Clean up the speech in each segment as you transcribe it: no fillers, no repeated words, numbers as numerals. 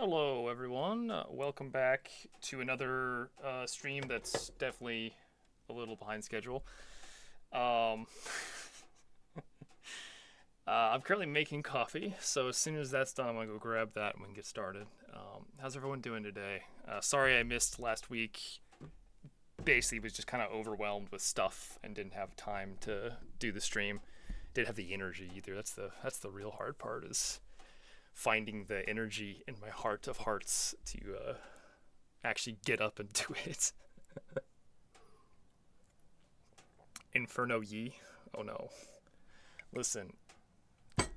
Hello, everyone. Welcome back to another stream that's definitely a little behind schedule. Um, I'm currently making coffee, so as soon as that's done, I'm gonna go grab that and we can get started. How's everyone doing today? Sorry I missed last week. Basically, was just kind of overwhelmed with stuff and didn't have time to do the stream. Didn't have the energy either. That's the real hard part is finding the energy in my heart of hearts to actually get up and do it. Inferno Ye? Oh no. Listen,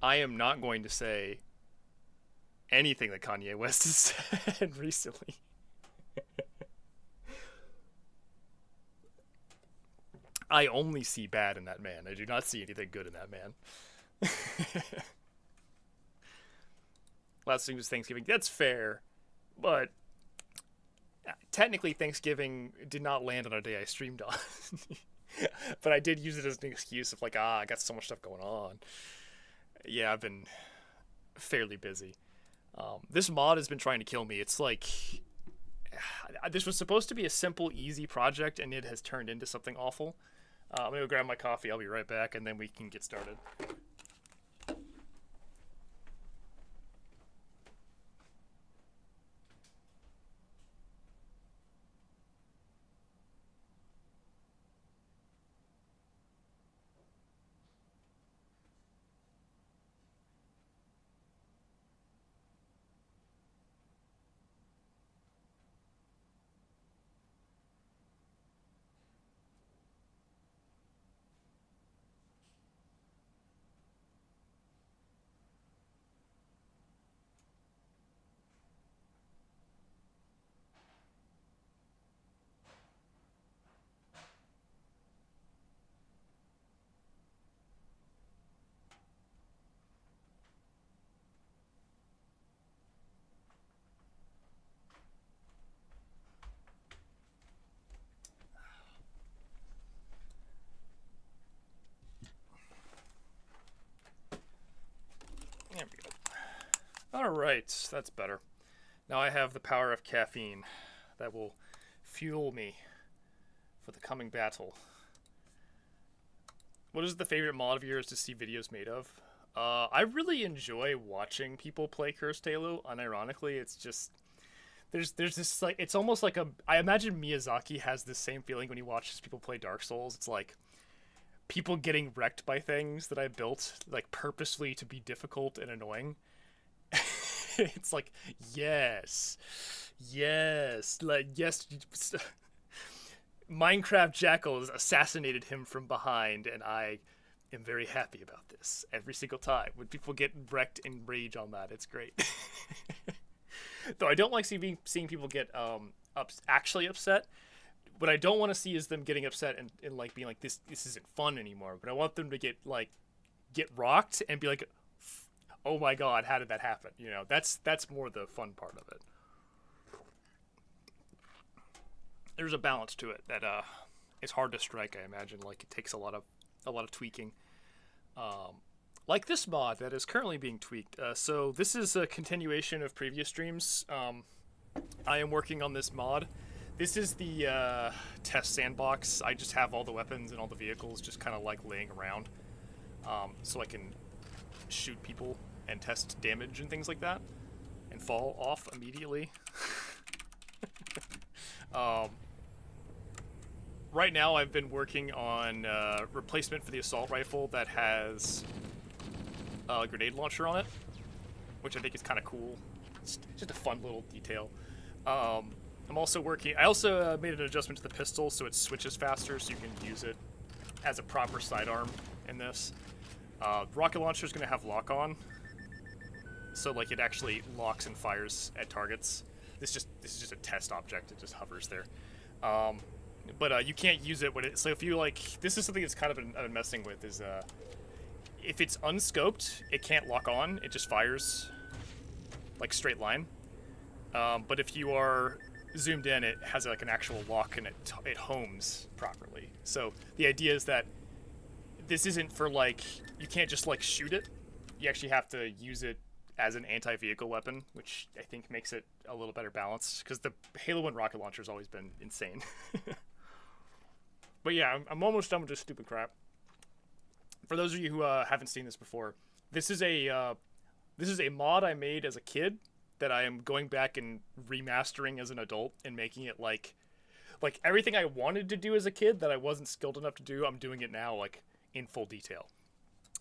I am not going to say anything that Kanye West has said recently. I only see bad in that man. I do not see anything good in that man. Last week was Thanksgiving. That's fair, but technically Thanksgiving did not land on a day I streamed on. But I did use it as an excuse of like, I got so much stuff going on. Yeah, I've been fairly busy. This mod has been trying to kill me. It's like this was supposed to be a simple, easy project, and it has turned into something awful. I'm gonna go grab my coffee. I'll be right back, and then we can get started. There we go. All right, that's better. Now I have the power of caffeine that will fuel me for the coming battle. What is the favorite mod of yours to see videos made of? I really enjoy watching people play Cursed Halo. Unironically, it's just there's this like it's almost like I imagine Miyazaki has this same feeling when he watches people play Dark Souls. It's like people getting wrecked by things that I built like purposely to be difficult and annoying. It's like yes, like yes. Minecraft Jackal has assassinated him from behind, and I am very happy about this every single time. When people get wrecked in rage on that, it's great. Though I don't like seeing people get actually upset. What I don't want to see is them getting upset and like being like this isn't fun anymore. But I want them to get rocked and be like, oh my god, how did that happen? You know, that's more the fun part of it. There's a balance to it that it's hard to strike. I imagine like it takes a lot of tweaking. Like this mod that is currently being tweaked. So this is a continuation of previous streams. I am working on this mod. This is the test sandbox. I just have all the weapons and all the vehicles just kind of like laying around, so I can shoot people and test damage and things like that, and fall off immediately. Right now I've been working on replacement for the assault rifle that has a grenade launcher on it, which I think is kind of cool. It's just a fun little detail. I'm also working. I also made an adjustment to the pistol so it switches faster, so you can use it as a proper sidearm in this. Rocket launcher is going to have lock on, so like it actually locks and fires at targets. This is just a test object. It just hovers there. But you can't use it when it. So if you like, this is something that's kind of been messing with is if it's unscoped, it can't lock on. It just fires like straight line. But if you are zoomed in, it has like an actual lock and it homes properly. So the idea is that this isn't for like, you can't just like shoot it. You actually have to use it as an anti-vehicle weapon, which I think makes it a little better balanced, because the Halo 1 rocket launcher has always been insane. But yeah, I'm almost done with this stupid crap. For those of you who haven't seen this before, this is a mod I made as a kid that I am going back and remastering as an adult and making it like everything I wanted to do as a kid that I wasn't skilled enough to do, I'm doing it now like in full detail.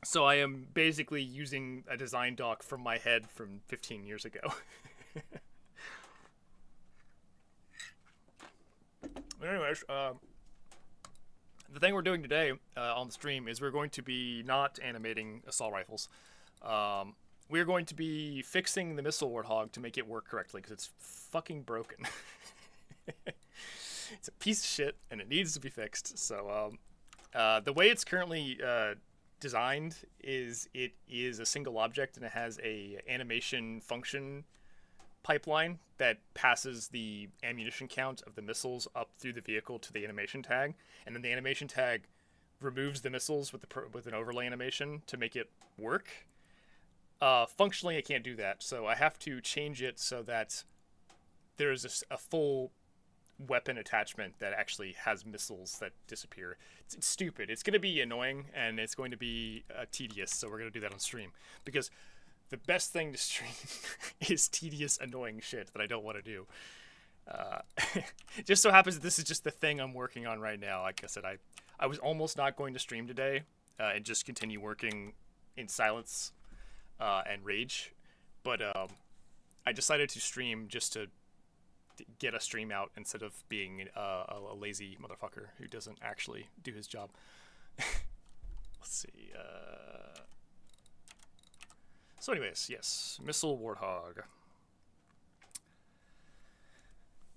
So I am basically using a design doc from my head from 15 years ago. But anyways, the thing we're doing today on the stream is we're going to be not animating assault rifles. We're going to be fixing the missile Warthog to make it work correctly, because it's fucking broken. It's a piece of shit, and it needs to be fixed. So the way it's currently designed is it is a single object, and it has a animation function pipeline that passes the ammunition count of the missiles up through the vehicle to the animation tag, and then the animation tag removes the missiles with an overlay animation to make it work. Functionally, I can't do that, so I have to change it so that there's a full weapon attachment that actually has missiles that disappear. It's stupid. It's going to be annoying, and it's going to be tedious, so we're going to do that on stream, because the best thing to stream is tedious, annoying shit that I don't want to do. It just so happens that this is just the thing I'm working on right now. Like I said, I was almost not going to stream today and just continue working in silence and rage, but I decided to stream just to get a stream out instead of being a lazy motherfucker who doesn't actually do his job. Let's see. So anyways, yes, missile Warthog.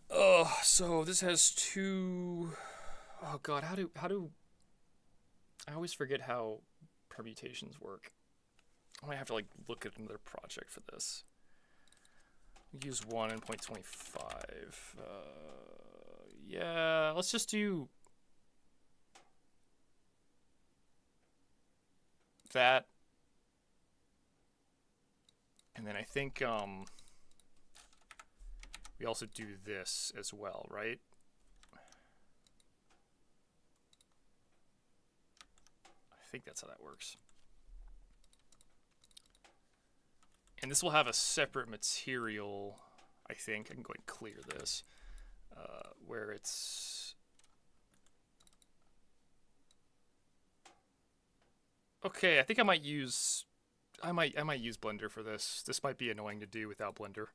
Oh, so this has two. Oh god, how do I always forget how permutations work. I might have to like look at another project for this. Use 1 in 0.25. Yeah, let's just do that. And then I think we also do this as well, right? I think that's how that works. And this will have a separate material, I think. I can go ahead and clear this, where it's... Okay, I think I might use Blender for this. This might be annoying to do without Blender.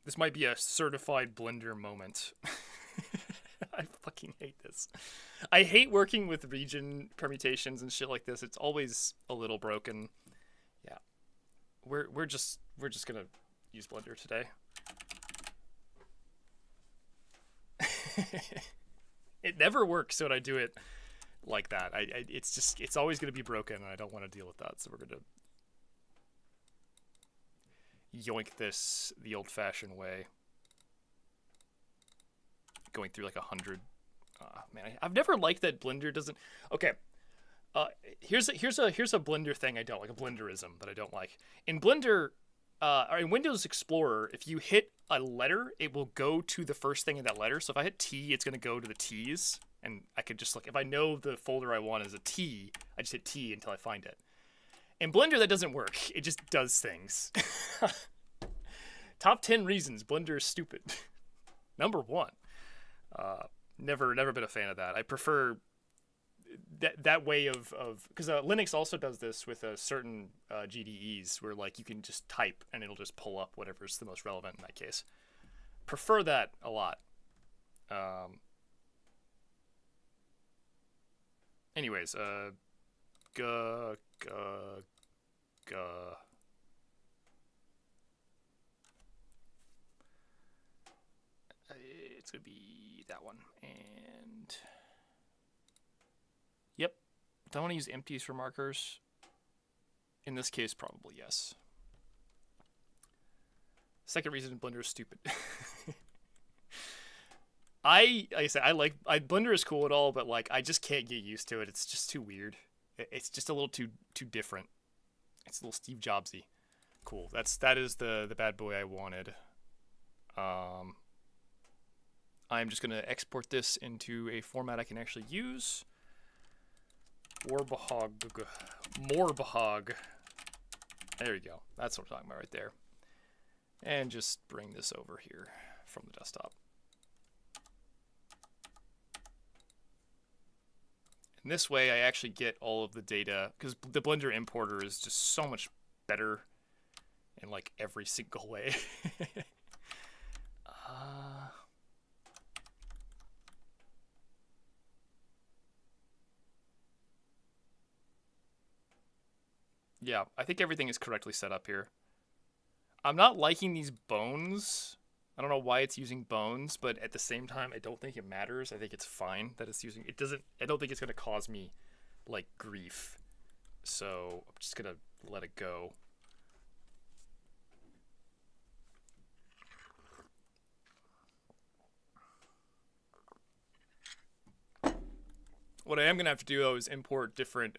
This might be a certified Blender moment. I fucking hate this. I hate working with region permutations and shit like this. It's always a little broken. Yeah. We're just gonna use Blender today. It never works when I do it like that. It's always gonna be broken, and I don't want to deal with that. So we're gonna yoink this the old-fashioned way. Going through like 100. Man, I've never liked that Blender doesn't. Okay, here's a Blender thing I don't like, a Blenderism that I don't like. In Blender, or in Windows Explorer, if you hit a letter, it will go to the first thing in that letter. So if I hit T, it's gonna go to the T's, and I could just like, if I know the folder I want is a T, I just hit T until I find it. In Blender, that doesn't work. It just does things. Top 10 reasons Blender is stupid. Number 1. Never been a fan of that. I prefer that way of because Linux also does this with certain GDEs where like you can just type and it'll just pull up whatever's the most relevant in that case. Prefer that a lot. Anyways, it's gonna be that one, and yep. Do I want to use empties for markers? In this case, probably yes. Second reason, Blender is stupid. Like I said, Blender is cool at all, but like I just can't get used to it. It's just too weird. It's just a little too different. It's a little Steve Jobsy. Cool. That is the bad boy I wanted. I'm just gonna export this into a format I can actually use. Morbahog. There you go. That's what I'm talking about right there. And just bring this over here from the desktop. And this way I actually get all of the data, because the Blender importer is just so much better in like every single way. Yeah, I think everything is correctly set up here. I'm not liking these bones. I don't know why it's using bones, but at the same time, I don't think it matters. I think it's fine that it's using... It doesn't... I don't think it's going to cause me, like, grief. So, I'm just going to let it go. What I am going to have to do, though, is import different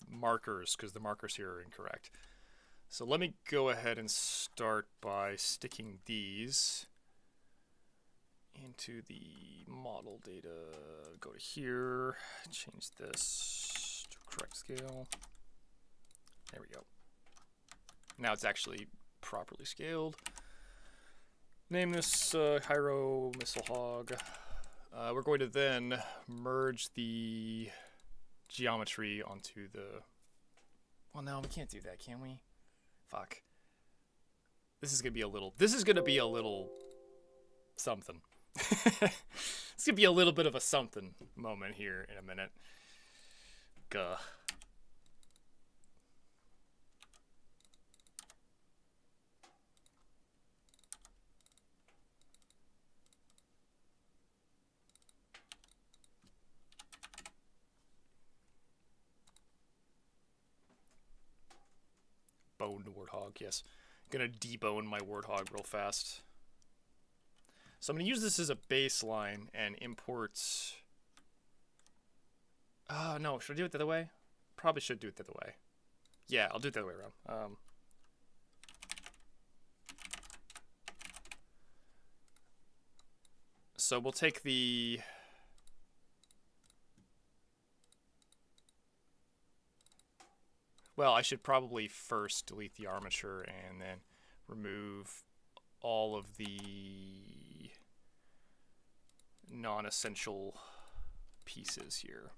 markers, because the markers here are incorrect. So let me go ahead and start by sticking these into the model data. Go to here, change this to correct scale. There we go. Now it's actually properly scaled. Name this Hyro Missile Hog. We're going to then merge the geometry onto the... Well, no, we can't do that, can we? Fuck. This is gonna be a little something. It's gonna be a little bit of a something moment here in a minute. Gah. Boned Warthog, yes. Gonna debone my Warthog real fast. So I'm gonna use this as a baseline and import... no, should I do it the other way? Probably should do it the other way. Yeah, I'll do it the other way around. So we'll take the... Well, I should probably first delete the armature and then remove all of the non-essential pieces here.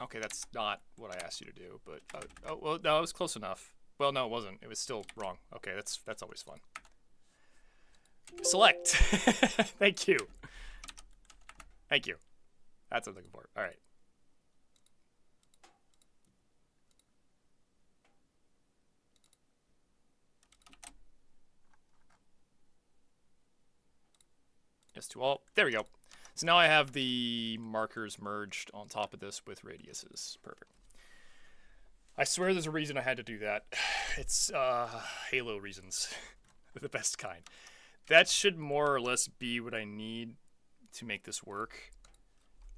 Okay, that's not what I asked you to do, but oh well, no, it was close enough. Well, no, it wasn't. It was still wrong. Okay, that's always fun. Select. Thank you. Thank you. That's what I'm looking for. All right. Yes to all. There we go. So now I have the markers merged on top of this with radiuses. Perfect. I swear there's a reason I had to do that. It's Halo reasons. The best kind. That should more or less be what I need to make this work.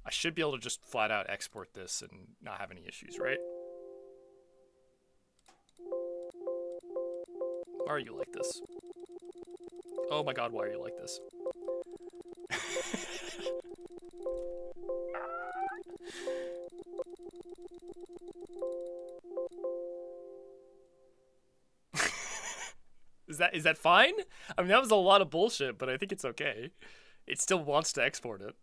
I should be able to just flat out export this and not have any issues, right? Why are you like this? Oh my god, why are you like this? Is that fine? I mean, that was a lot of bullshit, but I think it's okay. It still wants to export it.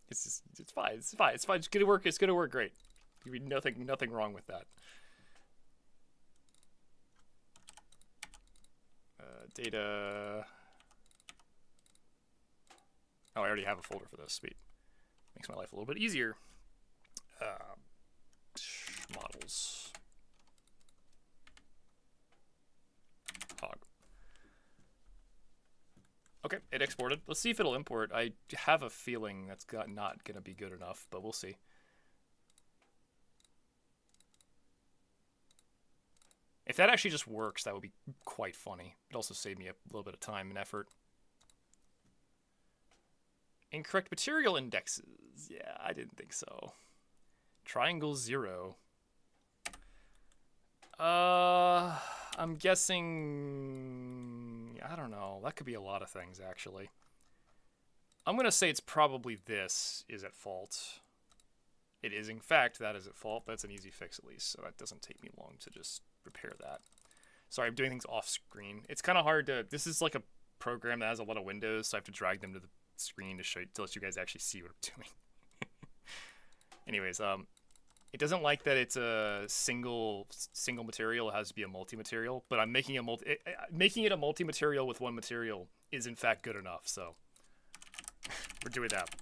It's fine. It's fine. It's fine. It's gonna work. It's gonna work great. There'll be nothing wrong with that. Data. Oh, I already have a folder for this. Sweet. Makes my life a little bit easier. Models. Hog. Okay, it exported. Let's see if it'll import. I have a feeling that's not going to be good enough, but we'll see. If that actually just works, that would be quite funny. It'd also save me a little bit of time and effort. Incorrect material indexes. Yeah, I didn't think so. Triangle 0. I'm guessing... I don't know. That could be a lot of things, actually. I'm going to say it's probably this is at fault. It is, in fact, that is at fault. That's an easy fix, at least, so that doesn't take me long to just repair that. Sorry, I'm doing things off screen. It's kind of hard to... This is like a program that has a lot of windows, so I have to drag them to the screen to let you guys actually see what I'm doing. Anyways, it doesn't like that it's a single material. It has to be a multi-material, but I'm making making it a multi-material with one material is in fact good enough. So we're doing that.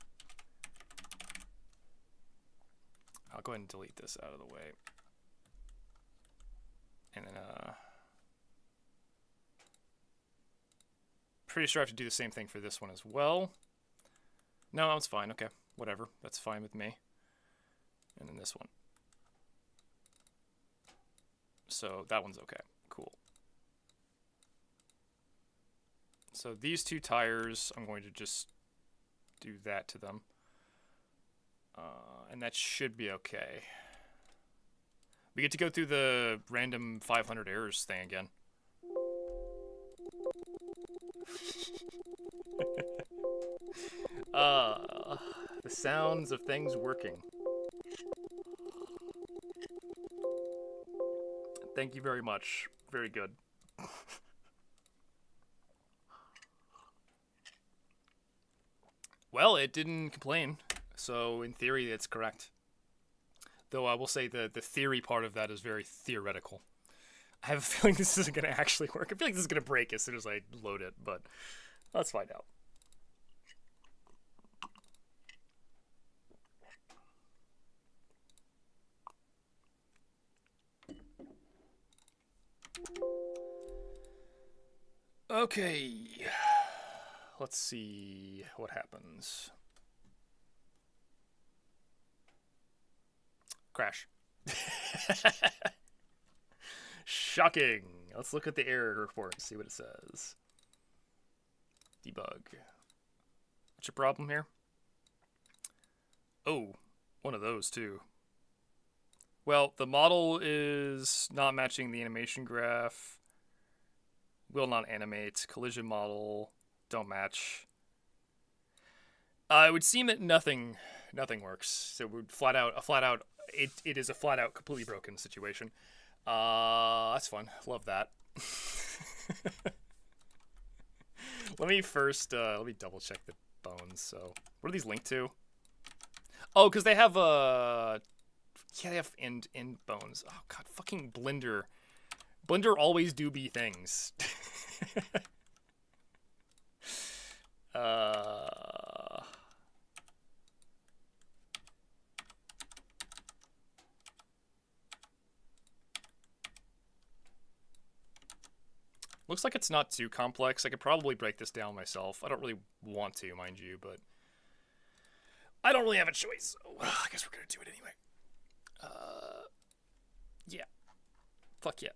I'll go ahead and delete this out of the way, and then pretty sure I have to do the same thing for this one as well. No, that's fine. Okay, whatever. That's fine with me. And then this one. So that one's okay. Cool. So these two tires, I'm going to just do that to them. And that should be okay. We get to go through the random 500 errors thing again. The sounds of things working. Thank you very much. Very good. Well, it didn't complain, so in theory it's correct. Though I will say the theory part of that is very theoretical. I have a feeling this isn't going to actually work. I feel like this is going to break as soon as I load it, but let's find out. Okay, let's see what happens. Crash. Shocking. Let's look at the error report and see what it says. Debug. What's your problem here? Oh, one of those too. Well, the model is not matching the animation graph. Will not animate. Collision model. Don't match. It would seem that nothing works. So it would it is a flat out completely broken situation. That's fun. Love that. Let me double check the bones. So what are these linked to? Oh, because they have they have end bones. Oh god, fucking Blender. Blender always do be things. Looks like it's not too complex. I could probably break this down myself. I don't really want to, mind you, but I don't really have a choice. So I guess we're gonna do it anyway. Yeah. Fuck yeah.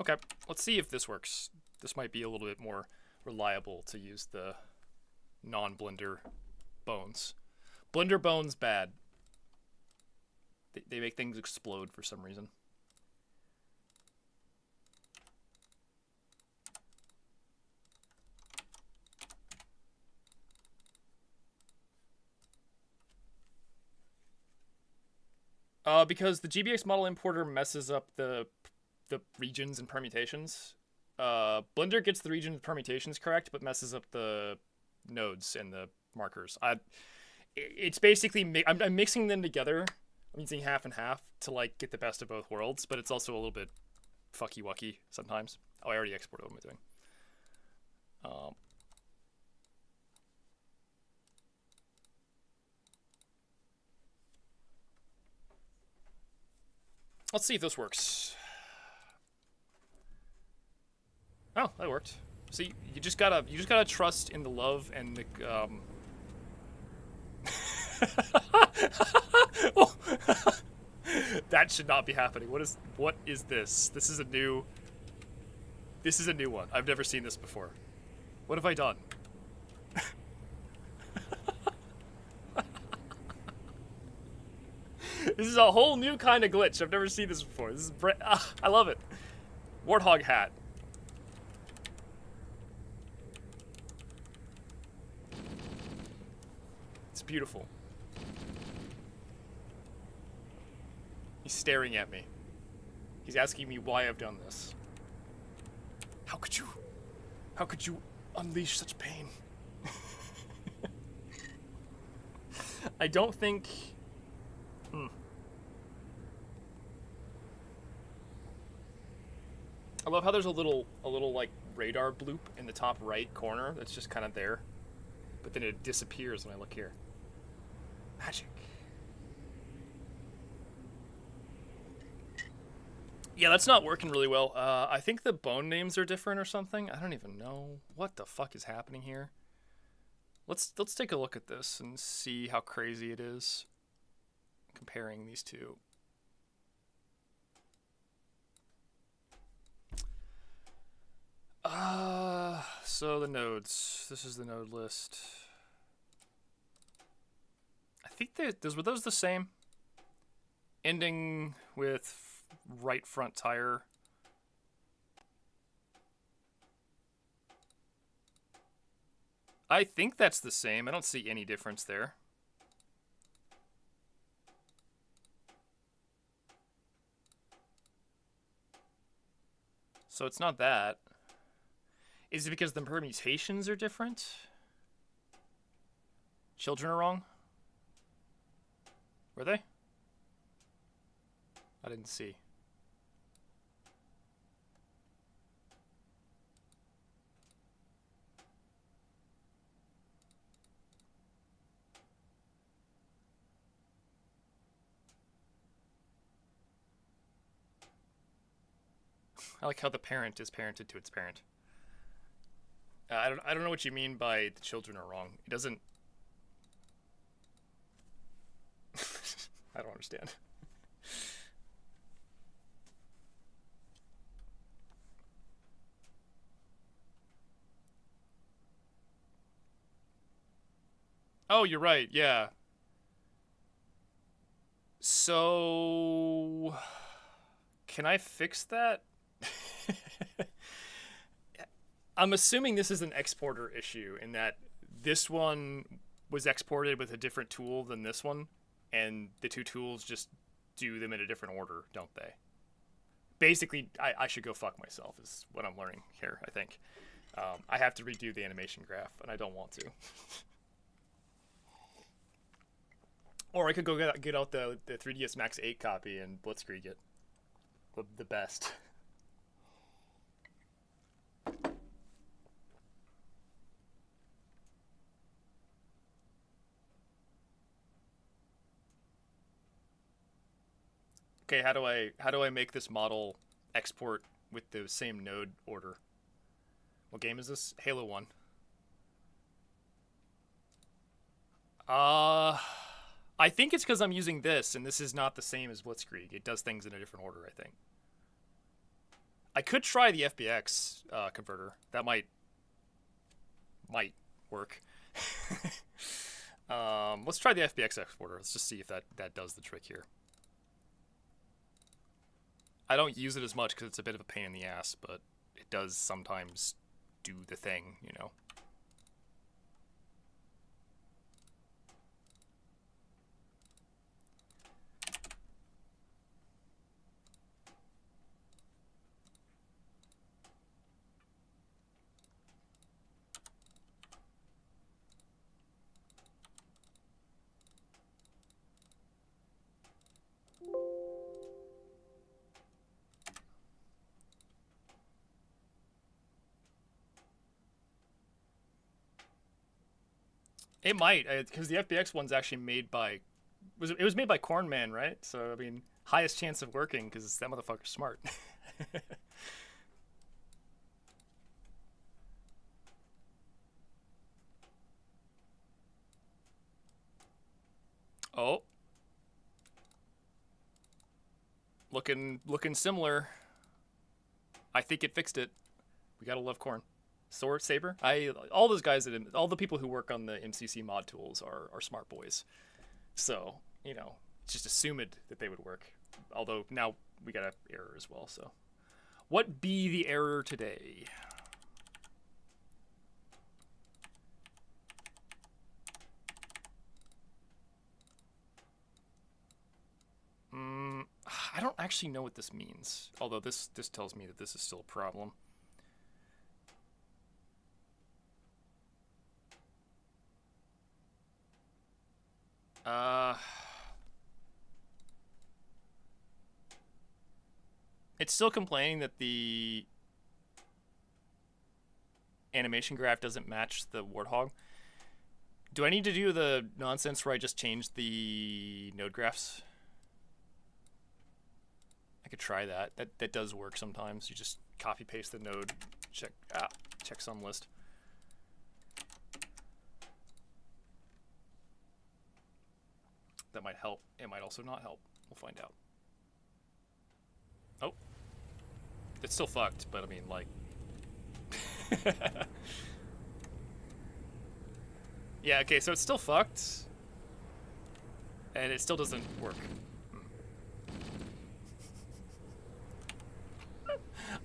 Okay, let's see if this works. This might be a little bit more reliable to use the non-Blender bones. Blender bones bad. They make things explode for some reason. Because the GBX model importer messes up the regions and permutations. Blender gets the region and permutations correct, but messes up the nodes and the markers. It's basically I'm mixing them together. I'm using half and half to like get the best of both worlds, but it's also a little bit fucky wucky sometimes. Oh, I already exported what am I doing? Let's see if this works. Oh, that worked. So you just gotta trust in the love and the Oh. That should not be happening. What is this? This is a new one. I've never seen this before. What have I done? This is a whole new kind of glitch. I've never seen this before. This is I love it. Warthog hat. It's beautiful. He's staring at me. He's asking me why I've done this. How could you unleash such pain? I don't think... I love how there's a little like radar bloop in the top right corner that's just kind of there, but then it disappears when I look here. Magic. Yeah, that's not working really well. I think the bone names are different or something. I don't even know what the fuck is happening here. Let's take a look at this and see how crazy it is comparing these two. So the nodes. This is the node list. I think were those the same? Ending with right front tire. I think that's the same. I don't see any difference there. So it's not that. Is it because the permutations are different? Children are wrong? Were they? I didn't see. I like how the parent is parented to its parent. I don't know what you mean by the children are wrong. It doesn't... I don't understand. Oh, you're right. Yeah. So... Can I fix that? I'm assuming this is an exporter issue in that this one was exported with a different tool than this one, and the two tools just do them in a different order, don't they? Basically, I should go fuck myself is what I'm learning here, I think. I have to redo the animation graph, and I don't want to. Or I could go get out the 3ds Max 8 copy and blitzkrieg it. The best. Okay, how do I make this model export with the same node order? What game is this? Halo 1. I think it's because I'm using this, and this is not the same as Blitzkrieg. It does things in a different order, I think. I could try the FBX converter. That might work. Let's try the FBX exporter. Let's just see if that does the trick here. I don't use it as much because it's a bit of a pain in the ass, but it does sometimes do the thing, you know. It might, because the FBX one's actually made by... It was made by Cornman, right? So, I mean, highest chance of working, because that motherfucker's smart. Oh. Looking similar. I think it fixed it. We gotta love corn. Sword Saber. All those guys all the people who work on the MCC mod tools are smart boys. So, you know, just assumed that they would work. Although now we got an error as well, so. What be the error today? I don't actually know what this means. Although this tells me that this is still a problem. It's still complaining that the animation graph doesn't match the Warthog. Do I need to do the nonsense where I just change the node graphs? I could try that. That does work sometimes. You just copy paste the node, checksum list. That might help. It might also not help. We'll find out. Oh. It's still fucked, but I mean, like... Yeah, okay, so it's still fucked. And it still doesn't work.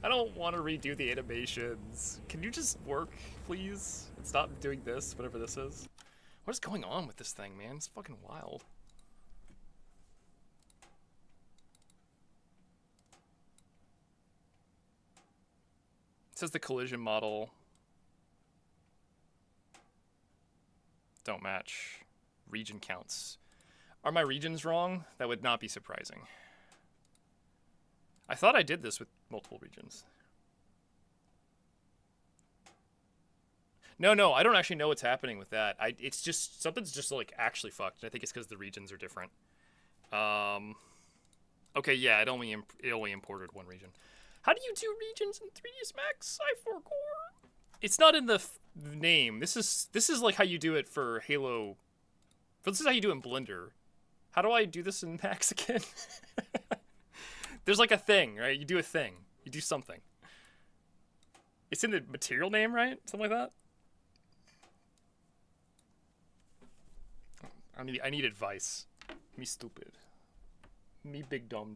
I don't want to redo the animations. Can you just work, please? And stop doing this, whatever this is. What is going on with this thing, man? It's fucking wild. It says the collision model don't match region counts. Are my regions wrong? That would not be surprising. I thought I did this with multiple regions. No, I don't actually know what's happening with that. It's just, something's just like actually fucked. I think it's because the regions are different. Okay, yeah, it only imported one region. How do you do regions in 3ds Max? I forgot. It's not in the name. This is like how you do it for Halo. This is how you do it in Blender. How do I do this in Max again? There's like a thing, right? You do a thing. You do something. It's in the material name, right? Something like that. I need advice. Me stupid. Me big dumb.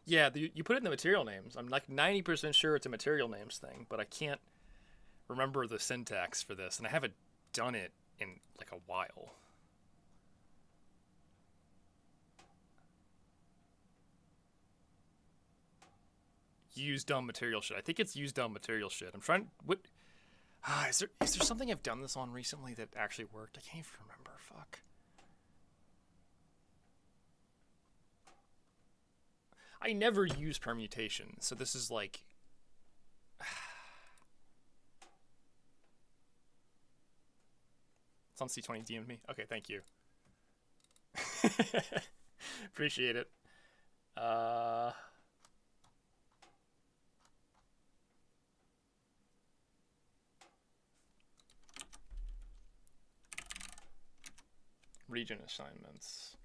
Yeah, you put it in the material names. I'm like 90% sure it's a material names thing, but I can't remember the syntax for this, and I haven't done it in like a while. Use dumb material shit. I think it's use dumb material shit. I'm trying. What? Is there something I've done this on recently that actually worked? I can't even remember. Fuck. I never use permutations, so this is like... It's on C20 DM'd me. Okay, thank you. Appreciate it. Region assignments.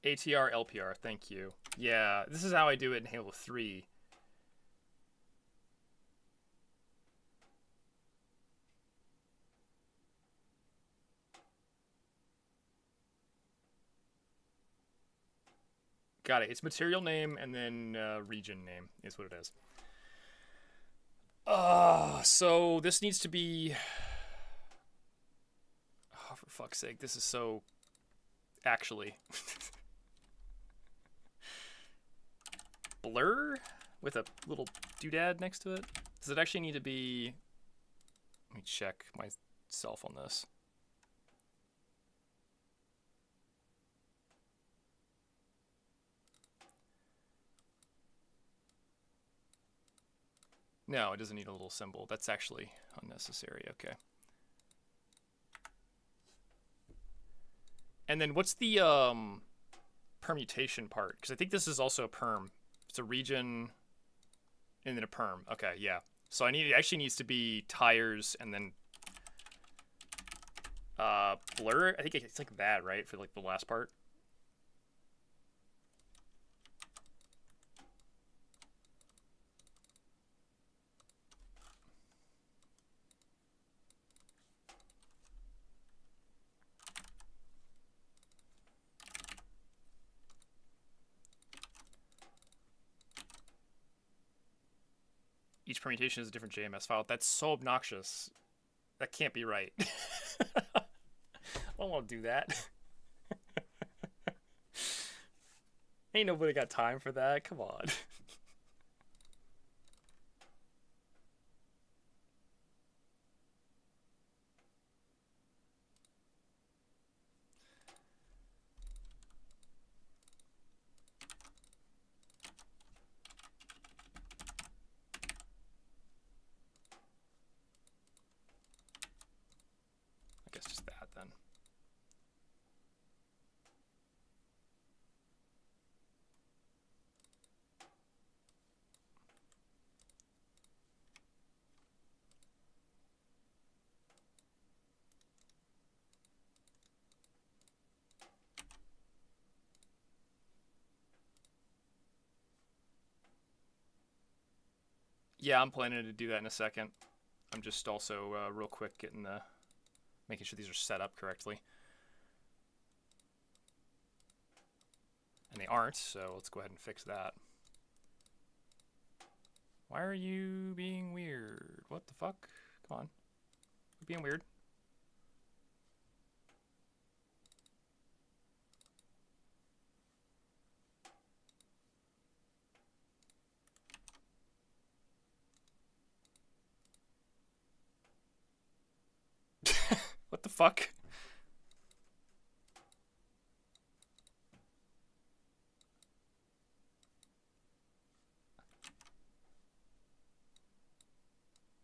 ATR, LPR, thank you. Yeah, this is how I do it in Halo 3. Got it. It's material name and then region name is what it is. So this needs to be... Oh, for fuck's sake, this is so... Actually... Blur with a little doodad next to it. Does it actually need to be... Let me check myself on this. No, it doesn't need a little symbol. That's actually unnecessary. Okay. And then what's the permutation part? Because I think this is also a perm. It's a region and then a perm. Okay, yeah. So it actually needs to be tires and then blur. I think it's like that, right? For like the last part. Each permutation is a different JMS file. That's so obnoxious. That can't be right. I don't want to do that. Ain't nobody got time for that. Come on. I guess just that then. Yeah, I'm planning to do that in a second. I'm just also real quick making sure these are set up correctly. And they aren't, so let's go ahead and fix that. Why are you being weird? What the fuck? Come on. You're being weird. What the fuck?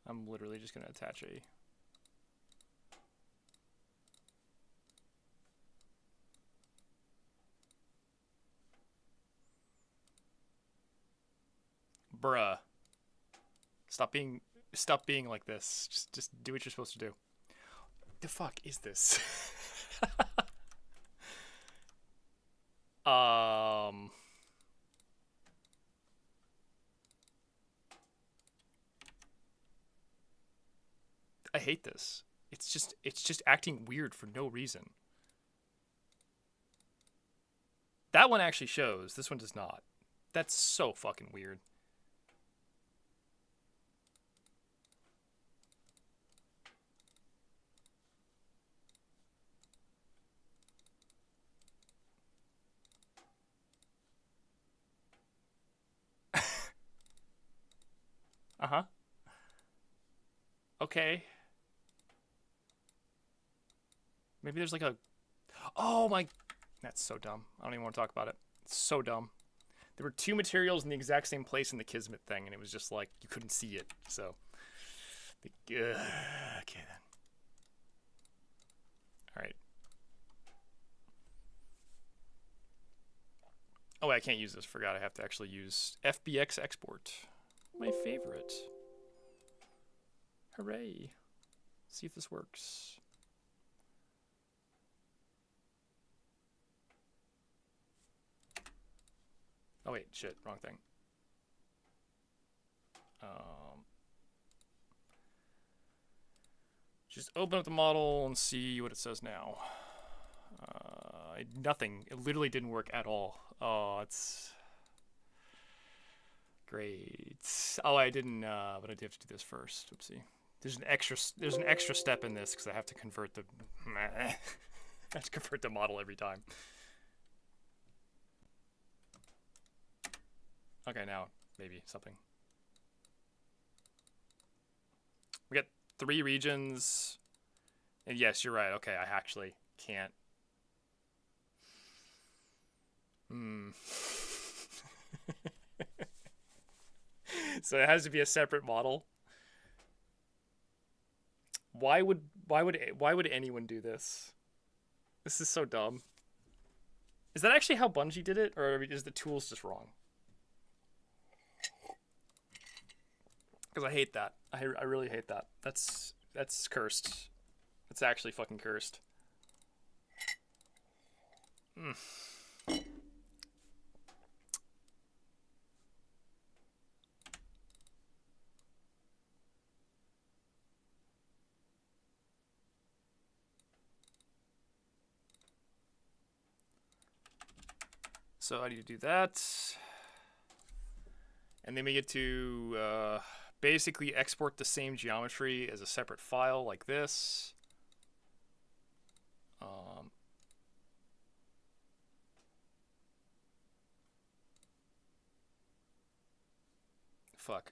I'm literally just gonna attach a... Bruh. Stop being like this. Just do what you're supposed to do. The fuck is this? I hate this. It's just acting weird for no reason. That one actually shows. This one does not. That's so fucking weird. Uh-huh. Okay. Maybe there's like a... Oh my... That's so dumb. I don't even want to talk about it. It's so dumb. There were two materials in the exact same place in the Kismet thing, and it was just like, you couldn't see it, so... Okay, then. Alright. Oh, wait, I can't use this. Forgot I have to actually use FBX export. My favorite. Hooray. See if this works. Oh wait, shit, wrong thing. Just open up the model and see what it says now. Nothing. It literally didn't work at all. Oh, it's great. Oh, I didn't. But I do have to do this first. Oopsie. There's an extra step in this because I have to convert the. I have to convert the model every time. Okay, now maybe something. We got 3 regions, and yes, you're right. Okay, I actually can't. So it has to be a separate model. Why would anyone do this? This is so dumb. Is that actually how Bungie did it, or is the tools just wrong? Because I hate that. I really hate that. That's cursed. It's actually fucking cursed. So I need to do that. And then we get to basically export the same geometry as a separate file like this. Fuck.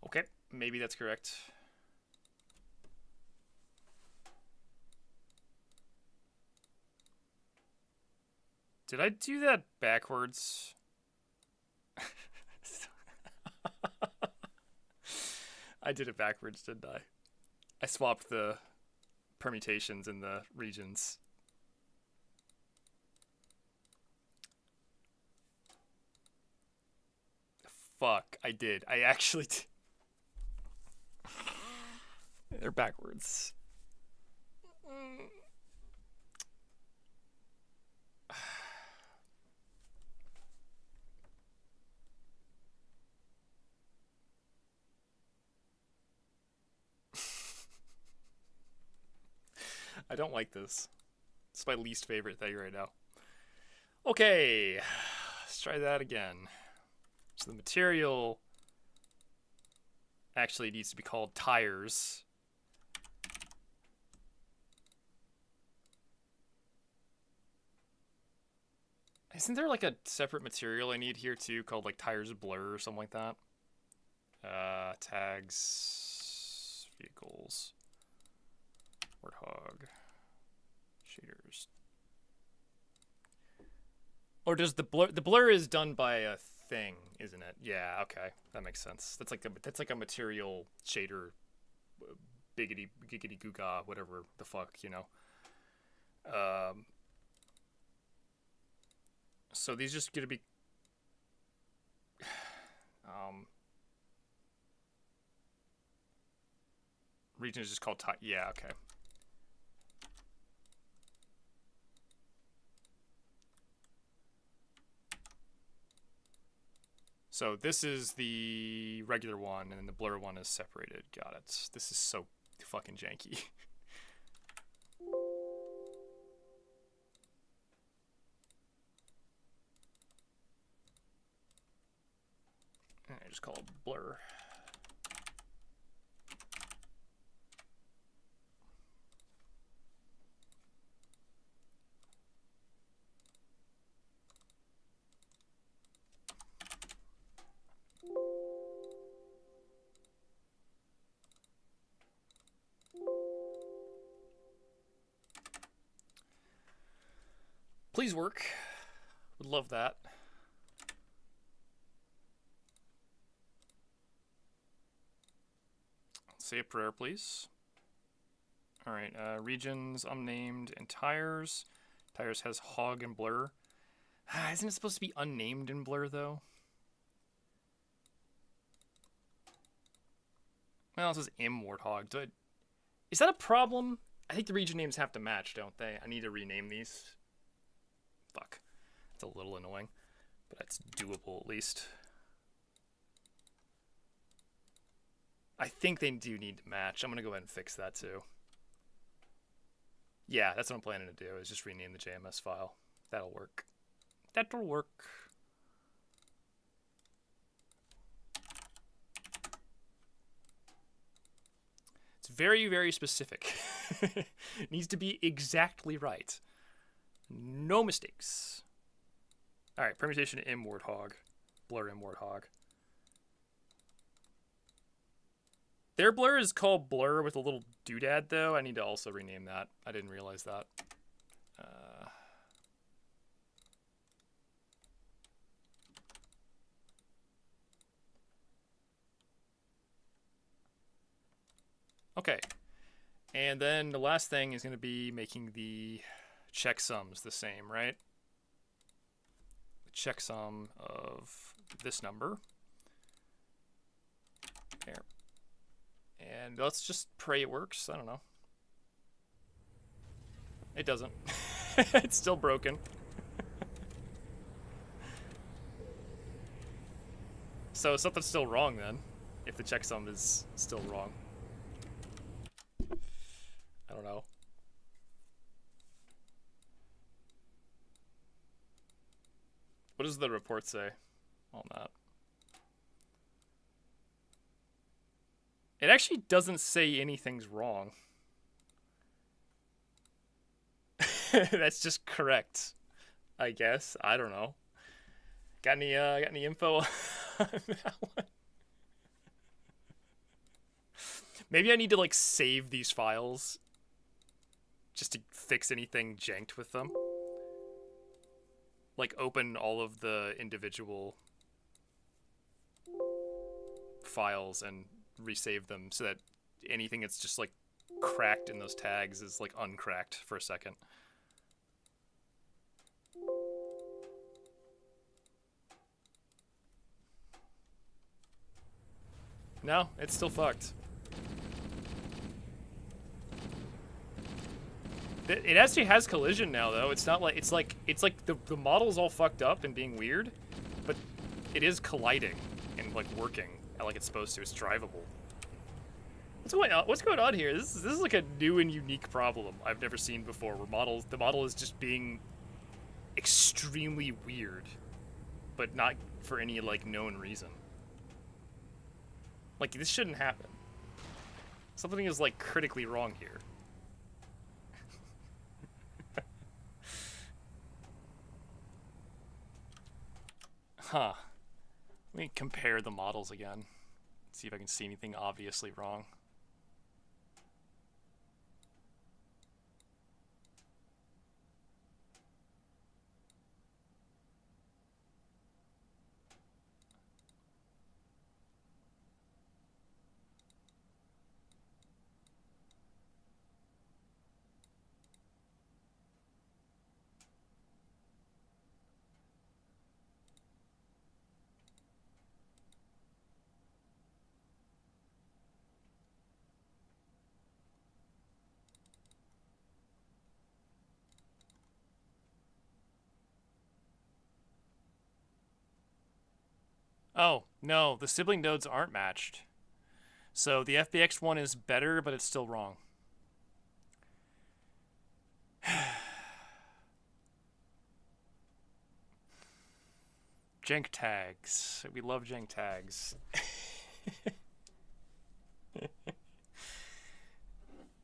Okay, maybe that's correct. Did I do that backwards? I did it backwards, didn't I? I swapped the permutations in the regions. Fuck, I did. I actually did. They're backwards. I don't like this. It's my least favorite thing right now. Okay, let's try that again. So the material actually needs to be called tires. Isn't there like a separate material I need here too called like tires blur or something like that? Tags, vehicles, Warthog, shaders. Or does the blur is done by a thing, isn't it? Yeah, okay. That makes sense. That's like a material shader, biggity giggity googa, whatever the fuck, you know. So these just gonna be region is just called yeah, okay. So this is the regular one, and then the blur one is separated. Got it. This is so fucking janky. I just call it blur. Please work. Would love that. Say a prayer, please. All right, regions, unnamed, and tires. Tires has hog and blur. Isn't it supposed to be unnamed in blur, though? Well, it says M Warthog. Is that a problem? I think the region names have to match, don't they? I need to rename these. Fuck. It's a little annoying, but it's doable at least. I think they do need to match. I'm going to go ahead and fix that too. Yeah, that's what I'm planning to do, is just rename the JMS file. That'll work. That'll work. It's very, very specific. It needs to be exactly right. No mistakes. All right, permutation in Warthog. Blur in Warthog. Their blur is called blur with a little doodad, though. I need to also rename that. I didn't realize that. Okay. And then the last thing is going to be making the checksums the same, right? The checksum of this number. There. And let's just pray it works. I don't know. It doesn't. It's still broken. So something's still wrong then, if the checksum is still wrong. I don't know. What does the report say on that? It actually doesn't say anything's wrong. That's just correct, I guess. I don't know. Got any info on that one? Maybe I need to like save these files just to fix anything janked with them. Like open all of the individual files and resave them so that anything that's just like cracked in those tags is like uncracked for a second. No, it's still fucked. It actually has collision now, though. It's not like it's like the model's all fucked up and being weird, but it is colliding and like working like it's supposed to. It's drivable. What's going on here? This is like a new and unique problem I've never seen before. Where the model is just being extremely weird, but not for any like known reason. Like this shouldn't happen. Something is like critically wrong here. Huh. Let me compare the models again. See if I can see anything obviously wrong. Oh, no, the sibling nodes aren't matched. So the FBX one is better, but it's still wrong. Jank tags. We love jank tags.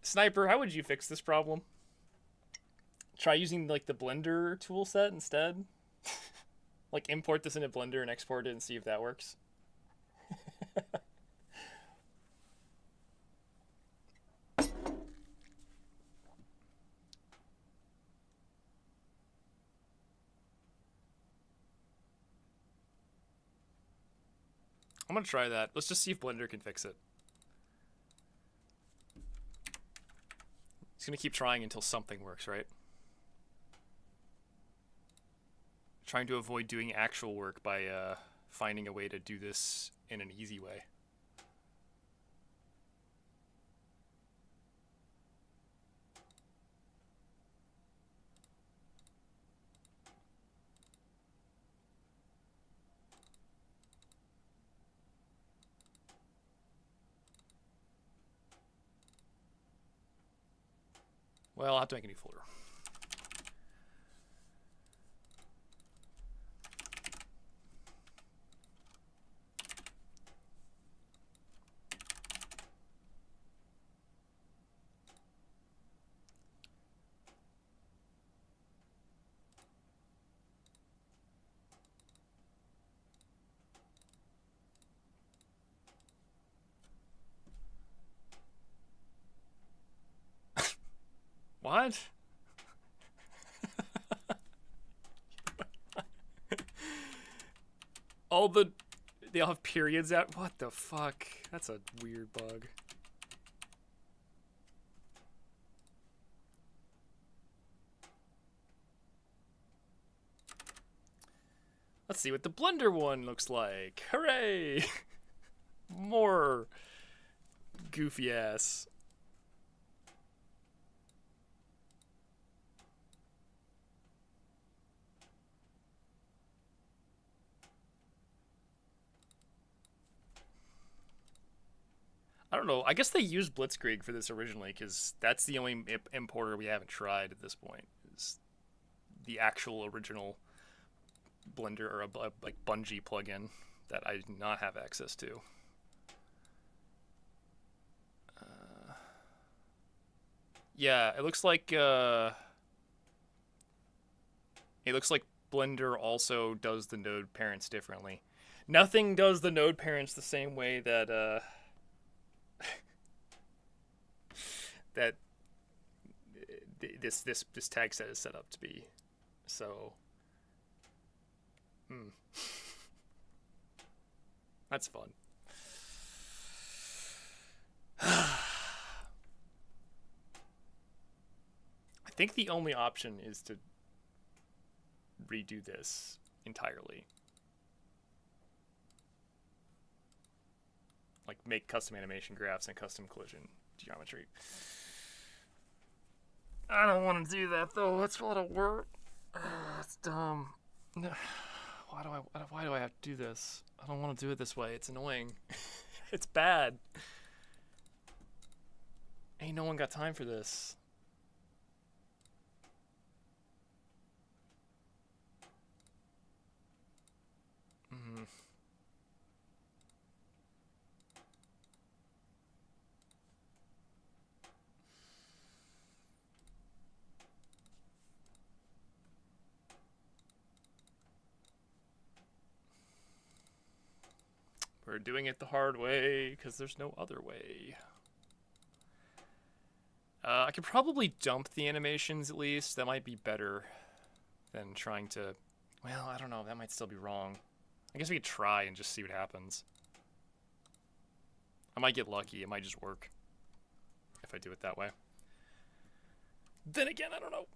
Sniper, how would you fix this problem? Try using like the Blender tool set instead. Like import this into Blender and export it and see if that works. I'm gonna try that. Let's just see if Blender can fix it. It's gonna keep trying until something works, right? Trying to avoid doing actual work by finding a way to do this in an easy way. Well, I'll have to make a new folder. What? They all have periods out. What the fuck? That's a weird bug. Let's see what the Blender one looks like. Hooray! More goofy ass. I don't know. I guess they used Blitzkrieg for this originally because that's the only importer we haven't tried at this point. Is the actual original Blender or a like Bungie plugin that I do not have access to. Yeah, it looks like Blender also does the node parents differently. Nothing does the node parents the same way that that this tag set is set up to be. So, that's fun. I think the only option is to redo this entirely. Like make custom animation graphs and custom collision geometry. I don't want to do that though. That's a lot of work. It's dumb. No. Why do I have to do this? I don't want to do it this way. It's annoying. It's bad. Ain't no one got time for this. We're doing it the hard way because there's no other way. I could probably dump the animations at least. That might be better than trying to... Well, I don't know. That might still be wrong. I guess we could try and just see what happens. I might get lucky. It might just work if I do it that way. Then again, I don't know.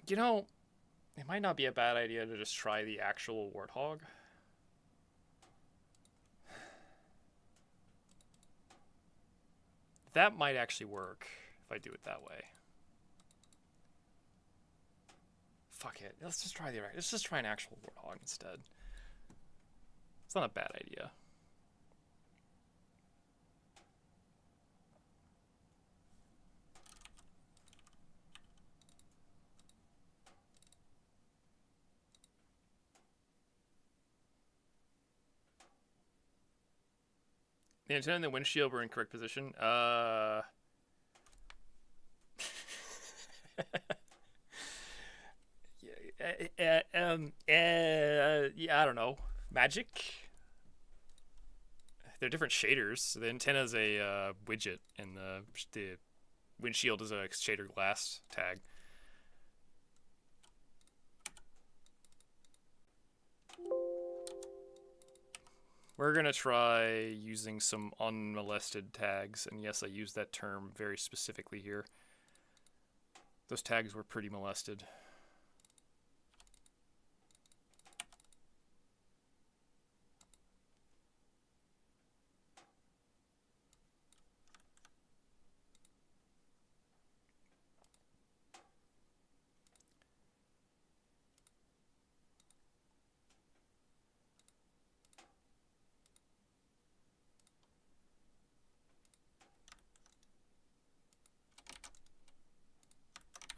You know, it might not be a bad idea to just try the actual Warthog. That might actually work if I do it that way. Fuck it. Let's just try an actual Warthog instead. It's not a bad idea. The antenna and the windshield were in correct position. Yeah, I don't know. Magic? They're different shaders. The antenna is a widget, and the windshield is a shader glass tag. We're going to try using some unmolested tags, and yes, I use that term very specifically here. Those tags were pretty molested.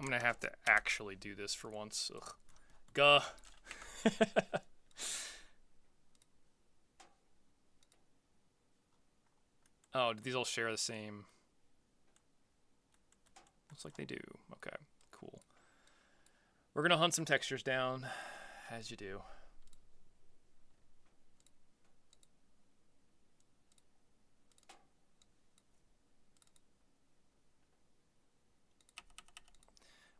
I'm gonna have to actually do this for once. Ugh. Gah. Oh, did these all share the same? Looks like they do. Okay, cool. We're gonna hunt some textures down, as you do.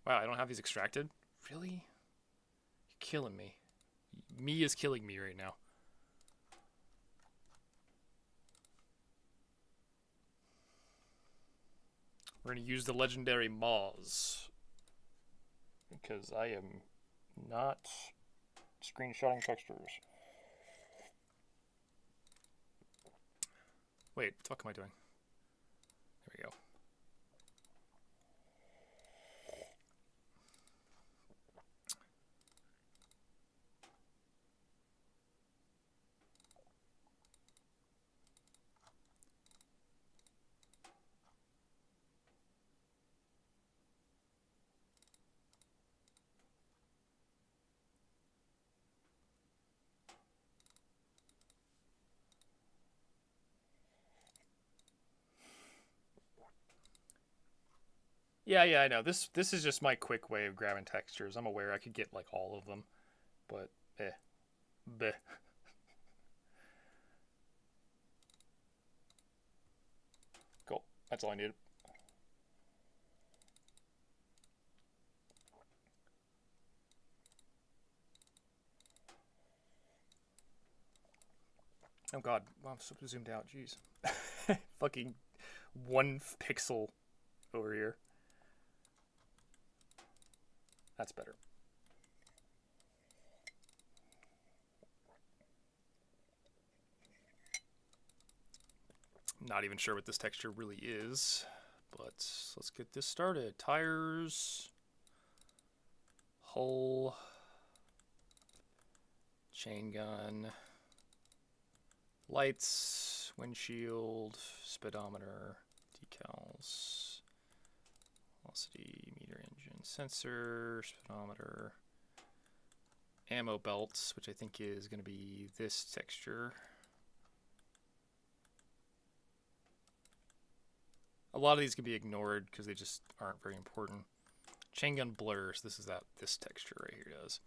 Wow, I don't have these extracted? Really? You're killing me. Me is killing me right now. We're going to use the legendary Moz. Because I am not screenshotting textures. Wait, what the fuck am I doing? There we go. Yeah, I know. This is just my quick way of grabbing textures. I'm aware I could get like all of them, but bleh. Cool. That's all I needed. Oh god, wow, I'm so zoomed out. Jeez, fucking 1 pixel over here. That's better. Not even sure what this texture really is, but let's get this started. Tires, hull, chain gun, lights, windshield, speedometer, decals, velocity, meter engine, sensor, speedometer, ammo belts, which I think is going to be this texture. A lot of these can be ignored because they just aren't very important. Chain gun blurs. This is this texture right here does.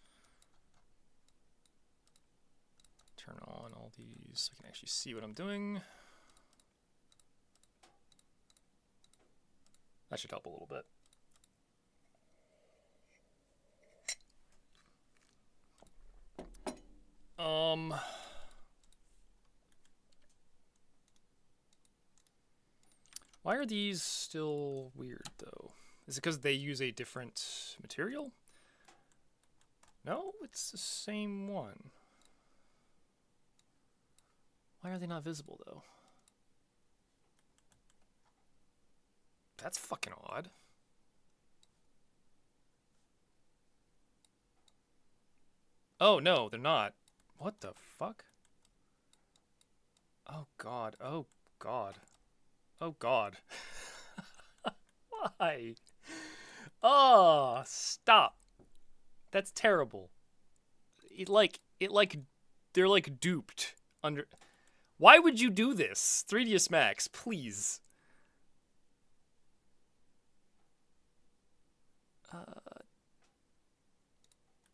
Turn on all these so I can actually see what I'm doing. That should help a little bit. Why are these still weird, though? Is it because they use a different material? No, it's the same one. Why are they not visible, though? That's fucking odd. Oh, no, they're not. What the fuck? Oh, God. Oh, God. Oh, God. Why? Oh, stop. That's terrible. They're like duped under. Why would you do this? 3ds Max, please.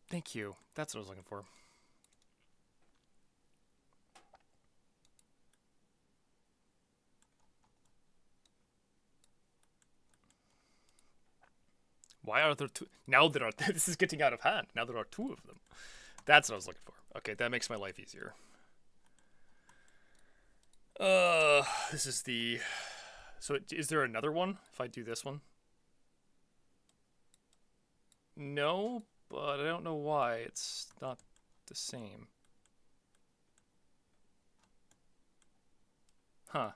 Thank you. That's what I was looking for. Why are there two? Now there are. This is getting out of hand. Now there are 2 of them. That's what I was looking for. Okay, that makes my life easier. This is the. So is there another one if I do this one? No, but I don't know why it's not the same. Huh.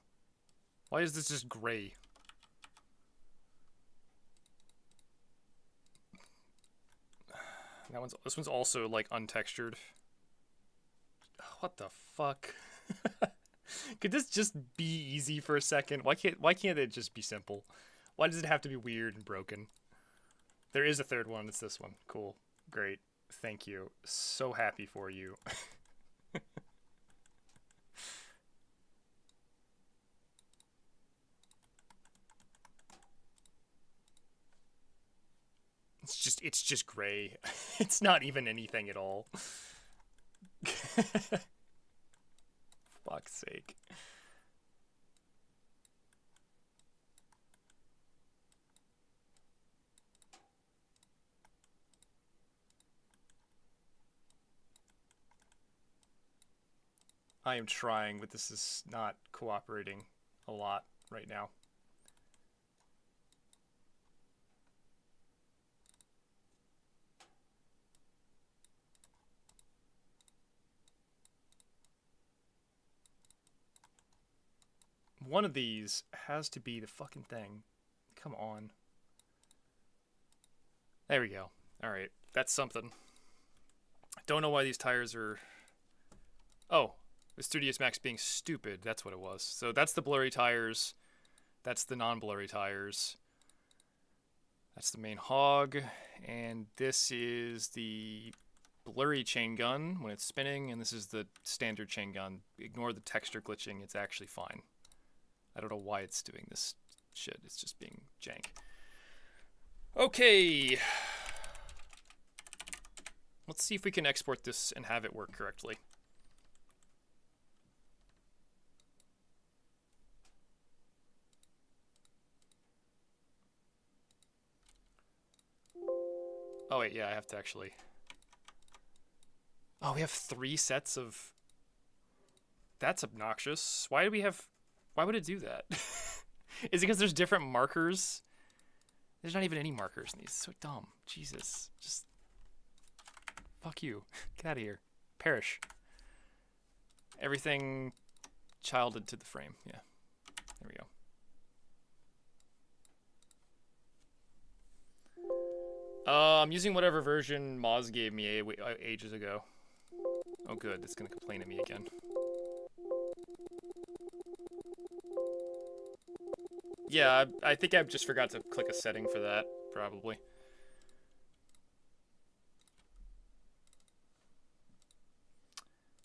Why is this just gray? This one's also like untextured. What the fuck? Could this just be easy for a second? Why can't it just be simple? Why does it have to be weird and broken? There is a third one. It's this one. Cool. Great. Thank you. So happy for you. It's just gray. It's not even anything at all. Fuck's sake. I am trying, but this is not cooperating a lot right now. One of these has to be the fucking thing. Come on. There we go. Alright, that's something. Don't know why these tires are... Oh, the Studios Max being stupid. That's what it was. So that's the blurry tires. That's the non-blurry tires. That's the main hog. And this is the blurry chain gun when it's spinning. And this is the standard chain gun. Ignore the texture glitching. It's actually fine. I don't know why it's doing this shit. It's just being jank. Okay. Let's see if we can export this and have it work correctly. Oh wait, yeah, I have to actually... Oh, we have 3 sets of... That's obnoxious. Why do we have... Why would it do that? Is it because there's different markers? There's not even any markers in these. It's so dumb. Jesus. Just... Fuck you. Get out of here. Perish. Everything childed to the frame. Yeah. There we go. I'm using whatever version Moz gave me ages ago. Oh good, it's gonna complain at me again. Yeah, I think I just forgot to click a setting for that, probably.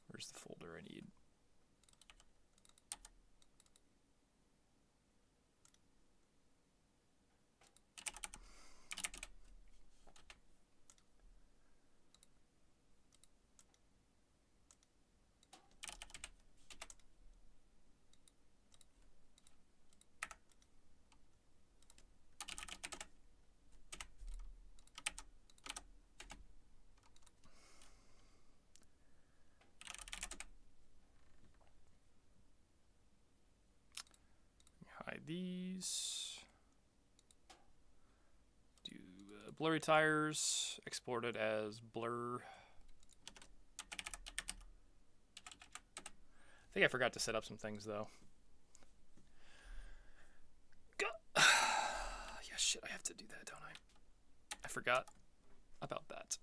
Where's the folder I need? Hide these. Do blurry tires, export it as blur. I think I forgot to set up some things though. Yeah, shit, I have to do that, don't I? I forgot about that.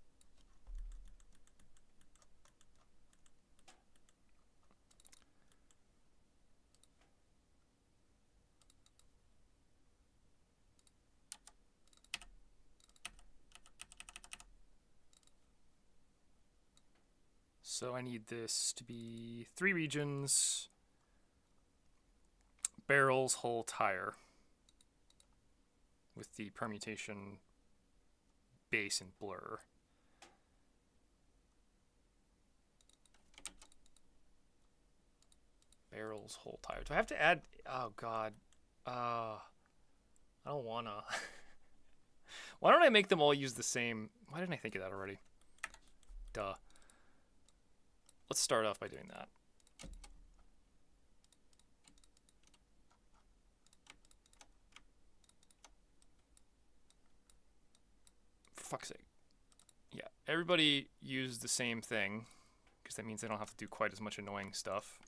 So I need this to be 3 regions, barrels, whole tire, with the permutation base and blur. Barrels, whole tire. Do I have to add? Oh god. I don't wanna. Why don't I make them all use the same? Why didn't I think of that already? Duh. Let's start off by doing that. For fuck's sake. Yeah, everybody use the same thing, because that means they don't have to do quite as much annoying stuff.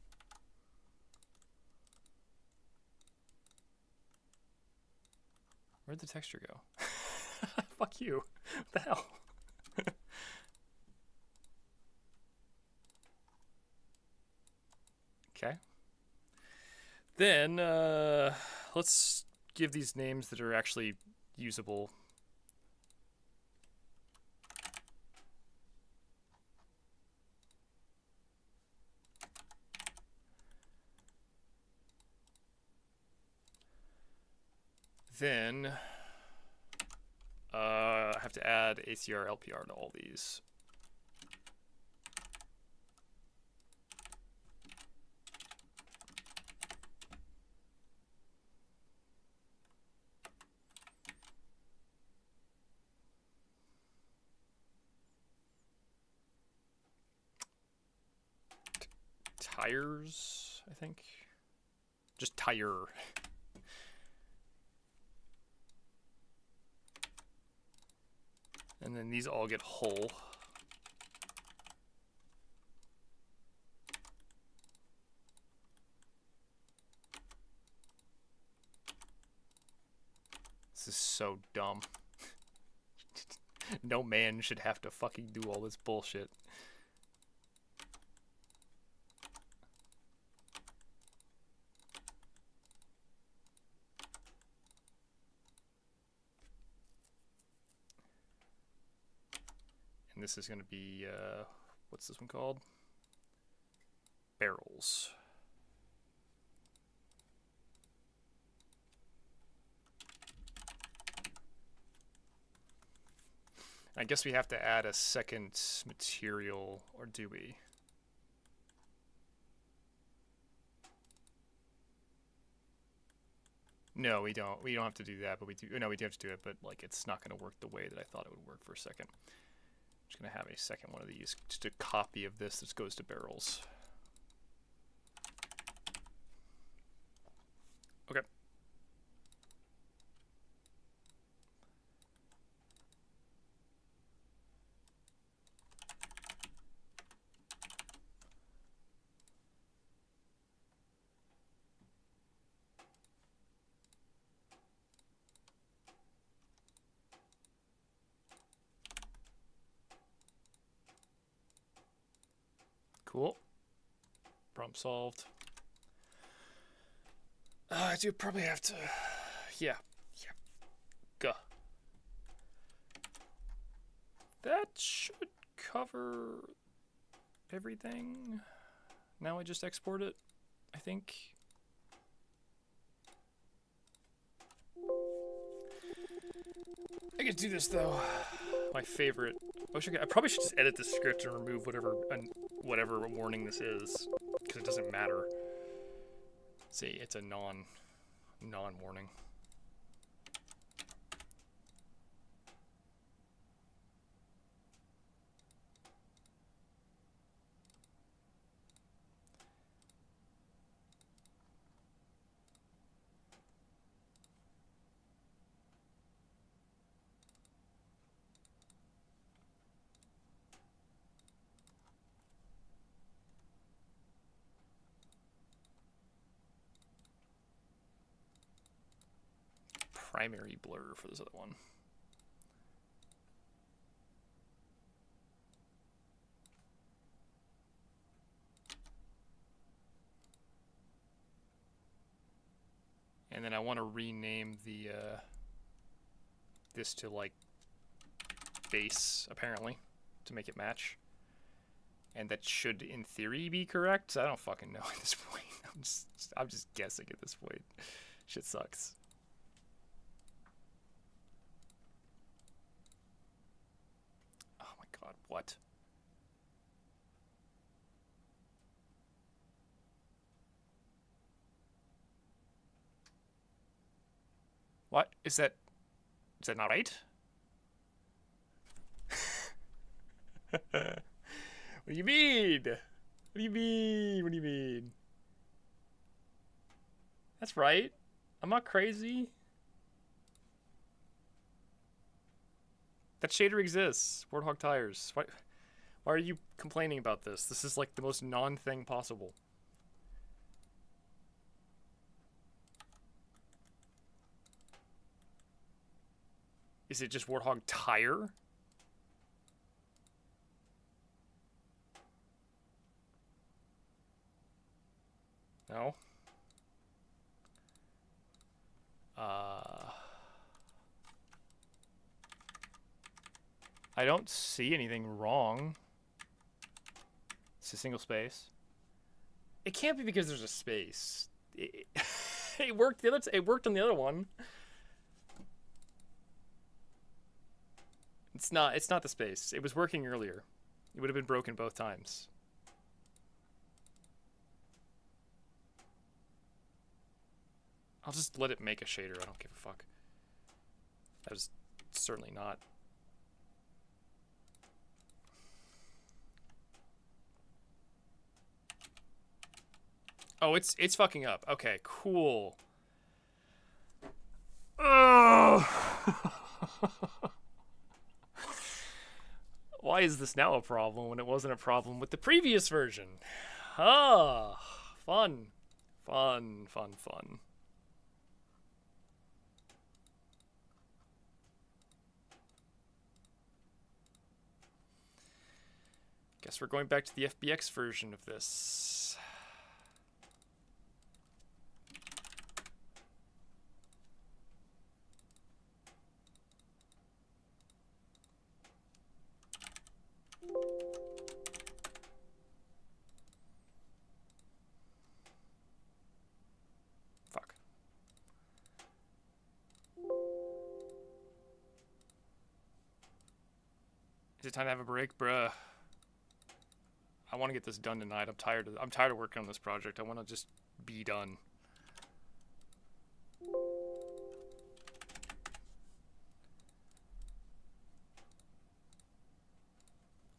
Where'd the texture go? Fuck you. What the hell? Okay. Then, let's give these names that are actually usable. then I have to add ACR LPR to all these. Tires, I think. Just tire. And then these all get whole. This is so dumb. No man should have to fucking do all this bullshit. And this is going to be, what's this one called? Barrels. I guess we have to add a second material, or do we? No, we don't. We don't have to do that, but we do. No, we do have to do it, but like it's not going to work the way that I thought it would work for a second. I'm just going to have a second one of these, just a copy of this that goes to barrels. Okay. Cool. Problem solved. I do probably have to... Yeah. Gah. That should cover everything. Now I just export it, I think. I could do this though. My favorite. I probably should just edit the script and remove whatever warning this is, because it doesn't matter. See, it's a non-warning. Primary blur for this other one. And then I want to rename the this to like base, apparently, to make it match. And that should, in theory, be correct. I don't fucking know at this point. I'm just guessing at this point. Shit sucks. Oh my god, what? What? Is that not right? What do you mean? What do you mean? What do you mean? That's right. I'm not crazy. That shader exists. Warthog tires. Why are you complaining about this? This is like the most non-thing possible. Is it just Warthog tire? No. I don't see anything wrong. It's a single space. It can't be because there's a space. It worked. It worked on the other one. It's not. It's not the space. It was working earlier. It would have been broken both times. I'll just let it make a shader. I don't give a fuck. That was certainly not. Oh, it's fucking up. Okay, cool. Ugh. Why is this now a problem when it wasn't a problem with the previous version? Ah, fun. Fun, fun, fun. Guess we're going back to the FBX version of this. Fuck. Is it time to have a break, bruh? I want to get this done tonight. I'm tired of working on this project. I want to just be done.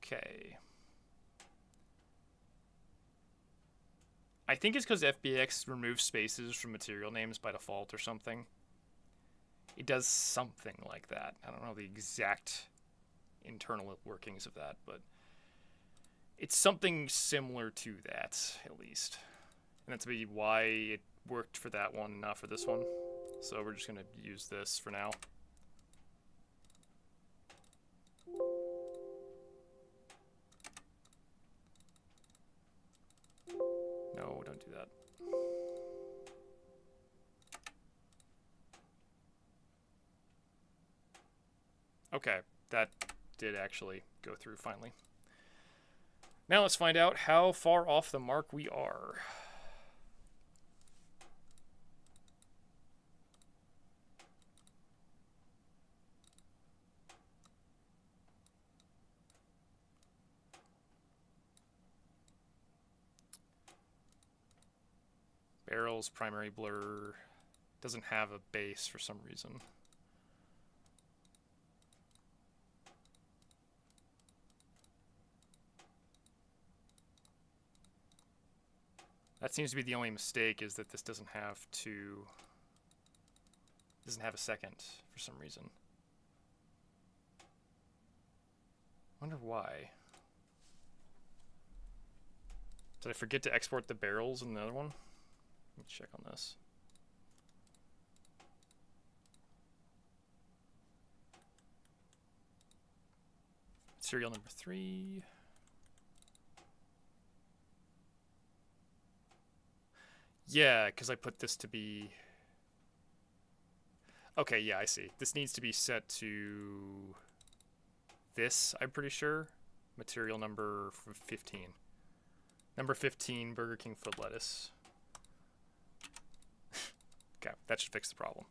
Okay. I think it's because FBX removes spaces from material names by default or something. It does something like that. I don't know the exact internal workings of that, but it's something similar to that, at least. And that's maybe why it worked for that one, not for this one. So we're just going to use this for now. No, don't do that. Okay, that did actually go through finally. Now let's find out how far off the mark we are. Barrels, primary blur, doesn't have a base for some reason. That seems to be the only mistake, is that this doesn't have a second for some reason. Wonder why. Did I forget to export the barrels in the other one? Let me check on this. Serial number 3. Yeah, because I put this to be... Okay, yeah, I see. This needs to be set to this, I'm pretty sure. Material number 15. Number 15, Burger King foot lettuce. Okay, that should fix the problem.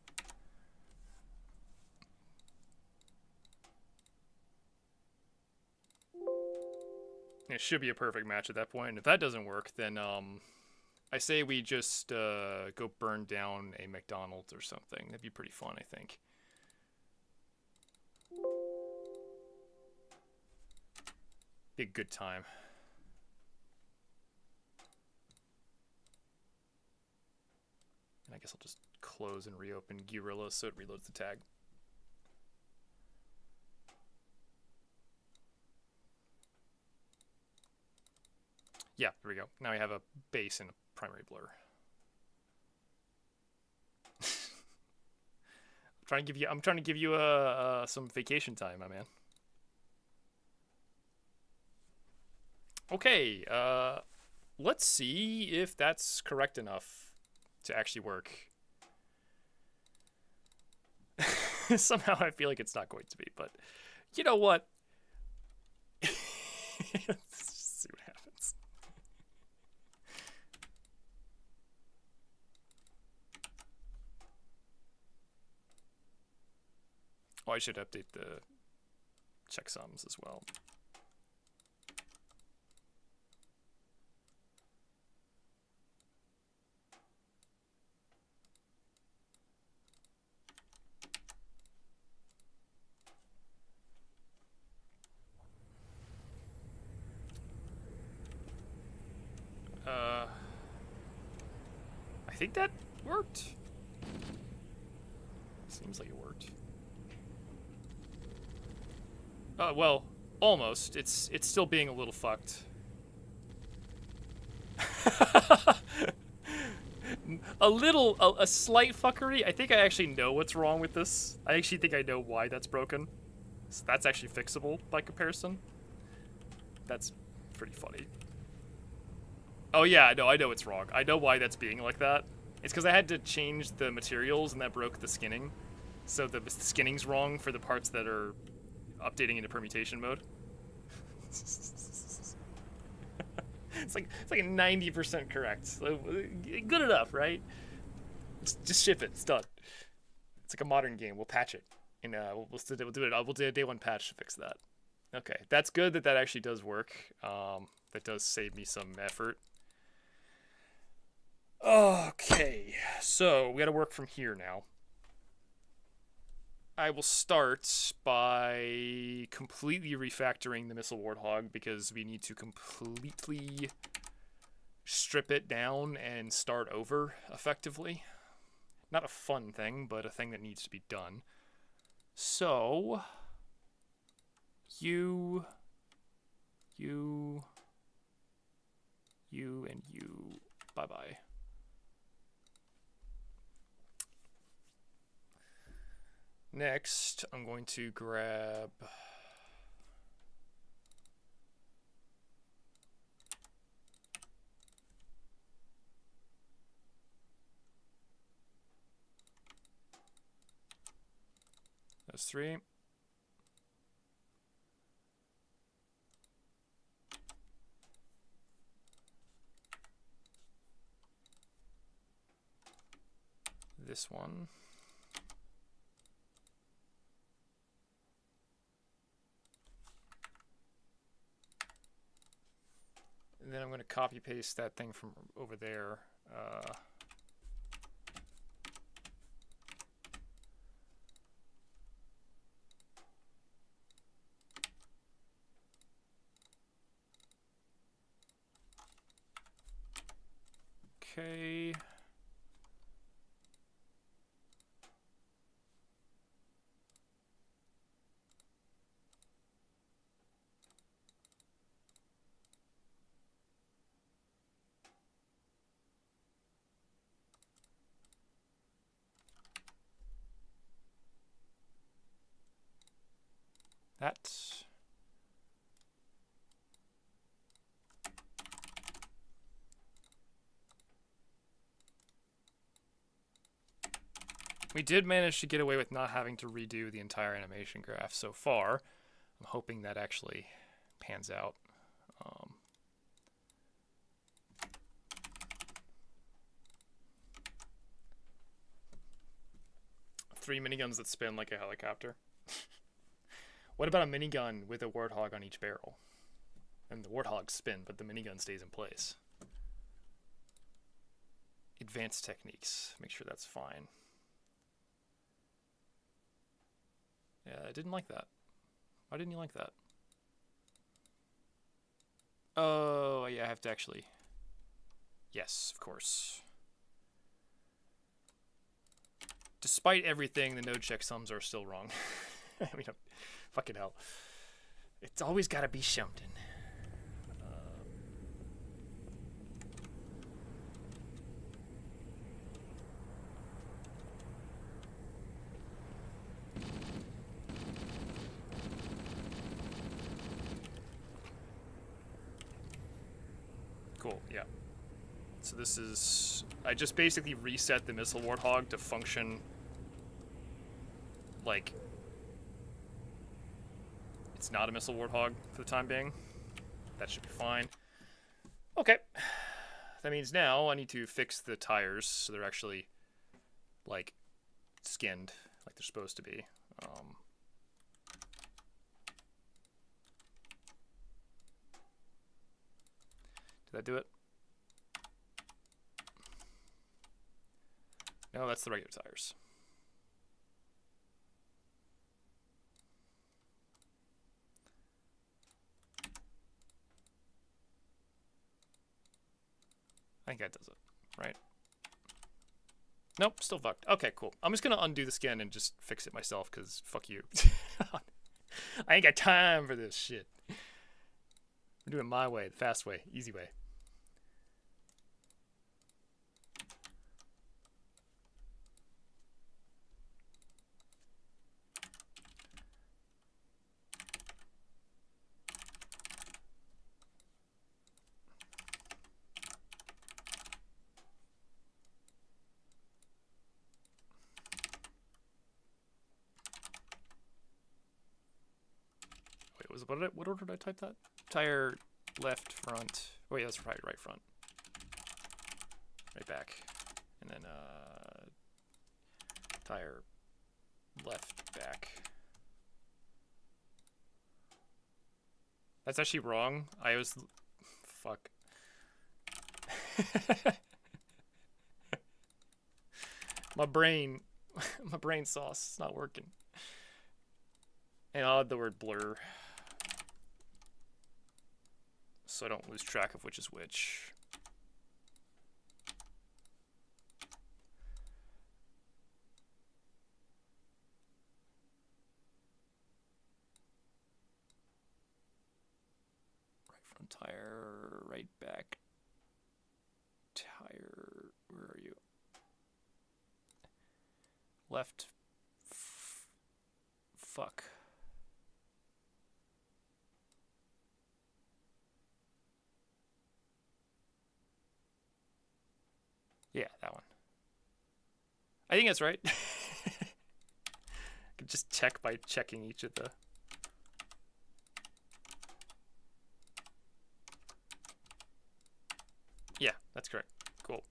It should be a perfect match at that point. And if that doesn't work, then I say we just go burn down a McDonald's or something. That'd be pretty fun, I think. Be a good time. And I guess I'll just close and reopen Guerrilla so it reloads the tag. Yeah, there we go. Now we have a base and a primary blur. I'm trying to give you some vacation time, my man. Okay, let's see if that's correct enough to actually work. Somehow I feel like it's not going to be, but you know what? Let's just see what happens. Oh, I should update the checksums as well. I think that worked. Seems like it worked. Well, almost. It's still being a little fucked. a slight fuckery. I think I actually know what's wrong with this. I actually think I know why that's broken. So that's actually fixable by comparison. That's pretty funny. Oh yeah, no, I know it's wrong. I know why that's being like that. It's because I had to change the materials and that broke the skinning. So the skinning's wrong for the parts that are updating into permutation mode. It's like 90% correct. So, good enough, right? Just ship it. It's done. It's like a modern game. We'll patch it, and we'll do it. We'll do a day one patch to fix that. Okay, that's good that actually does work. That does save me some effort. Okay, so we got to work from here now. I will start by completely refactoring the Missile Warthog because we need to completely strip it down and start over effectively. Not a fun thing, but a thing that needs to be done. So, you, and you, bye-bye. Next, I'm going to grab those three. This one. And then I'm going to copy paste that thing from over there. Okay. That. We did manage to get away with not having to redo the entire animation graph so far. I'm hoping that actually pans out. 3 miniguns that spin like a helicopter. What about a minigun with a Warthog on each barrel? And the Warthogs spin, but the minigun stays in place. Advanced techniques. Make sure that's fine. Yeah, I didn't like that. Why didn't you like that? Oh, yeah, I have to actually... Yes, of course. Despite everything, the node checksums are still wrong. I mean, fucking hell. It's always gotta be something. Cool, yeah. So this is... I just basically reset the Missile Warthog to function like it's not a Missile Warthog for the time being. That should be fine. Okay. That means now I need to fix the tires so they're actually like skinned like they're supposed to be. Did that do it? No, that's the regular tires. I think that does it, right? Nope, still fucked. Okay, cool. I'm just gonna undo the skin and just fix it myself, because fuck you. I ain't got time for this shit. We're doing it my way, the fast way, easy way. What order did I type that? Tire left front. Oh yeah, that's probably right front. Right back. And then tire left back. That's actually wrong. I was fuck. my brain sauce. It's not working. And I'll add the word blur, so I don't lose track of which is which. Right front tire, right back tire. Where are you? Left. Fuck. Yeah, that one. I think that's right. I can just check by checking each of the... Yeah, that's correct. Cool.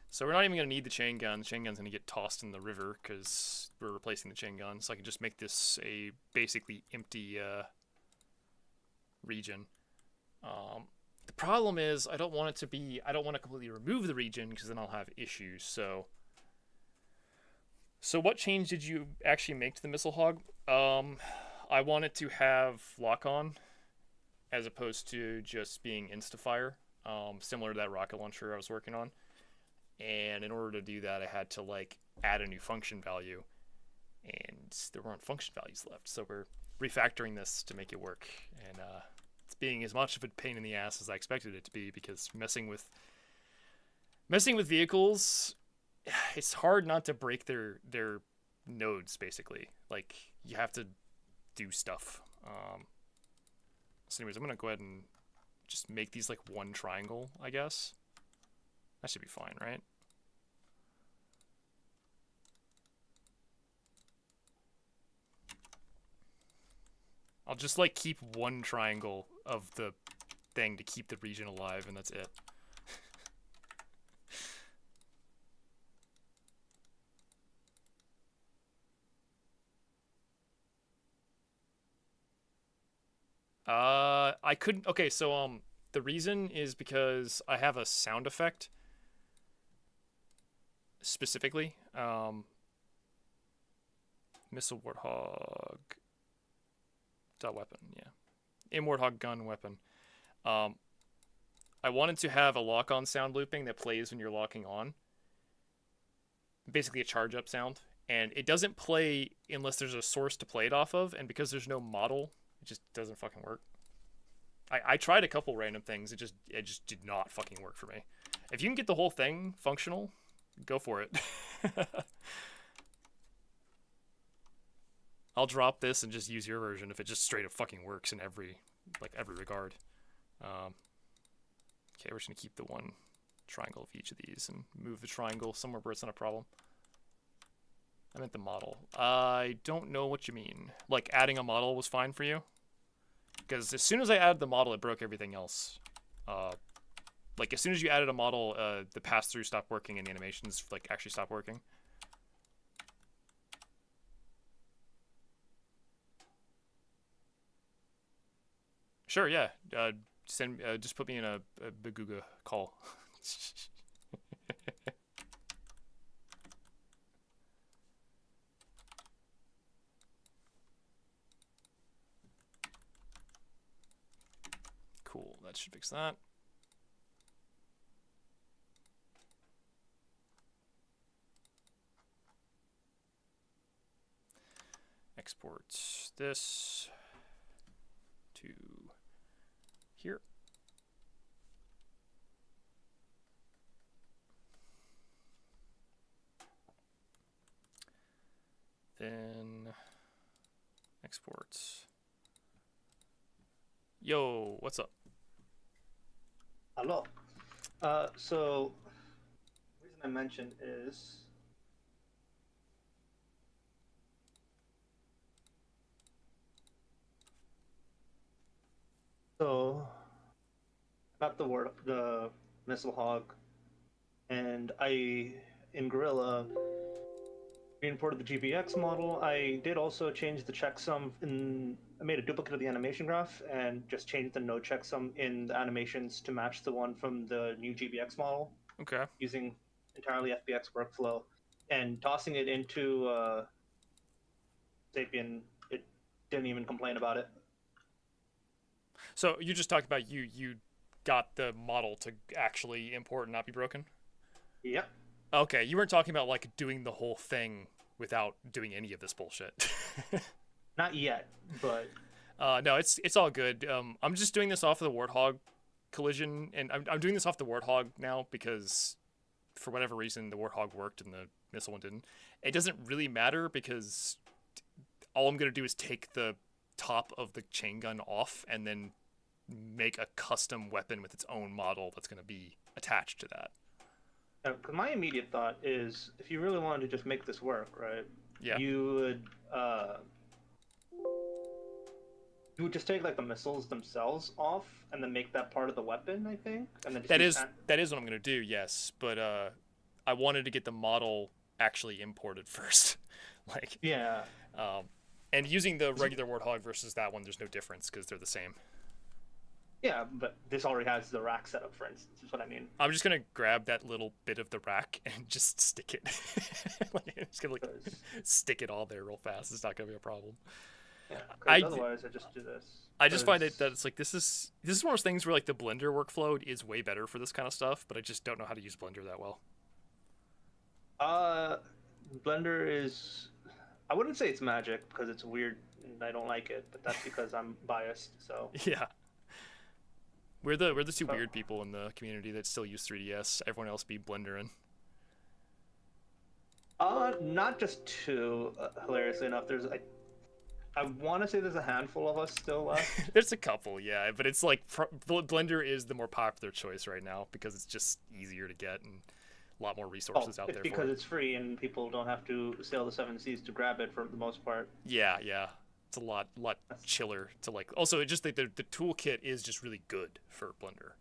So we're not even going to need the chain gun. The chain gun's going to get tossed in the river because we're replacing the chain gun. So I can just make this a basically empty region. The problem is I don't want it to be, I don't want to completely remove the region because then I'll have issues. So what change did you actually make to the missile hog? I wanted to have lock on as opposed to just being insta-fire, similar to that rocket launcher I was working on. And in order to do that, I had to like add a new function value, and there weren't function values left. So we're refactoring this to make it work, and it's being as much of a pain in the ass as I expected it to be, because messing with vehicles, it's hard not to break their nodes. Basically, like you have to do stuff. So anyways, I'm gonna go ahead and just make these like one triangle, I guess. That should be fine, right? I'll just like keep one triangle of the thing to keep the region alive, and that's it. I couldn't. Okay, so the reason is because I have a sound effect specifically. Missile Warthog dot weapon, yeah. In Warthog gun weapon. I wanted to have a lock-on sound looping that plays when you're locking on. Basically a charge-up sound. And it doesn't play unless there's a source to play it off of, and because there's no model, it just doesn't fucking work. I tried a couple random things, it just did not fucking work for me. If you can get the whole thing functional, go for it. I'll drop this and just use your version if it just straight up fucking works in every regard. Okay, we're just gonna keep the one triangle of each of these and move the triangle somewhere where it's not a problem. I meant the model. I don't know what you mean. Like adding a model was fine for you? Because as soon as I added the model, it broke everything else. Like as soon as you added a model, the pass-through stopped working and the animations like actually stopped working. Sure, yeah. just put me in a Baguga call. Cool, that should fix that. Export this to here. Then exports. Yo, what's up? Hello. So the reason I mentioned is got the missile hog, and in Gorilla re-imported the GBX model. I did also change the checksum I made a duplicate of the animation graph and just changed the node checksum in the animations to match the one from the new GBX model. Okay. Using entirely FBX workflow and tossing it into Sapien, it didn't even complain about it. So you just talked about you got the model to actually import and not be broken? Yep. Okay, you weren't talking about like doing the whole thing without doing any of this bullshit. Not yet, but no, it's all good. I'm just doing this off of the Warthog collision, and I'm doing this off the Warthog now because for whatever reason the Warthog worked and the missile one didn't. It doesn't really matter because all I'm gonna do is take the top of the chain gun off and then make a custom weapon with its own model that's gonna be attached to that. because my immediate thought is, if you really wanted to just make this work, right? Yeah. You would just take like the missiles themselves off and then make that part of the weapon, I think, and then just that is what I'm gonna do. Yes, but I wanted to get the model actually imported first, like yeah. And using the regular Warthog versus that one, there's no difference because they're the same. Yeah, but this already has the rack setup, for instance, is what I mean. I'm just gonna grab that little bit of the rack and just stick it. Like, I'm just gonna like stick it all there real fast. It's not gonna be a problem. Yeah, otherwise I just do this. I just find that it's like this is one of those things where like the Blender workflow is way better for this kind of stuff, but I just don't know how to use Blender that well. Blender is, I wouldn't say it's magic because it's weird and I don't like it, but that's because I'm biased. So yeah, we're the two weird people in the community that still use 3DS. Everyone else be Blender in. Not just two. Hilariously enough, I want to say there's a handful of us still left. There's a couple, yeah, but it's like Blender is the more popular choice right now because it's just easier to get and a lot more resources out there. Because it's free and people don't have to sail the seven seas to grab it for the most part. Yeah, it's a lot chiller to like. Also, it just like the toolkit is just really good for Blender.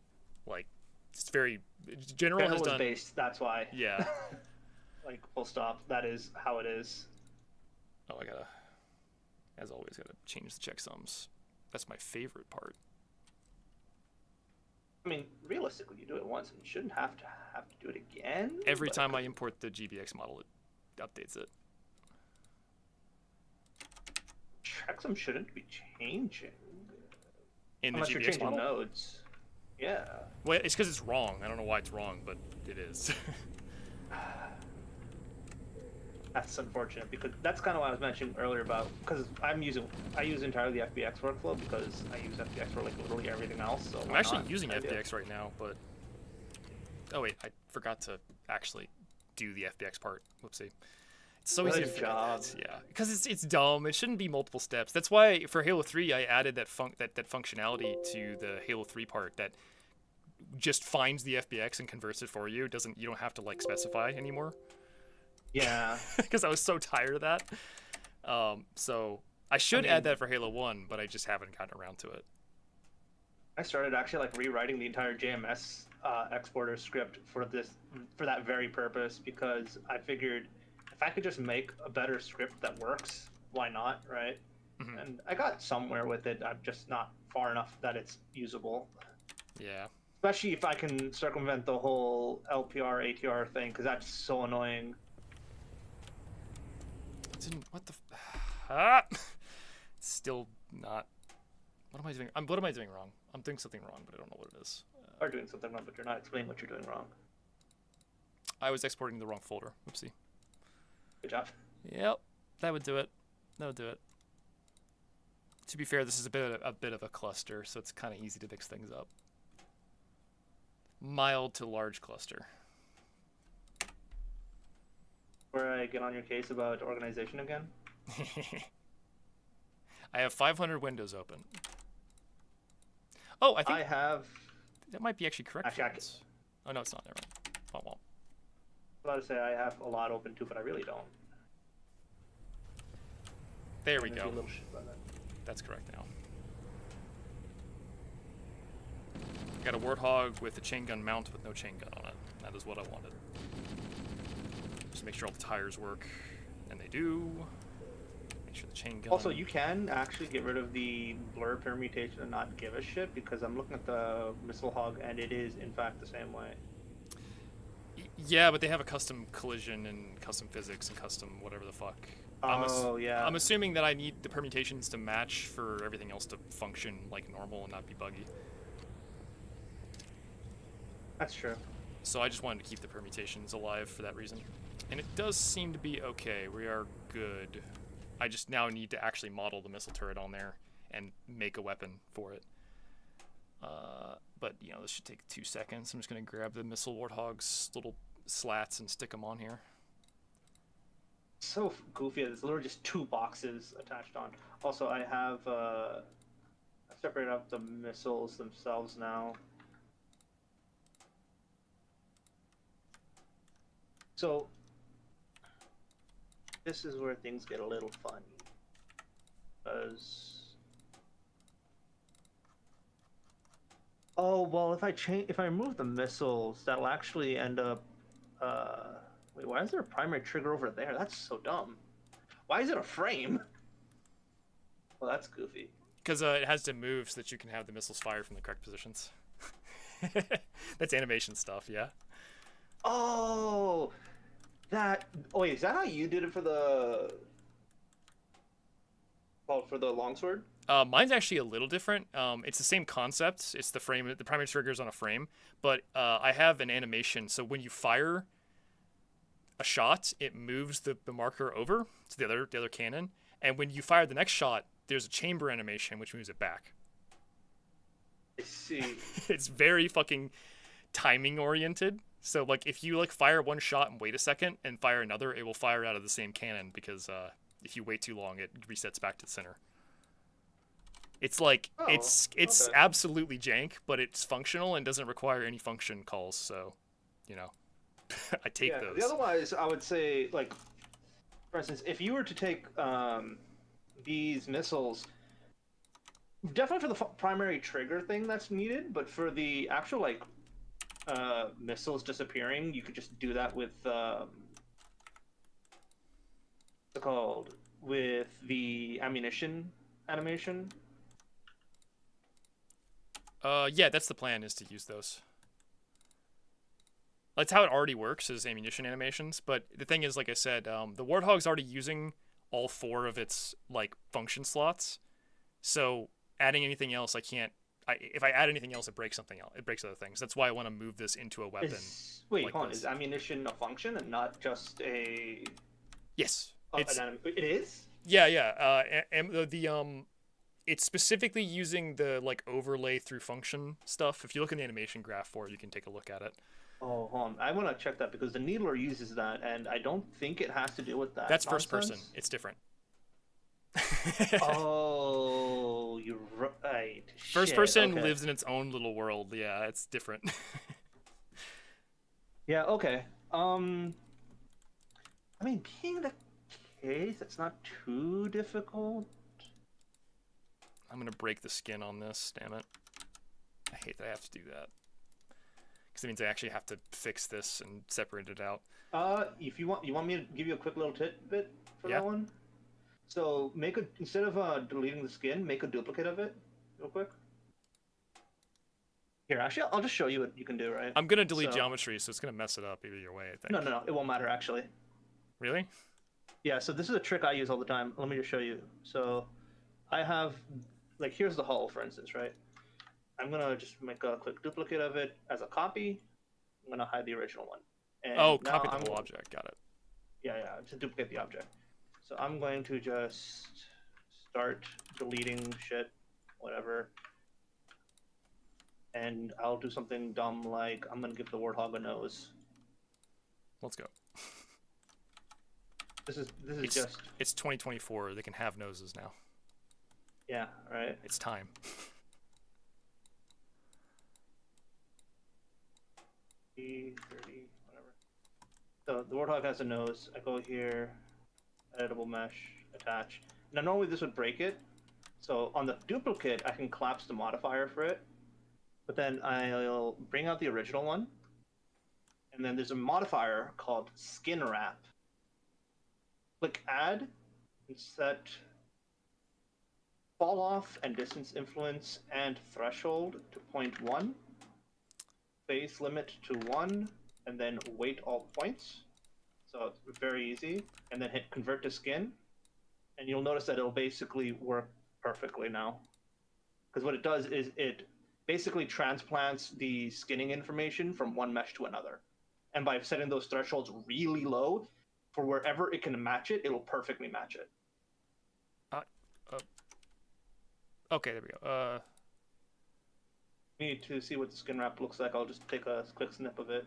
Like, it's very general has done based. That's why. Yeah. Like full stop. That is how it is. Oh, as always, gotta change the checksums. That's my favorite part. I mean, realistically, you do it once and you shouldn't have to do it again. Every time I import the GBX model, it updates it. Checksum shouldn't be changing. In Unless the GBX you're changing model? nodes. Yeah. Well, it's because it's wrong. I don't know why it's wrong, but it is. That's unfortunate because that's kind of what I was mentioning earlier about, because I use entirely the FBX workflow because I use FBX for like literally everything else. So I'm actually using FBX right now, but oh wait, I forgot to actually do the FBX part. Whoopsie. It's so easy to forget that. Yeah, because it's dumb. It shouldn't be multiple steps. That's why for Halo 3 I added that functionality to the Halo 3 part that just finds the FBX and converts it for you. You don't have to like specify anymore. Yeah. Because I was so tired of that. So I should add that for Halo 1, but I just haven't gotten around to it. I started actually like rewriting the entire JMS exporter script for that very purpose, because I figured if I could just make a better script that works, why not, right? Mm-hmm. And I got somewhere with it. I'm just not far enough that it's usable. Yeah. Especially if I can circumvent the whole LPR ATR thing, because that's so annoying. What the? Ah! Still not. What am I doing? What am I doing wrong? I'm doing something wrong, but I don't know what it is. Are doing something wrong, but you're not explaining what you're doing wrong. I was exporting the wrong folder. Oopsie. Good job. Yep, that would do it. That would do it. To be fair, this is a bit of a cluster, so it's kind of easy to mix things up. Mild to large cluster. Where I get on your case about organization again? I have 500 windows open. Oh, I think I have. that might be actually correct. Actually, Oh no, it's not. Never mind. Well, I was about to say I have a lot open too, but I really don't. there we I'm go. gonna do a little shit about that. That's correct now. Got a Warthog with a chain gun mount with no chain gun on it. That is what I wanted. Just make sure all the tires work, and they do. Make sure the chain gun. Also, you can actually get rid of the blur permutation and not give a shit, because I'm looking at the missile hog and it is in fact the same way. Yeah, but they have a custom collision and custom physics and custom whatever the fuck. Oh, yeah. I'm assuming that I need the permutations to match for everything else to function like normal and not be buggy. That's true. So I just wanted to keep the permutations alive for that reason. And it does seem to be okay. We are good. I just now need to actually model the missile turret on there and make a weapon for it. But, you know, this should take 2 seconds. I'm just going to grab the missile Warthog's little slats and stick them on here. So goofy. There's literally just 2 boxes attached on. Also, I have I separated out the missiles themselves now. So this is where things get a little funny, because oh well, if I remove the missiles, that'll actually end up. Wait, why is there a primary trigger over there? That's so dumb. Why is it a frame? Well, that's goofy. Because it has to move so that you can have the missiles fired from the correct positions. That's animation stuff, yeah. Oh, that. Oh wait, is that how you did it for the? Called for the longsword? Mine's actually a little different. It's the same concept. It's the frame. The primary trigger is on a frame, but I have an animation. So when you fire a shot, it moves the marker over to the other cannon, and when you fire the next shot, there's a chamber animation which moves it back. I see. It's very fucking timing oriented. So like if you like fire one shot and wait a second and fire another, it will fire out of the same cannon because if you wait too long, it resets back to the center. It's like it's okay. absolutely jank, but it's functional and doesn't require any function calls. So, you know, I take those. Otherwise, I would say, like, for instance, if you were to take these missiles, definitely for the primary trigger thing that's needed, but for the actual like missiles disappearing, you could just do that with what's it called, with the ammunition animation. Yeah, that's the plan, is to use those. That's how it already works, is ammunition animations. But the thing is, like I said, the Warthog's already using all 4 of its like function slots. So adding anything else, I can't. If I add anything else, it breaks something else. It breaks other things. That's why I want to move this into a weapon. Wait, like hold on. this. Is ammunition a function and not just a? Yes. It is. Yeah. It's specifically using the like overlay through function stuff. If you look in the animation graph for it, you can take a look at it. Oh, hold on. I want to check that because the Needler uses that, and I don't think it has to do with that. That's first person. It's different. Oh, you're right. First person lives in its own little world. Yeah, it's different. Yeah. Okay. I mean, being the case, it's not too difficult. I'm gonna break the skin on this. Damn it! I hate that I have to do that because it means I actually have to fix this and separate it out. If you want me to give you a quick little tidbit for Yeah. that one. So instead of deleting the skin, make a duplicate of it, real quick. Here, actually, I'll just show you what you can do, right? I'm gonna delete So, geometry, so it's gonna mess it up either way, I think. no, it won't matter actually. Really? Yeah, so this is a trick I use all the time. Let me just show you. So I have, like, here's the hull, for instance, right? I'm gonna just make a quick duplicate of it as a copy. I'm gonna hide the original one. And Oh, now copy the whole object. Got it. Yeah, to duplicate the object. So I'm going to just start deleting shit, whatever. And I'll do something dumb like I'm gonna give the Warthog a nose. Let's go. This is It's 2024. They can have noses now. Yeah, right. It's time. 30, whatever. So the Warthog has a nose. I go here, editable mesh, attach. Now normally this would break it. So on the duplicate, I can collapse the modifier for it. But then I'll bring out the original one. And then there's a modifier called skin wrap. Click add and set fall off and distance influence and threshold to 0.1. Phase limit to 1, and then weight all points. So it's very easy. And then hit convert to skin. And you'll notice that it'll basically work perfectly now. Because what it does is it basically transplants the skinning information from one mesh to another. And by setting those thresholds really low, for wherever it can match it, it'll perfectly match it. Okay, there we go. Need to see what the skin wrap looks like. I'll just take a quick snip of it.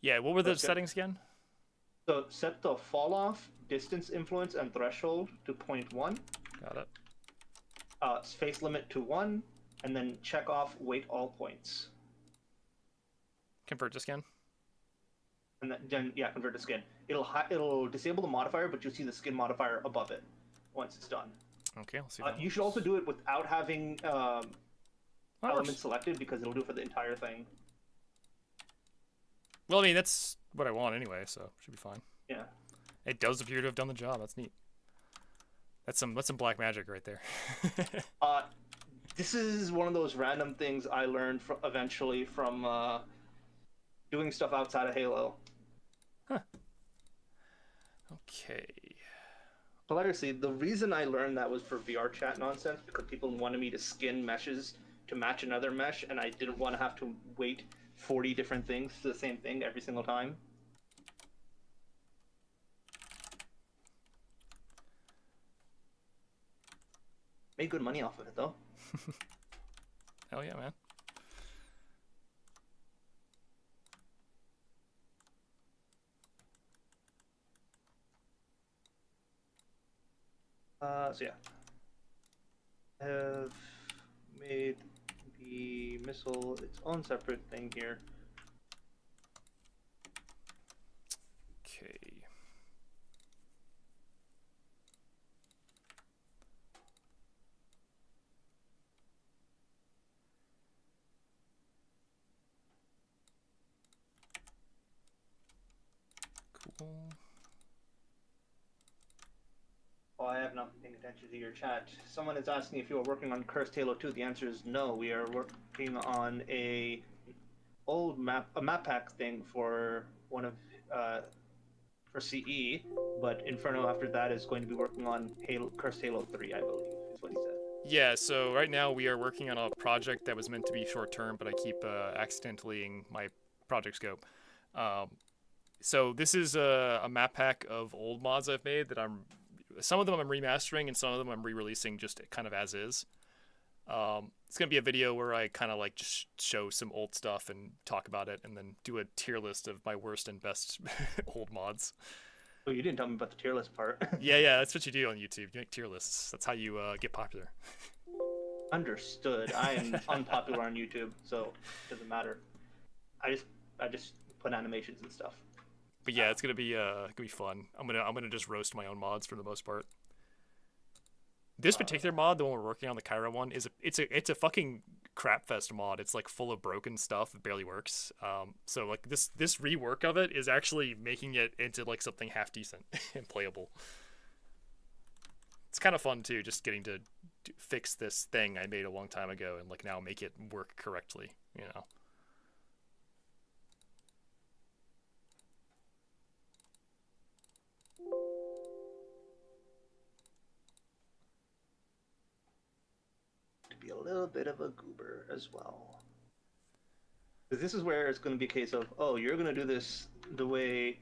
Yeah, what were the settings again? So set the fall off, distance influence, and threshold to 0.1. Got it. Space limit to 1, and then check off weight all points. Convert to skin. And then yeah, convert to skin. It'll disable the modifier, but you'll see the skin modifier above it once it's done. Okay, let's see that. You should also do it without having elements selected, because it'll do it for the entire thing. Well, I mean, that's what I want anyway, so should be fine. Yeah. It does appear to have done the job. That's neat. That's some black magic right there. This is one of those random things I learned eventually from doing stuff outside of Halo. Huh. Okay. Hilariously, the reason I learned that was for VR chat nonsense, because people wanted me to skin meshes to match another mesh, and I didn't want to have to wait 40 different things to the same thing every single time. Made good money off of it, though. Hell yeah, man. So yeah. Have made the missile its own separate thing here. Okay. Cool. Oh, I have not been paying attention to your chat. Someone is asking if you are working on Cursed Halo 2. The answer is no. We are working on a map pack thing for one of for CE, but Inferno after that is going to be working on Cursed Halo 3, I believe, is what he said. Yeah, so right now we are working on a project that was meant to be short term, but I keep accidentally my project scope. So this is a map pack of old mods I've made that some of them I'm remastering and some of them I'm re-releasing just kind of as is. It's gonna be a video where I kind of like just show some old stuff and talk about it, and then do a tier list of my worst and best old mods. Oh, you didn't tell me about the tier list part. Yeah, that's what you do on YouTube. You make tier lists. That's how you get popular. Understood. I am unpopular on YouTube, so it doesn't matter. I just put animations and stuff. But yeah, it's gonna be fun. I'm gonna just roast my own mods for the most part. This particular mod, the one we're working on, the Kyra one, it's a fucking crapfest mod. It's like full of broken stuff. It barely works. So like this rework of it is actually making it into like something half decent and playable. It's kind of fun too, just getting to fix this thing I made a long time ago and like now make it work correctly, you know. To be a little bit of a goober as well. Because this is where it's going to be a case of, oh, you're going to do this the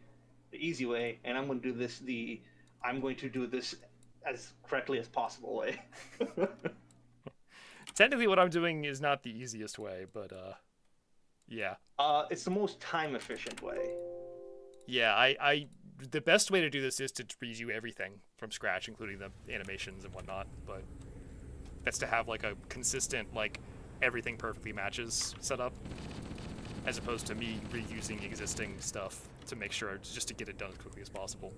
easy way, and I'm going to do this I'm going to do this as correctly as possible way. Technically, what I'm doing is not the easiest way, but yeah. It's the most time efficient way. Yeah, the best way to do this is to redo everything from scratch, including the animations and whatnot, but that's to have like a consistent, like, everything perfectly matches setup, as opposed to me reusing existing stuff to make sure, just to get it done as quickly as possible.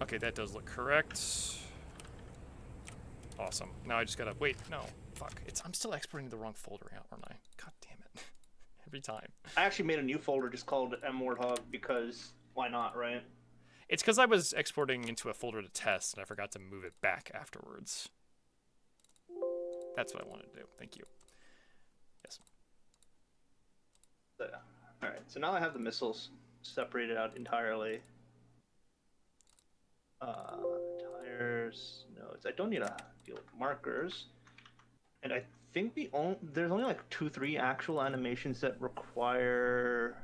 Okay, that does look correct. Awesome. Now I just gotta, wait, no, fuck. I'm still exporting the wrong folder out, aren't I? God damn it. Every time. I actually made a new folder just called Warthog because why not, right? It's because I was exporting into a folder to test and I forgot to move it back afterwards. That's what I wanted to do. Thank you. Yes. Alright, so now I have the missiles separated out entirely. Tires, nodes. I don't need to deal with markers. And I think there's only like 2-3 actual animations that require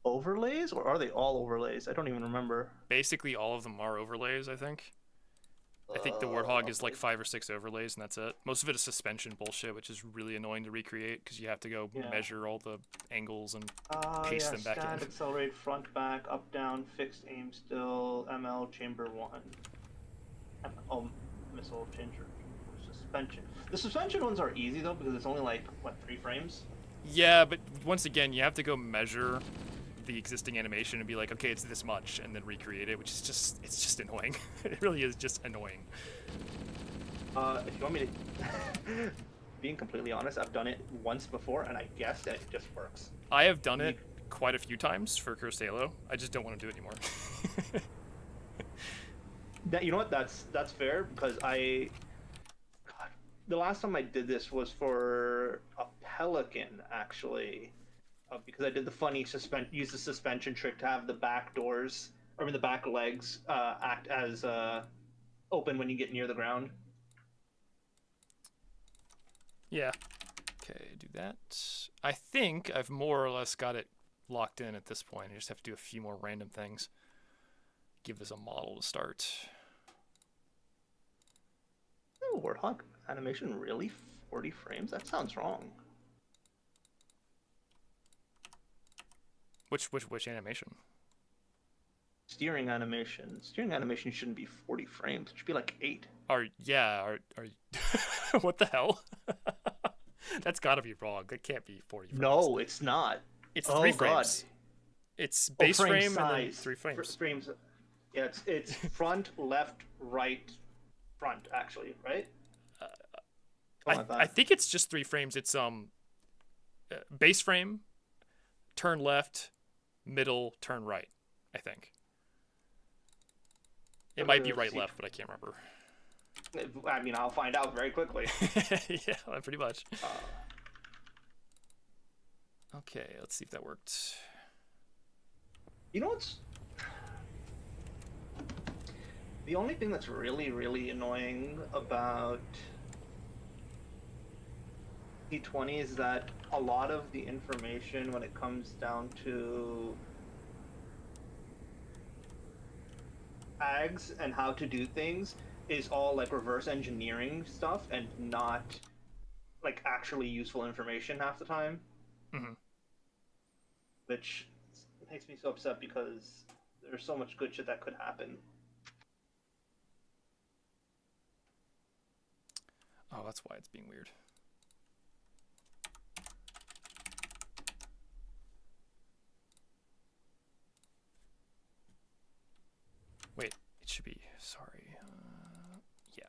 overlays, or are they all overlays? I don't even remember. Basically, all of them are overlays, I think. I think the Warthog is like 5 or 6 overlays, and that's it. Most of it is suspension bullshit, which is really annoying to recreate because you have to go measure all the angles and paste them back stand, in. Accelerate, front, back, up, down, fixed, aim, still, ML, chamber 1. Oh, missile, changer, suspension. The suspension ones are easy though because it's only like, what, 3 frames? Yeah, but once again, you have to go measure the existing animation and be like, okay, it's this much, and then recreate it, which is just annoying. It really is just annoying. If you want me to, being completely honest, I've done it once before, and I guess that it just works. I have done it quite a few times for Cursed Halo. I just don't want to do it anymore. You know what? That's fair because God, the last time I did this was for a Pelican actually. Because I did the funny use the suspension trick to have the back doors, or the back legs, act as open when you get near the ground. Yeah. Okay, do that. I think I've more or less got it locked in at this point. I just have to do a few more random things. Give this a model to start. Oh, Warthog animation, really? 40 frames? That sounds wrong. Which animation? Steering animation. Steering animation shouldn't be 40 frames. It should be like 8. Are what the hell? That's gotta be wrong. That can't be 40 frames. No, it's not. It's 3 frames. It's base frame and then 3 frames. Frames. Yeah, it's front, left, right, front, actually, right? I think it's just 3 frames. It's base frame, turn left, middle, turn right, I think. It might be right, left, but I can't remember. I mean, I'll find out very quickly. Yeah, pretty much. Okay, let's see if that worked. You know what's... The only thing that's really, really annoying about T20 is that a lot of the information when it comes down to tags and how to do things is all like reverse engineering stuff and not like actually useful information half the time. Mm-hmm. Which makes me so upset because there's so much good shit that could happen. Oh, that's why it's being weird. Wait, it should be, sorry. Yeah.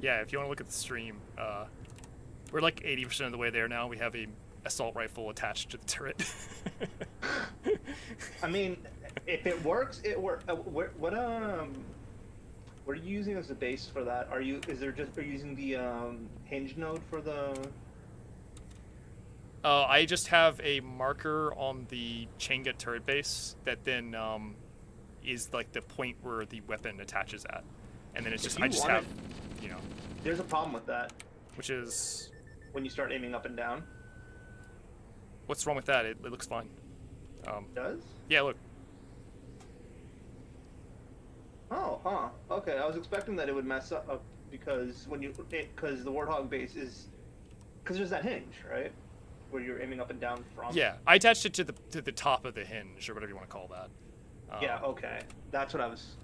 Yeah, if you want to look at the stream, we're like 80% of the way there now. We have a assault rifle attached to the turret. I mean, if it works, it works. What are you using as a base for that? Are you using the hinge node for the? I just have a marker on the chain-gut turret base that then is like the point where the weapon attaches at, and then it's just I just have, you know. There's a problem with that. Which is when you start aiming up and down. What's wrong with that? It looks fine. It does? Yeah, look. Oh, huh. Okay, I was expecting that it would mess up because because the Warthog base is because there's that hinge, right? Where you're aiming up and down from. Yeah, I attached it to the top of the hinge or whatever you want to call that. Yeah, okay. That's what I was.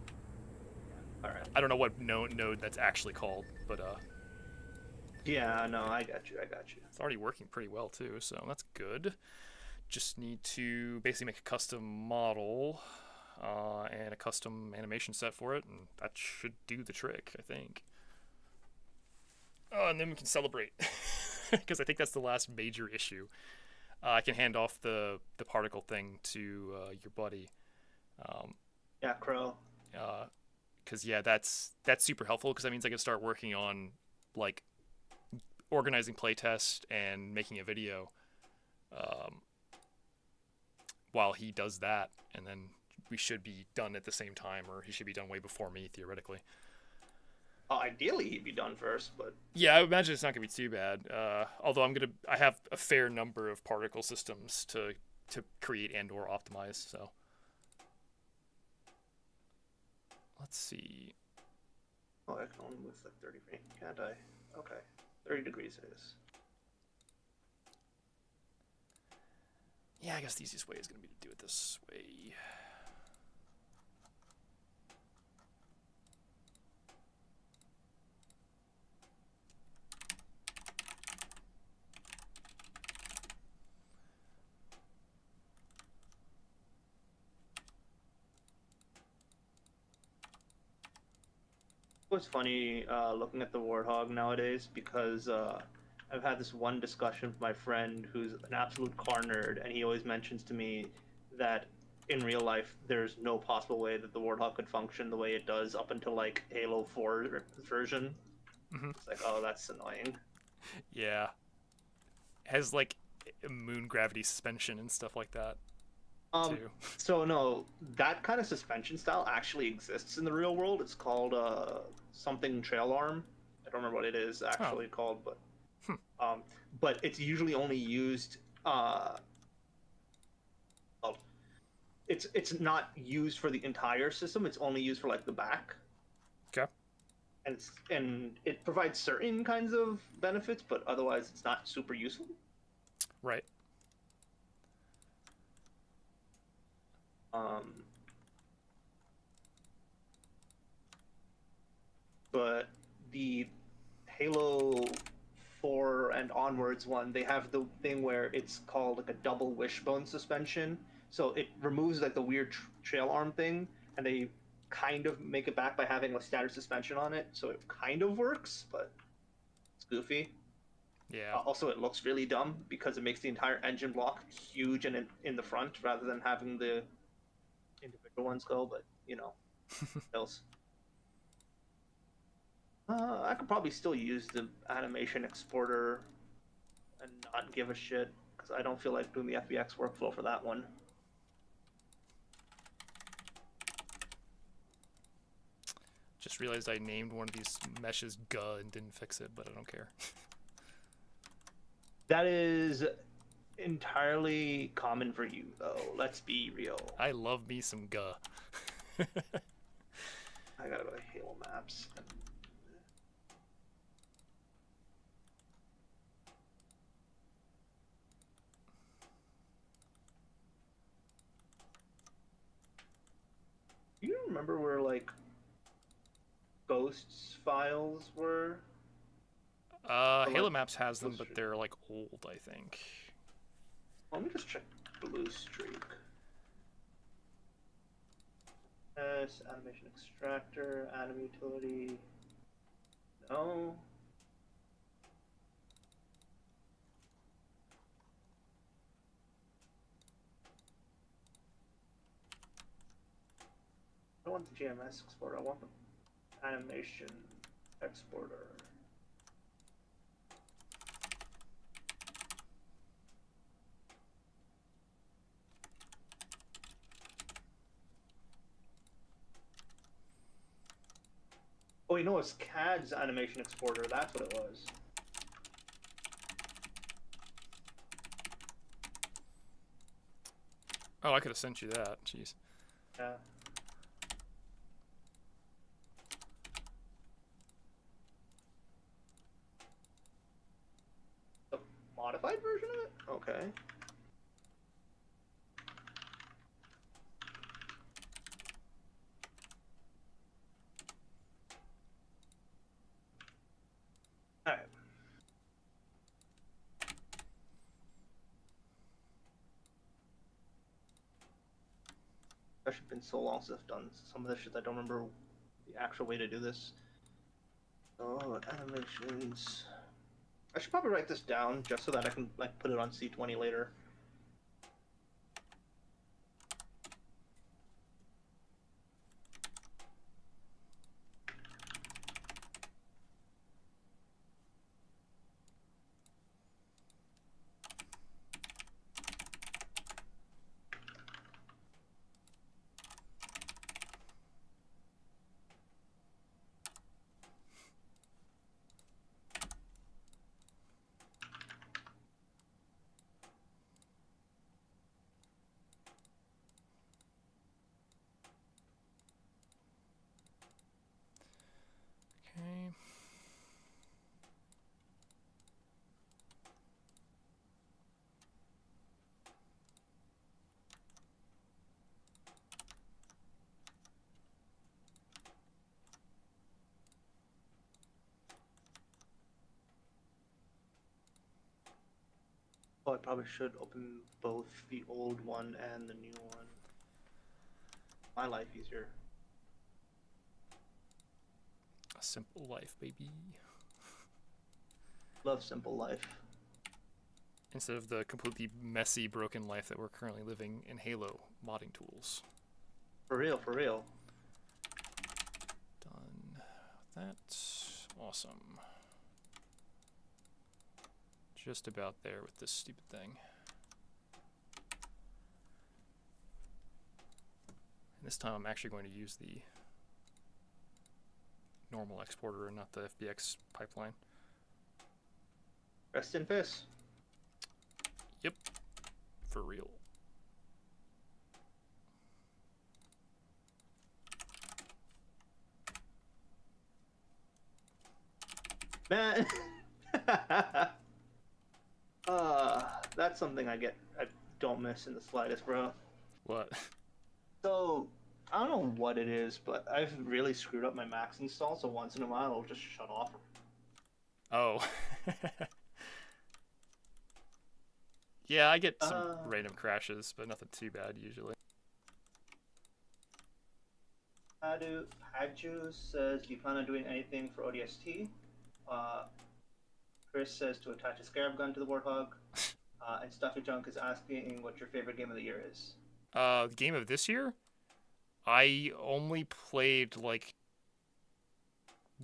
All right. I don't know what node that's actually called, but yeah, no, I got you. It's already working pretty well too, so that's good. Just need to basically make a custom model and a custom animation set for it, and that should do the trick, I think. Oh, and then we can celebrate, because I think that's the last major issue. I can hand off the particle thing to your buddy. Yeah, Crow. Because yeah, that's super helpful, because that means I can start working on like organizing playtest and making a video while he does that, and then we should be done at the same time, or he should be done way before me theoretically. Ideally, he'd be done first, but yeah, I imagine it's not gonna be too bad. Although I have a fair number of particle systems to create and/or optimize. So let's see. Oh, I can only move like 30 feet, can't I? Okay, 30 degrees it is. Yeah, I guess the easiest way is gonna be to do it this way. It was funny looking at the Warthog nowadays because I've had this one discussion with my friend who's an absolute car nerd, and he always mentions to me that in real life there's no possible way that the Warthog could function the way it does up until like Halo 4 version. Mm-hmm. It's like, oh, that's annoying. Yeah. It has like moon gravity suspension and stuff like that. Too. So no, that kind of suspension style actually exists in the real world. It's called something trail arm. I don't remember what it is actually called, but but it's usually only used. It's not used for the entire system. It's only used for like the back. Okay. And it provides certain kinds of benefits, but otherwise it's not super useful. Right. But the Halo 4 and onwards one, they have the thing where it's called like a double wishbone suspension. So it removes like the weird trail arm thing, and they kind of make it back by having a standard suspension on it. So it kind of works, but it's goofy. Yeah. Also, it looks really dumb because it makes the entire engine block huge and in the front rather than having the individual ones go. But you know, else. I could probably still use the animation exporter and not give a shit because I don't feel like doing the FBX workflow for that one. Just realized I named one of these meshes Guh and didn't fix it, but I don't care. That is entirely common for you, though. Let's be real. I love me some Guh. I gotta go to Halo Maps. Do you remember where, like, Ghosts files were? Halo Maps has them, but they're, like, old, I think. Let me just check Blue Streak. Yes, animation extractor, anim utility. No. I don't want the GMS exporter. I want the animation exporter. Oh, you know, it's CAD's animation exporter. That's what it was. Oh, I could have sent you that. Jeez. Yeah. The modified version of it? Okay. Alright. It's been so long since I've done some of this shit. I don't remember the actual way to do this. Oh, animations. I should probably write this down just so that I can like put it on C20 later. Okay. Oh, I probably should open both the old one and the new one. My life easier. A simple life, baby. Love simple life. Instead of the completely messy, broken life that we're currently living in Halo modding tools. For real, for real. Done. That's awesome. Just about there with this stupid thing. And this time I'm actually going to use the normal exporter and not the FBX pipeline. Rest in peace. Yep. For real. Man. That's something I don't miss in the slightest, bro. What? So, I don't know what it is, but I've really screwed up my Max install, so once in a while it'll just shut off. Oh. Yeah, I get some random crashes, but nothing too bad usually. Haju says, do you plan on doing anything for ODST? Chris says to attach a scarab gun to the Warthog. And Stuffy Junk is asking what your favorite game of the year is. The game of this year? I only played like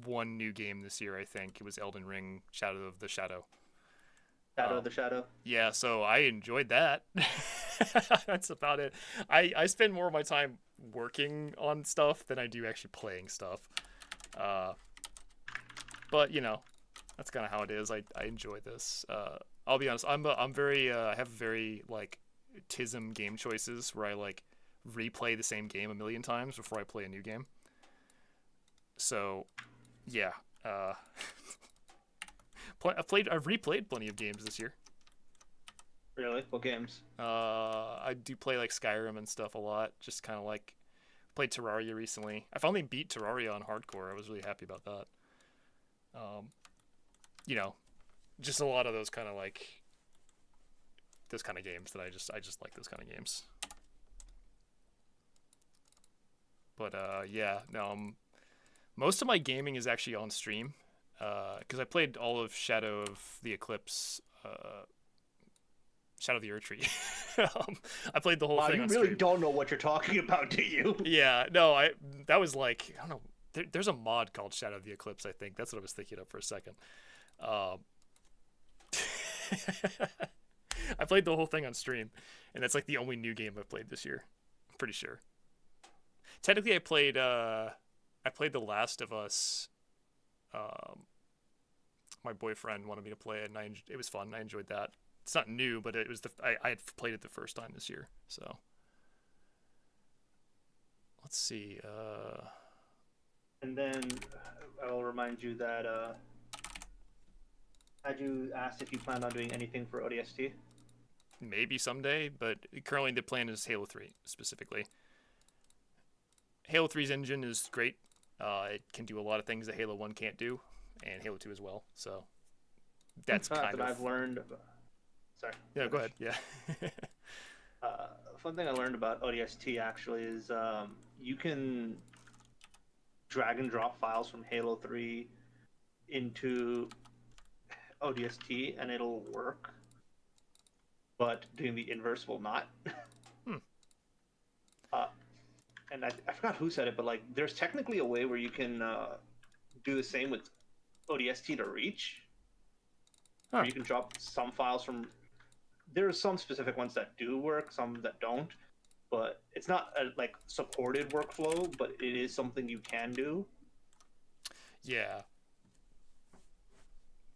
one new game this year, I think. It was Elden Ring Shadow of the Shadow. Shadow of the Shadow? Yeah, so I enjoyed that. That's about it. I spend more of my time working on stuff than I do actually playing stuff. But, you know, that's kind of how it is. I enjoy this. I'll be honest, I have very, like, TISM game choices where I, like, replay the same game a million times before I play a new game. So, yeah. I've replayed plenty of games this year. Really? What games? I do play like Skyrim and stuff a lot. Just kind of like played Terraria recently. I finally beat Terraria on hardcore. I was really happy about that. You know, just a lot of those kind of like those kind of games that I just like those kind of games. But yeah, no. Most of my gaming is actually on stream. because I played all of Shadow of the Eclipse, Shadow of the Erdtree. I played the whole Wow, thing you on really stream. don't know what you're talking about, do you? Yeah, no, that was like, I don't know. There's a mod called Shadow of the Eclipse. I think that's what I was thinking of for a second. Um, I played the whole thing on stream, and that's like the only new game I've played this year. I'm pretty sure. Technically, I played The Last of Us. Um, my boyfriend wanted me to play it, and it was fun. I enjoyed that. It's not new, but it was I had played it the first time this year. So let's see. And then I will remind you that had you asked if you planned on doing anything for ODST? Maybe someday, but currently the plan is Halo 3 specifically. Halo 3's engine is great. It can do a lot of things that Halo 1 can't do, and Halo 2 as well. So that's kind of. I've learned. Sorry. Yeah, go ahead. Yeah. Fun thing I learned about ODST actually is you can drag and drop files from Halo 3 into ODST and it'll work, but doing the inverse will not. Hmm. And I forgot who said it, but like there's technically a way where you can do the same with ODST to reach. Huh. Where you can drop some files from. There are some specific ones that do work, some that don't, but it's not a like supported workflow, but it is something you can do. Yeah.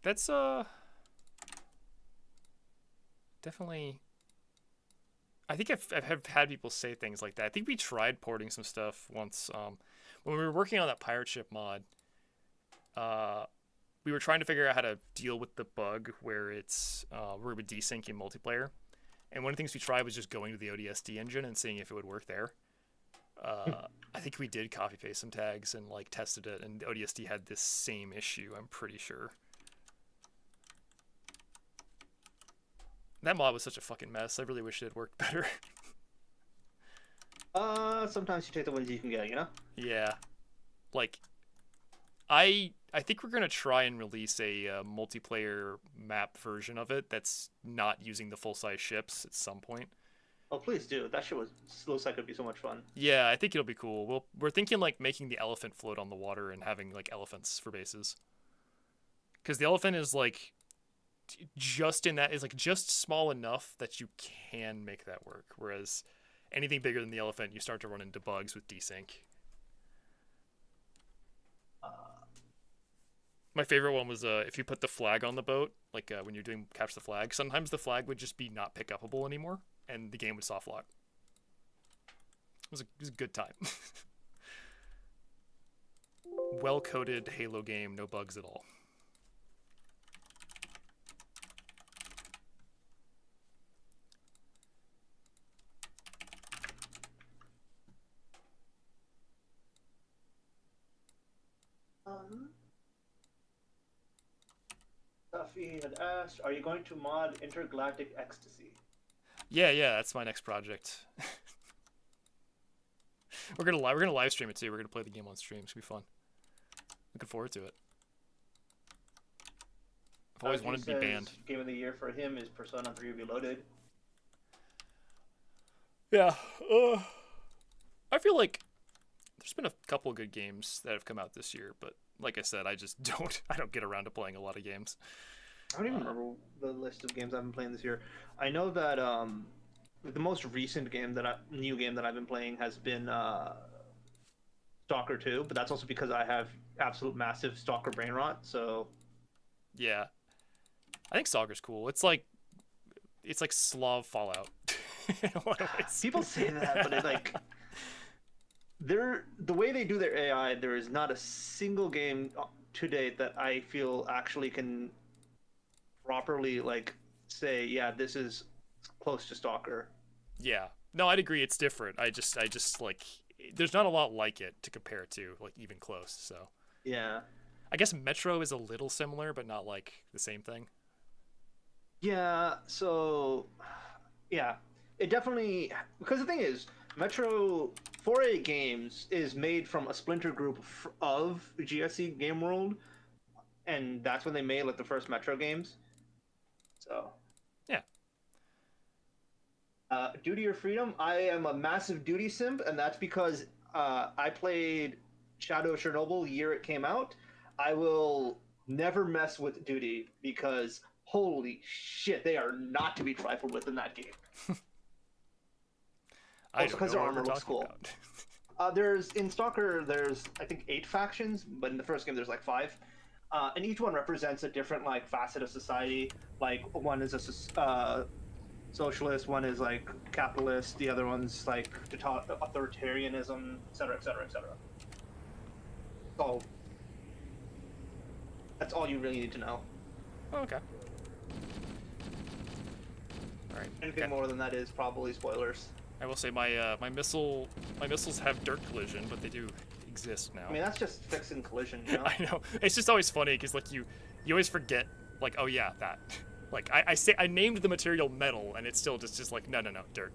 That's definitely. I think I've had people say things like that. I think we tried porting some stuff once. When we were working on that pirate ship mod, we were trying to figure out how to deal with the bug where it's where it would desync in multiplayer. And one of the things we tried was just going to the ODST engine and seeing if it would work there. I think we did copy paste some tags and like tested it, and ODST had this same issue. I'm pretty sure. That mod was such a fucking mess. I really wish it had worked better. Sometimes you take the ones you can get, you know? Yeah. Like, I think we're gonna try and release a multiplayer map version of it that's not using the full-size ships at some point. Oh, please do. That shit looks like it'd be so much fun. Yeah, I think it'll be cool. We're thinking like making the elephant float on the water and having like elephants for bases. Because the elephant is like just small enough that you can make that work. Whereas anything bigger than the elephant, you start to run into bugs with desync. My favorite one was if you put the flag on the boat, like when you're doing catch the flag, sometimes the flag would just be not pick upable anymore, and the game would soft lock. It was a good time. Well-coded Halo game, no bugs at all. Duffy had asked, "Are you going to mod Intergalactic Ecstasy?" Yeah, that's my next project. We're gonna live stream it too. We're gonna play the game on stream. It's gonna be fun. Looking forward to it. I've always wanted to be banned. Game of the year for him is Persona 3 Reloaded. Yeah. I feel like there's been a couple good games that have come out this year, but like I said, I just don't get around to playing a lot of games. I don't even remember the list of games I've been playing this year. I know that the most recent new game that I've been playing has been Stalker 2, but that's also because I have absolute massive Stalker brain rot. So yeah, I think Stalker's cool. It's like Slav Fallout in a lot of ways. People say that, but it's like the way they do their AI, there is not a single game to date that I feel actually can properly like say, yeah, this is close to Stalker. Yeah, no, I'd agree. It's different. I just like there's not a lot like it to compare it to, like even close. So yeah, I guess Metro is a little similar, but not like the same thing. Yeah. So yeah, it definitely, because the thing is, Metro 4A Games is made from a splinter group of GSC Game World, and that's when they made like the first Metro games. So Yeah. Duty or Freedom, I am a massive Duty simp, and that's because I played Shadow of Chernobyl the year it came out. I will never mess with Duty because holy shit, they are not to be trifled with in that game. I Also don't because know their what armor we're looks talking cool. about. In Stalker, there's I think 8 factions, but in the first game there's like 5. And each one represents a different like facet of society. Like one is a socialist, one is like capitalist, the other one's like authoritarianism, etc., etc., etc. So that's all you really need to know. Oh, okay. All right. Anything Okay. more than that is probably spoilers. I will say my missiles have dirt collision, but they do exist now. I mean, that's just fixing collision, you know? I know. It's just always funny because like you always forget like, oh yeah, that. Like I named the material metal and it's still just like no dirt.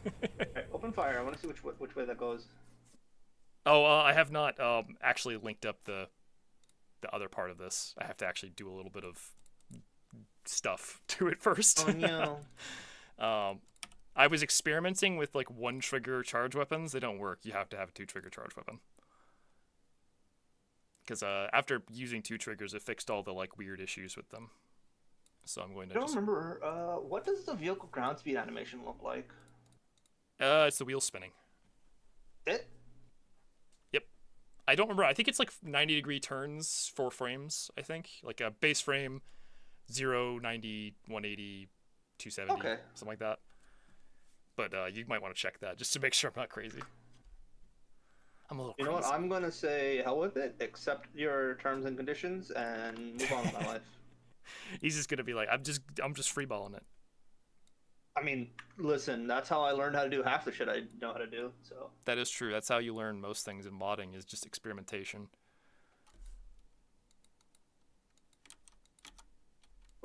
Okay, open fire. I want to see which way that goes. Oh, I have not actually linked up the other part of this. I have to actually do a little bit of stuff to it first. Oh no. I was experimenting with like 1 trigger charge weapons. They don't work. You have to have a 2 trigger charge weapon. Because after using 2 triggers, it fixed all the like weird issues with them. So I'm going to. I don't remember. What does the vehicle ground speed animation look like? It's the wheel spinning. It? Yep. I don't remember. I think it's like 90-degree turns, 4 frames. I think like a base frame, 0, 90, 180, 270, Okay. something like that. But you might want to check that just to make sure I'm not crazy. I'm a little You crazy. know what? I'm gonna say hell with it. Accept your terms and conditions and move on with my life. He's just gonna be like, I'm just freeballing it. I mean, listen, that's how I learned how to do half the shit I know how to do. So That is true. That's how you learn most things in modding is just experimentation.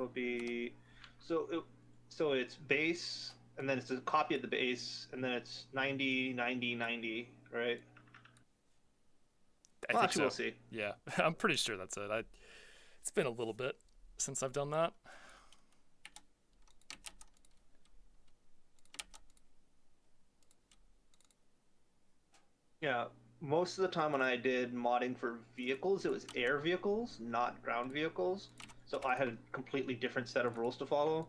it'll be so it's base, and then it's a copy of the base, and then it's 90, 90, 90, right? I think Actually, so. we'll see. Yeah, I'm pretty sure that's it. It's been a little bit since I've done that. Yeah, most of the time when I did modding for vehicles, it was air vehicles, not ground vehicles. So I had a completely different set of rules to follow.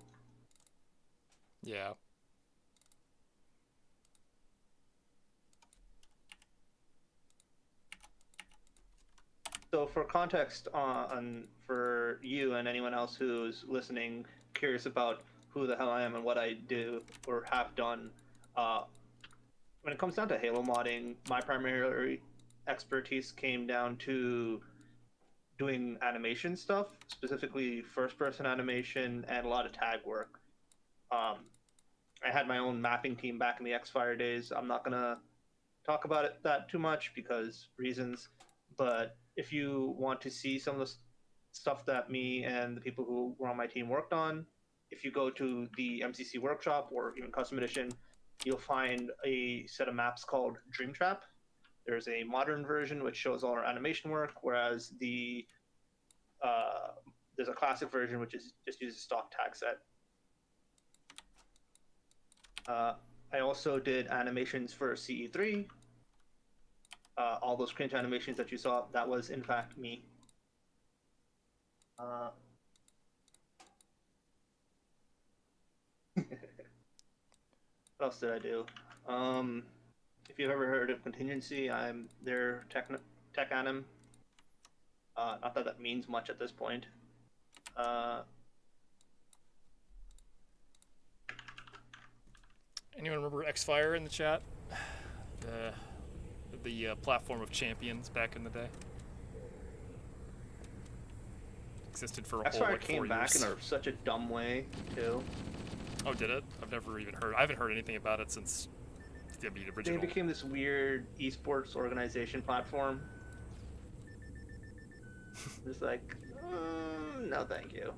Yeah. So for context for you and anyone else who's listening, curious about who the hell I am and what I do or have done, when it comes down to Halo modding, my primary expertise came down to doing animation stuff, specifically first-person animation and a lot of tag work. I had my own mapping team back in the Xfire days. I'm not gonna talk about that too much because reasons, but if you want to see some of the stuff that me and the people who were on my team worked on, if you go to the MCC workshop or even custom edition, you'll find a set of maps called Dream Trap. There's a modern version which shows all our animation work, whereas there's a classic version which just uses stock tag set. I also did animations for CE3. All those cringe animations that you saw, that was in fact me. What else did I do? If you've ever heard of Contingency, I'm their tech anim. Not that that means much at this point. Anyone remember Xfire in the chat? The platform of champions back in the day. Existed for a whole Xfire like 4 came back years. in such a dumb way too. Oh, did it? I've never even heard. I haven't heard anything about it since the original. They became this weird esports organization platform. It's like, no, thank you.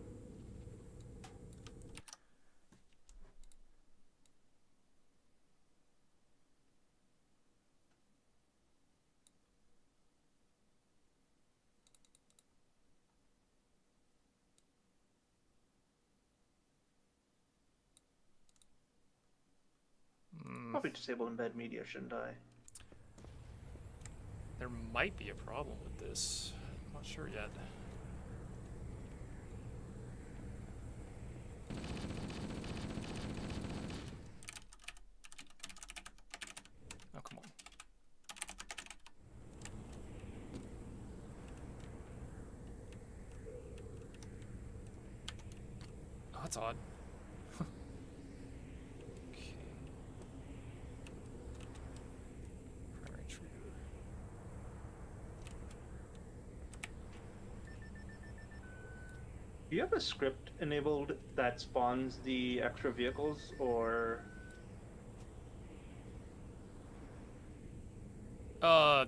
probably disable embed media, shouldn't I? There might be a problem with this. I'm not sure yet. Oh, come on. Oh, that's odd. Okay. Primary trigger. Do you have a script enabled that spawns the extra vehicles, or?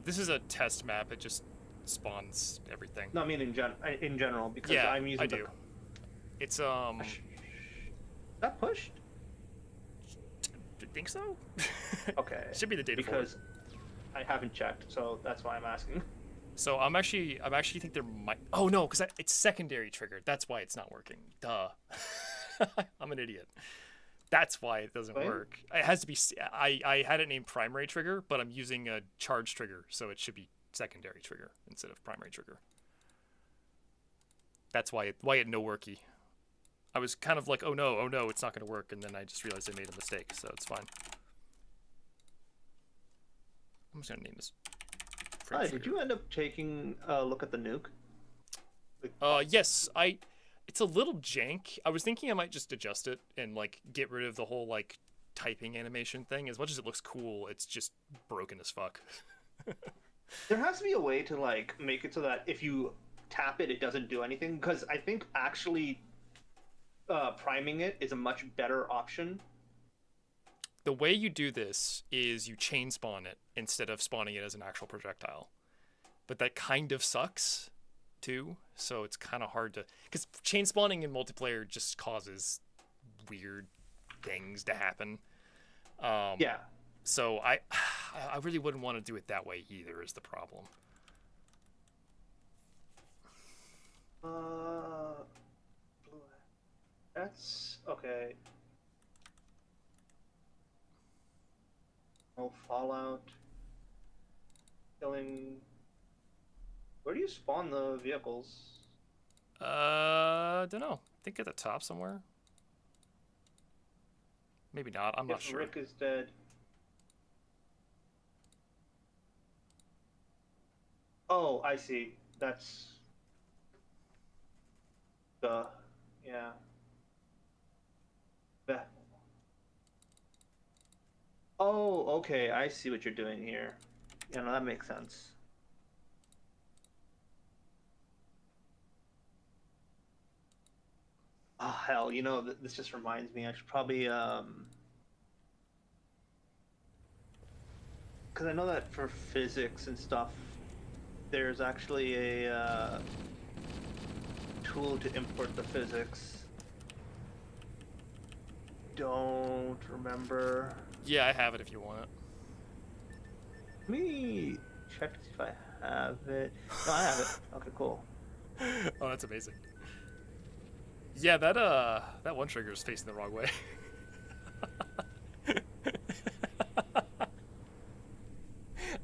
This is a test map. It just spawns everything. No, I mean in general, because Yeah, I'm using I do. It's Is that pushed? I think so. Okay. Should be the data because I haven't checked, so that's why I'm asking. So I'm actually think there might. Oh no, because it's secondary triggered. That's why it's not working. Duh. I'm an idiot. That's why it doesn't work. It has to be. I had it named primary trigger, but I'm using a charge trigger, so it should be secondary trigger instead of primary trigger. That's why it no worky. I was kind of like, oh no, it's not going to work, and then I just realized I made a mistake, so it's fine. I'm just going to name this. Hi, did you end up taking a look at the nuke? Yes, it's a little jank. I was thinking I might just adjust it and like get rid of the whole like typing animation thing. As much as it looks cool, it's just broken as fuck. There has to be a way to like make it so that if you tap it, it doesn't do anything. Because I think actually priming it is a much better option. The way you do this is you chain spawn it instead of spawning it as an actual projectile. But that kind of sucks too, so it's kind of hard to, because chain spawning in multiplayer just causes weird things to happen. Yeah. So I really wouldn't want to do it that way either. Is the problem? That's okay. No Fallout. Killing. Where do you spawn the vehicles? Don't know. I think at the top somewhere. Maybe not. I'm not sure. Rick is dead. Oh, I see. That's yeah. Oh, okay. I see what you're doing here. Yeah, no, that makes sense. Oh, hell, you know, this just reminds me, I should probably, because I know that for physics and stuff, there's actually a tool to import the physics. Don't remember. Yeah, I have it if you want it. Let me check to see if I have it. No, I have it. Okay, cool. Oh, that's amazing. Yeah, that one trigger is facing the wrong way.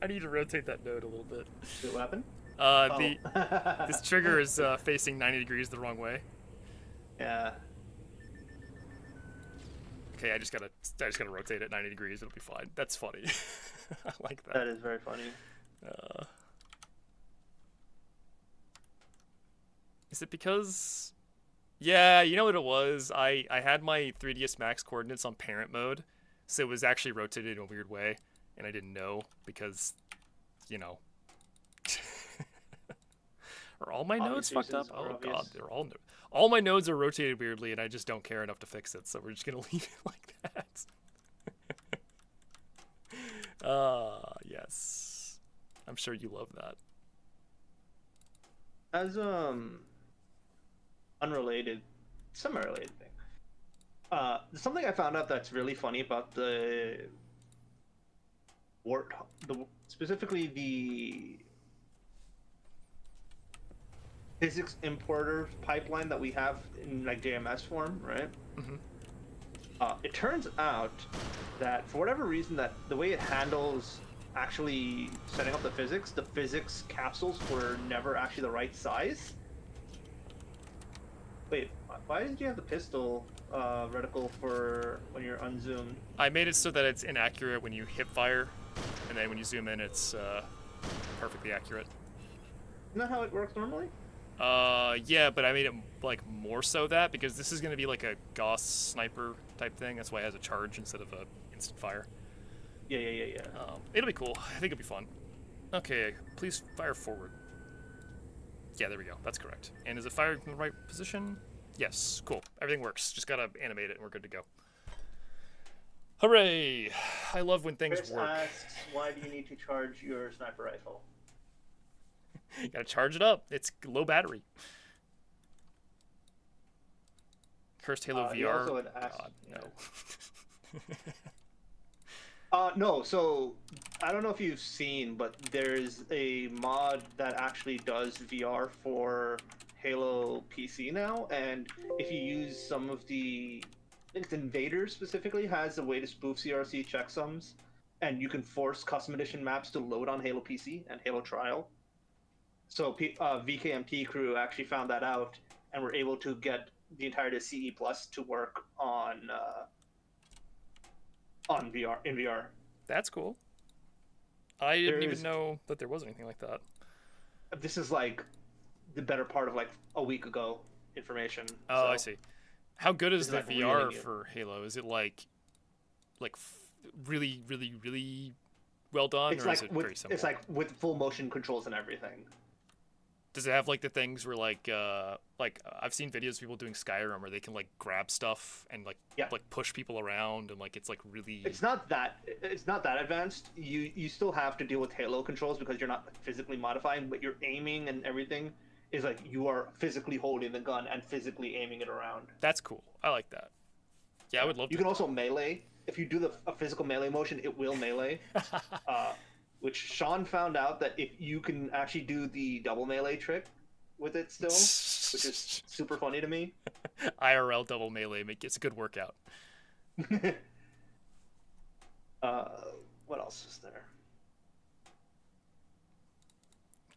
I need to rotate that node a little bit. What happened? This trigger is facing 90 degrees the wrong way. Yeah. Okay, I just gotta rotate it 90 degrees. It'll be fine. That's funny. I like that. That is very funny. Is it because? Yeah, you know what it was? I had my 3ds Max coordinates on parent mode, so it was actually rotated in a weird way, and I didn't know because, you know. Are all my nodes fucked up? Oh god, they're all my nodes are rotated weirdly, and I just don't care enough to fix it, so we're just gonna leave it like that. Yes. I'm sure you love that. As unrelated, semi-related thing. Something I found out that's really funny about the specifically the physics importer pipeline that we have in like JMS form, right? Mm-hmm. It turns out that for whatever reason, that the way it handles actually setting up the physics capsules were never actually the right size. Wait, why did you have the pistol reticle for when you're unzoomed? I made it so that it's inaccurate when you hip fire, and then when you zoom in, it's perfectly accurate. Isn't that how it works normally? Yeah, but I made it like more so that because this is gonna be like a Gauss sniper type thing. That's why it has a charge instead of a instant fire. Yeah. It'll be cool. I think it'll be fun. Okay, please fire forward. Yeah, there we go. That's correct. And is it fired in the right position? Yes. Cool. Everything works. Just gotta animate it, and we're good to go. Hooray! I love when things Chris work. asks, why do you need to charge your sniper rifle? You gotta charge it up. It's low battery. Cursed Halo He VR. also had asked, God, no. No, so I don't know if you've seen, but there's a mod that actually does VR for Halo PC now, and if you use some of the, I think it's Invaders specifically, has a way to spoof CRC checksums, and you can force custom edition maps to load on Halo PC and Halo Trial. So VKMT crew actually found that out, and were able to get the entirety of CE Plus to work on VR in VR. That's cool. I didn't even know that there was anything like that. This is like the better part of like a week ago information. Oh, so I see. How good is the like VR really for Halo? Is it like really, really, really well done, It's or like is it with, very simple? it's like with full motion controls and everything. Does it have like the things where like I've seen videos of people doing Skyrim where they can like grab stuff and like push people around and like it's like really. It's not that advanced. You still have to deal with Halo controls because you're not physically modifying, but your aiming and everything is like you are physically holding the gun and physically aiming it around. That's cool. I like that. Yeah, I would love to. You can also melee. If you do a physical melee motion, it will melee. Which Sean found out that if you can actually do the double melee trick with it still, which is super funny to me. IRL double melee, it's a good workout. What else is there?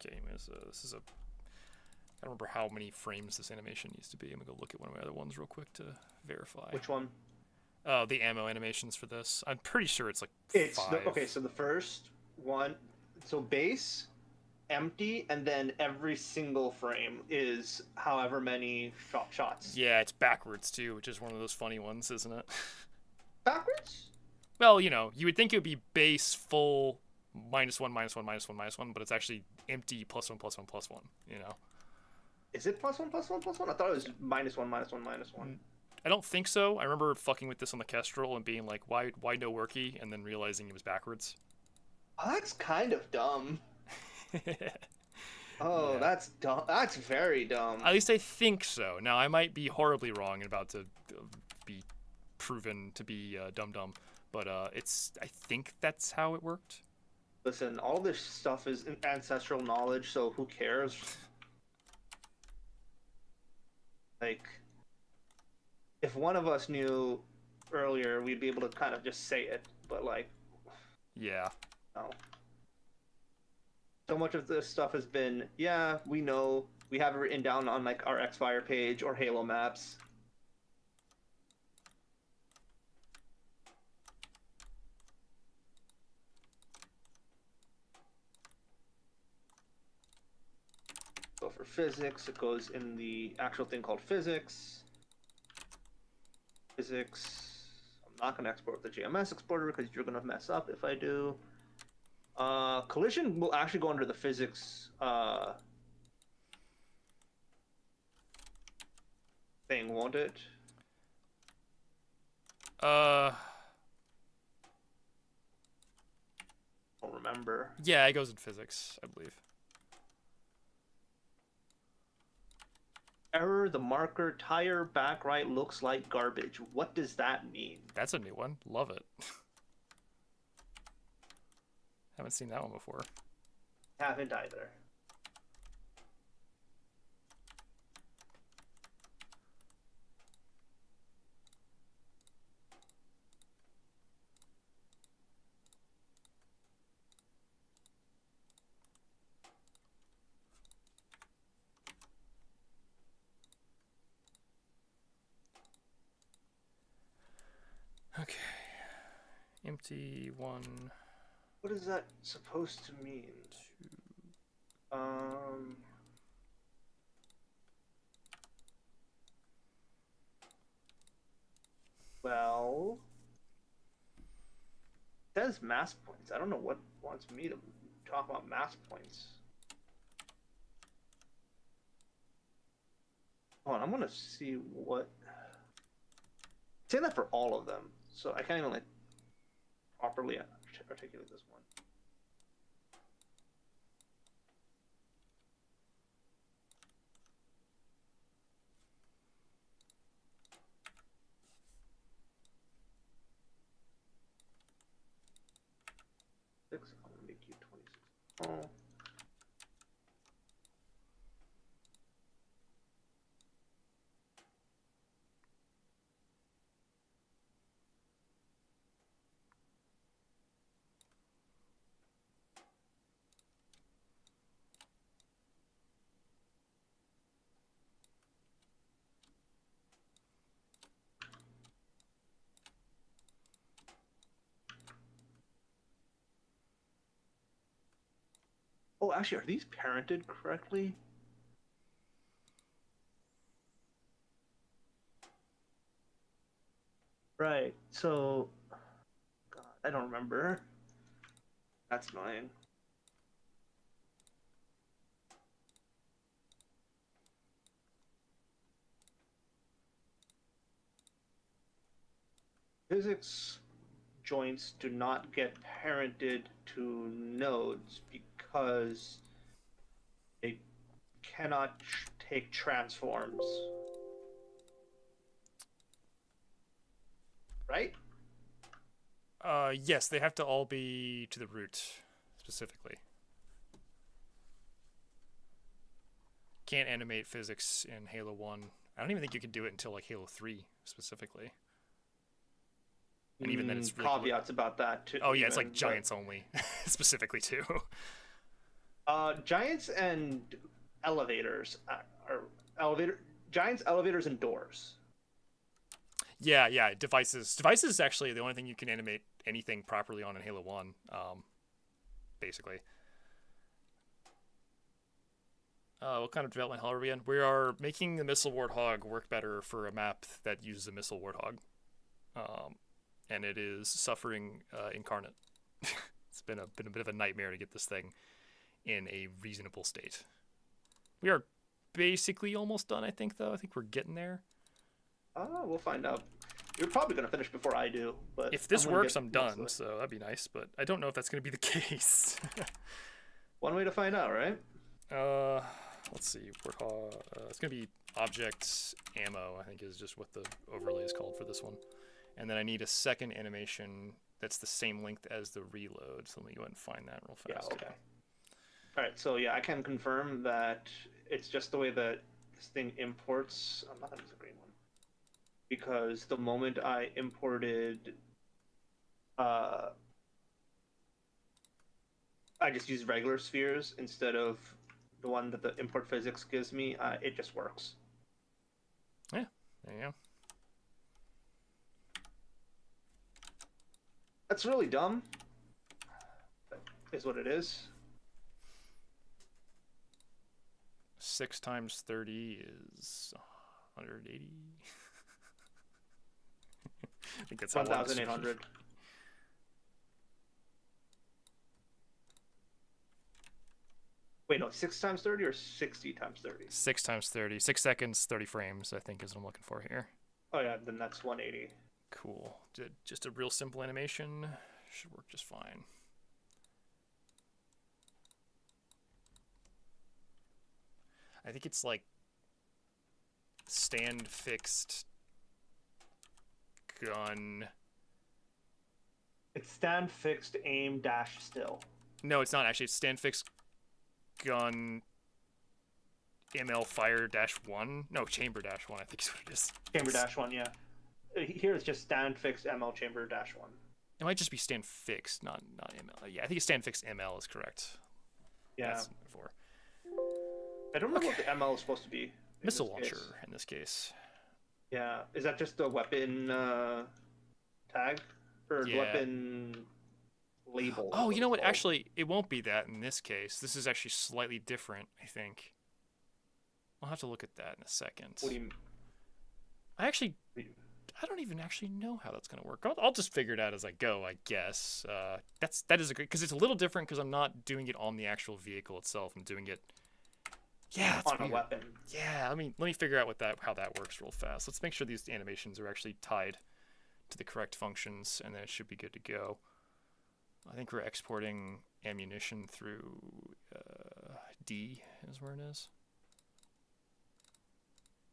Okay, this is a. I don't remember how many frames this animation needs to be. I'm gonna go look at one of my other ones real quick to verify. Which one? Oh, the ammo animations for this. I'm pretty sure it's like 5. Okay, so the first one, so base, empty, and then every single frame is however many shots. Yeah, it's backwards too, which is one of those funny ones, isn't it? Backwards? Well, you know, you would think it would be base, full, -1, -1, -1, -1, but it's actually empty, +1, +1, +1, you know? Is it +1, +1, +1? I thought it was -1, -1, -1. I don't think so. I remember fucking with this on the Kestrel and being like, why no Worky? And then realizing it was backwards. Oh, that's kind of dumb. Oh, Yeah. that's dumb. That's very dumb. At least I think so. Now, I might be horribly wrong and about to be proven to be dumb, but I think that's how it worked. Listen, all this stuff is ancestral knowledge, so who cares? Like, if one of us knew earlier, we'd be able to kind of just say it, but like, Yeah. no. So much of this stuff has been, yeah, we know, we have it written down on like our Xfire page or Halo maps. So for physics, it goes in the actual thing called physics. Physics. I'm not going to export with the GMS exporter because you're going to mess up if I do. Collision will actually go under the physics thing, won't it? Uh. I don't remember. Yeah, it goes in physics, I believe. Error, the marker tire back right looks like garbage. What does that mean? That's a new one. Love it. Haven't seen that one before. Haven't either. Okay. Empty 1, What is that supposed to mean? 2. Well, it says mass points. I don't know what wants me to talk about mass points. Hold on, I'm gonna see what. Say that for all of them, so I can't even like properly articulate this one. I'm gonna make you 26. Oh. Oh, actually, are these parented correctly? Right. So, God, I don't remember. That's annoying. Physics joints do not get parented to nodes because they cannot take transforms. Right? Yes, they have to all be to the root, specifically. Can't animate physics in Halo 1. I don't even think you can do it until like Halo 3, specifically. And even then it's really caveats about that too. Oh yeah, it's like giants only, specifically too. Giants and elevators are giants, elevators, and doors. Yeah. Devices is actually the only thing you can animate anything properly on in Halo 1, basically. What kind of development hell are we in? We are making the Missile Warthog work better for a map that uses a Missile Warthog. And it is suffering incarnate. It's been a bit of a nightmare to get this thing in a reasonable state. We are basically almost done, I think, though. I think we're getting there. We'll find out. You're probably going to finish before I do, but if this works, I'm done, so that'd be nice, but I don't know if that's going to be the case. One way to find out, right? Let's see. It's going to be object ammo, I think is just what the overlay is called for this one. And then I need a second animation that's the same length as the reload, so let me go ahead and find that real fast. Yeah, okay. All right, so yeah, I can confirm that it's just the way that this thing imports. I'm not going to use a green one. Because the moment I imported, I just used regular spheres instead of the one that the import physics gives me. It just works. Yeah, there you go. That's really dumb. But is what it is. 6 times 30 is 180. I think that's 1,800. Wait, no, 6 times 30 or 60 times 30? 6 times 30. 6 seconds, 30 frames, I think is what I'm looking for here. Oh yeah, then that's 180. Cool. Just a real simple animation. Should work just fine. I think it's like stand fixed gun. It's stand fixed aim dash still. No, it's not actually. It's stand fixed gun ML fire dash 1. No, chamber dash 1, I think is what it is. Chamber dash 1, yeah. Here it's just stand fixed ML chamber dash 1. It might just be stand fixed, not ML. Yeah, I think it's stand fixed ML is correct. Yeah. That's before. I don't remember what the ML is supposed to be. Missile launcher in this case. Yeah. Is that just a weapon tag or Yeah. weapon label. Oh, you know what? It's called. Actually, it won't be that in this case. This is actually slightly different, I think. I'll have to look at that in a second. What do you? I don't even actually know how that's gonna work. I'll just figure it out as I go, I guess. That is a great, because it's a little different because I'm not doing it on the actual vehicle itself. I'm doing it. Yeah, it's On weird. a weapon. Yeah, let me figure out how that works real fast. Let's make sure these animations are actually tied to the correct functions, and then it should be good to go. I think we're exporting ammunition through D is where it is.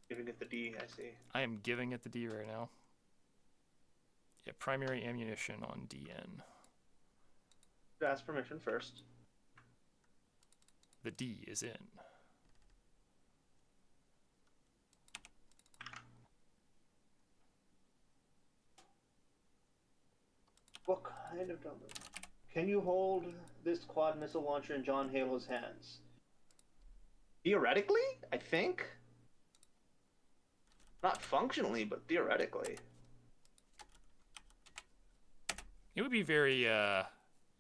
Giving it the D, I see. I am giving it the D right now. Yeah, primary ammunition on DN. Ask permission first. The D is in. What kind of dumbbell? Can you hold this quad missile launcher in John Halo's hands? Theoretically, I think. Not functionally, but theoretically. It would be very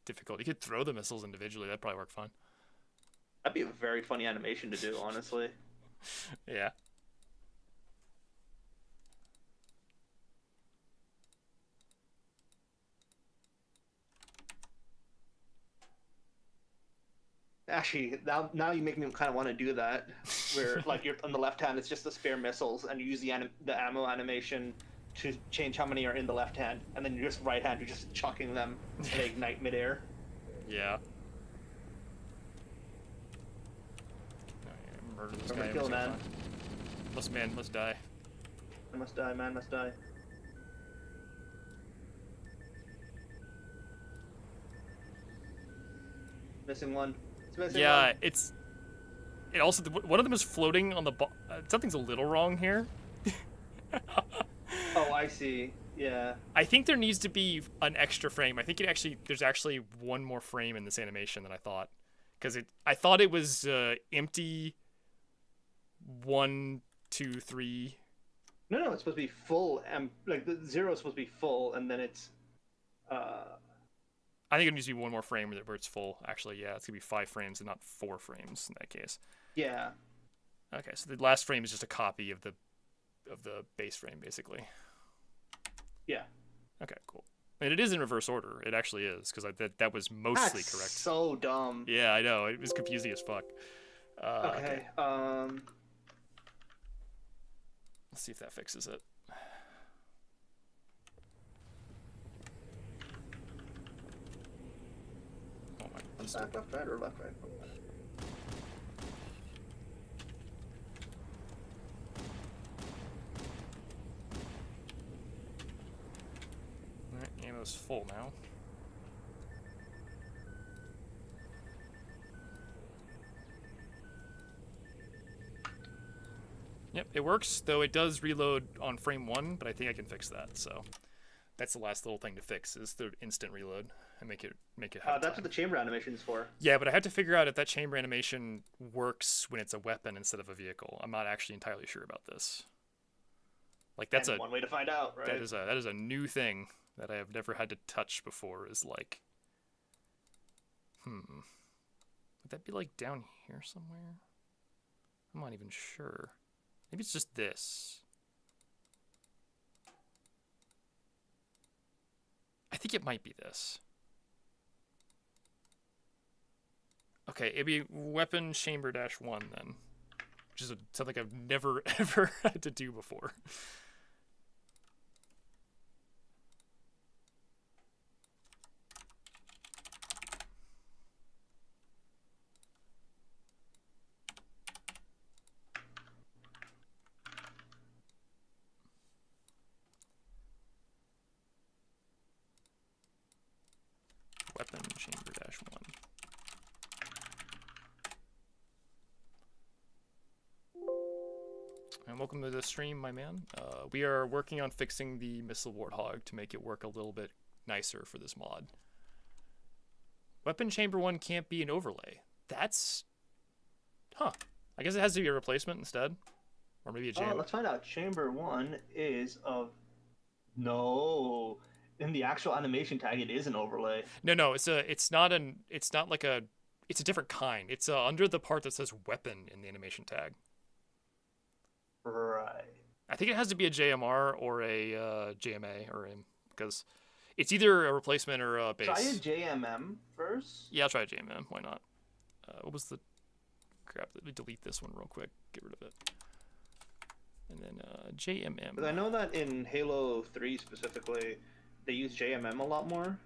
difficult. You could throw the missiles individually. That'd probably work fine. That'd be a very funny animation to do, honestly. Yeah. Actually, now you make me kind of want to do that. Where like you're on the left hand, it's just the spare missiles, and you use the ammo animation to change how many are in the left hand, and then you're just right hand, you're just chucking them and they ignite midair. Yeah. Murder this guy. Kill man. Must die. Man must die. Man must die. Missing one. It's missing Yeah, one. it also, one of them is floating on the something's a little wrong here. Oh, I see. Yeah. I think there needs to be an extra frame. I think there's actually one more frame in this animation than I thought, because I thought it was empty. 1, 2, 3. No, it's supposed to be full. Like the 0 is supposed to be full, and then it's. I think it needs to be one more frame where it's full. Actually, yeah, it's gonna be 5 frames and not 4 frames in that case. Yeah. Okay, so the last frame is just a copy of the base frame, basically. Yeah. Okay, cool. And it is in reverse order. It actually is, because that was mostly That's correct. so dumb. Yeah, I know. It was confusing as fuck. Okay. Let's see if that fixes it. Oh my. Left, right, or left, right? Alright, ammo's full now. Yep, it works, though it does reload on frame 1, but I think I can fix that, so that's the last little thing to fix, is the instant reload, and make it have That's what the chamber animation is for. Yeah, but I have to figure out if that chamber animation works when it's a weapon instead of a vehicle. I'm not actually entirely sure about this. Like, that's one way to find out, right? That is a new thing that I have never had to touch before, is like, would that be like down here somewhere? I'm not even sure. Maybe it's just this. I think it might be this. Okay, it'd be weapon chamber -1 then, which is something I've never ever had to do before. Weapon chamber -1. And welcome to the stream, my man. We are working on fixing the missile Warthog to make it work a little bit nicer for this mod. Weapon chamber 1 can't be an overlay. That's... Huh. I guess it has to be a replacement instead. Or maybe a jam. Let's find out. Chamber 1 is of... No. in the actual animation tag, it is an overlay. No, it's not like a, it's a different kind. It's under the part that says weapon in the animation tag. Right. I think it has to be a JMR or a JMA or because it's either a replacement or a base. Try a JMM first. Yeah, I'll try a JMM. Why not? What was the crap? Let me delete this one real quick. Get rid of it. And then JMM. Because I know that in Halo 3 specifically, they use JMM a lot more.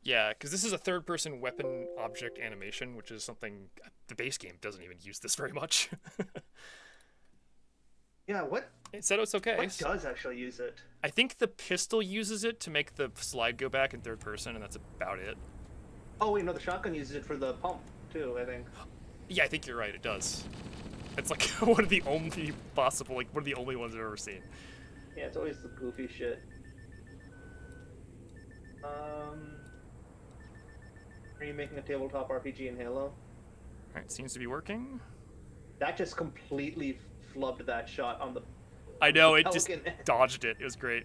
Yeah, because this is a third-person weapon object animation, which is something the base game doesn't even use this very much. Yeah, what? It said it's okay. What does actually use it? I think the pistol uses it to make the slide go back in third person, and that's about it. Oh wait, no, the shotgun uses it for the pump too, I think. Yeah, I think you're right. It does. It's like one of the only possible, like one of the only ones I've ever seen. Yeah, it's always the goofy shit. Are you making a tabletop RPG in Halo? Alright, seems to be working. That just completely flubbed that shot on the. I know, it Pelican. just dodged it. It was great.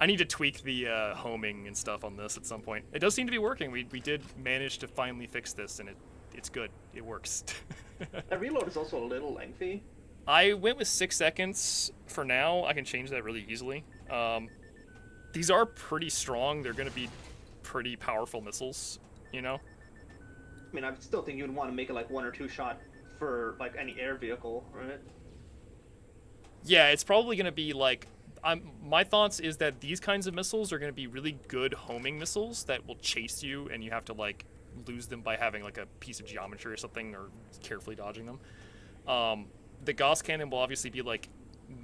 I need to tweak the homing and stuff on this at some point. It does seem to be working. We did manage to finally fix this, and it's good. It works. That reload is also a little lengthy. I went with 6 seconds for now. I can change that really easily. These are pretty strong. They're going to be pretty powerful missiles, you know? I mean, I still think you would want to make it like 1 or 2 shot for like any air vehicle, right? Yeah, it's probably going to be like... my thoughts is that these kinds of missiles are going to be really good homing missiles that will chase you, and you have to like lose them by having like a piece of geometry or something, or carefully dodging them. The Gauss cannon will obviously be like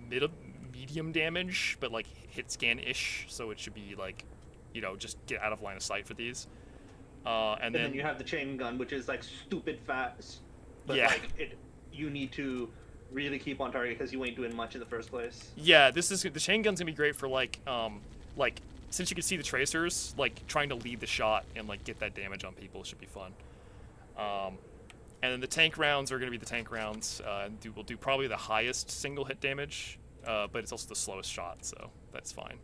medium damage, but like hit scan-ish, so it should be like, you know, just get out of line of sight for these. And then you have the chain gun, which is like stupid fast, but yeah. like you need to really keep on target because you ain't doing much in the first place. Yeah, the chain gun's gonna be great for like since you can see the tracers, like trying to lead the shot and like get that damage on people should be fun. And then the tank rounds are going to be the tank rounds, and will do probably the highest single hit damage, but it's also the slowest shot, so that's fine.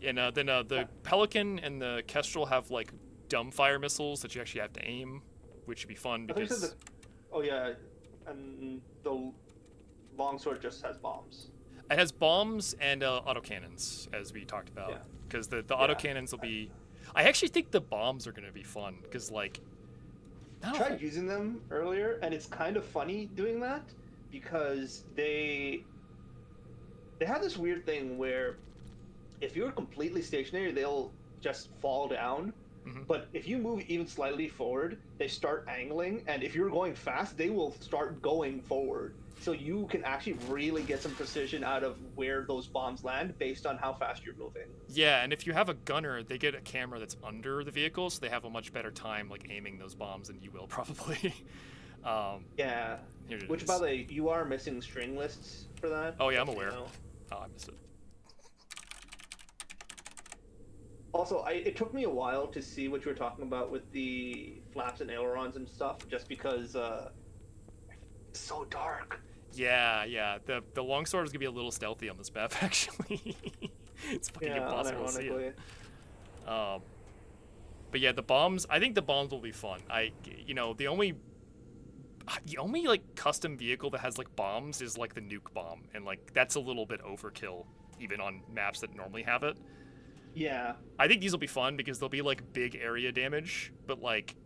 And then the Pelican and the Kestrel have like dumbfire missiles that you actually have to aim, which should be fun because. Oh yeah, and the longsword just has bombs. It has bombs and autocannons, as we talked about, because the autocannons will be. I actually think the bombs are going to be fun because like. I tried using them earlier, and it's kind of funny doing that because they have this weird thing where if you're completely stationary, they'll just fall down. Mm-hmm. But if you move even slightly forward, they start angling, and if you're going fast, they will start going forward. So you can actually really get some precision out of where those bombs land based on how fast you're moving. Yeah, and if you have a gunner, they get a camera that's under the vehicle, so they have a much better time like aiming those bombs than you will probably. Yeah. Which, by the way, you are missing string lists for that. Oh yeah, I'm aware. Oh, I missed it. Also, it took me a while to see what you were talking about with the flaps and ailerons and stuff, just because it's so dark. Yeah. The longsword is gonna be a little stealthy on this map, actually. It's fucking impossible to see it. But yeah, the bombs. I think the bombs will be fun. The only like custom vehicle that has like bombs is like the nuke bomb, and like that's a little bit overkill, even on maps that normally have it. Yeah. I think these will be fun because they'll be like big area damage, but like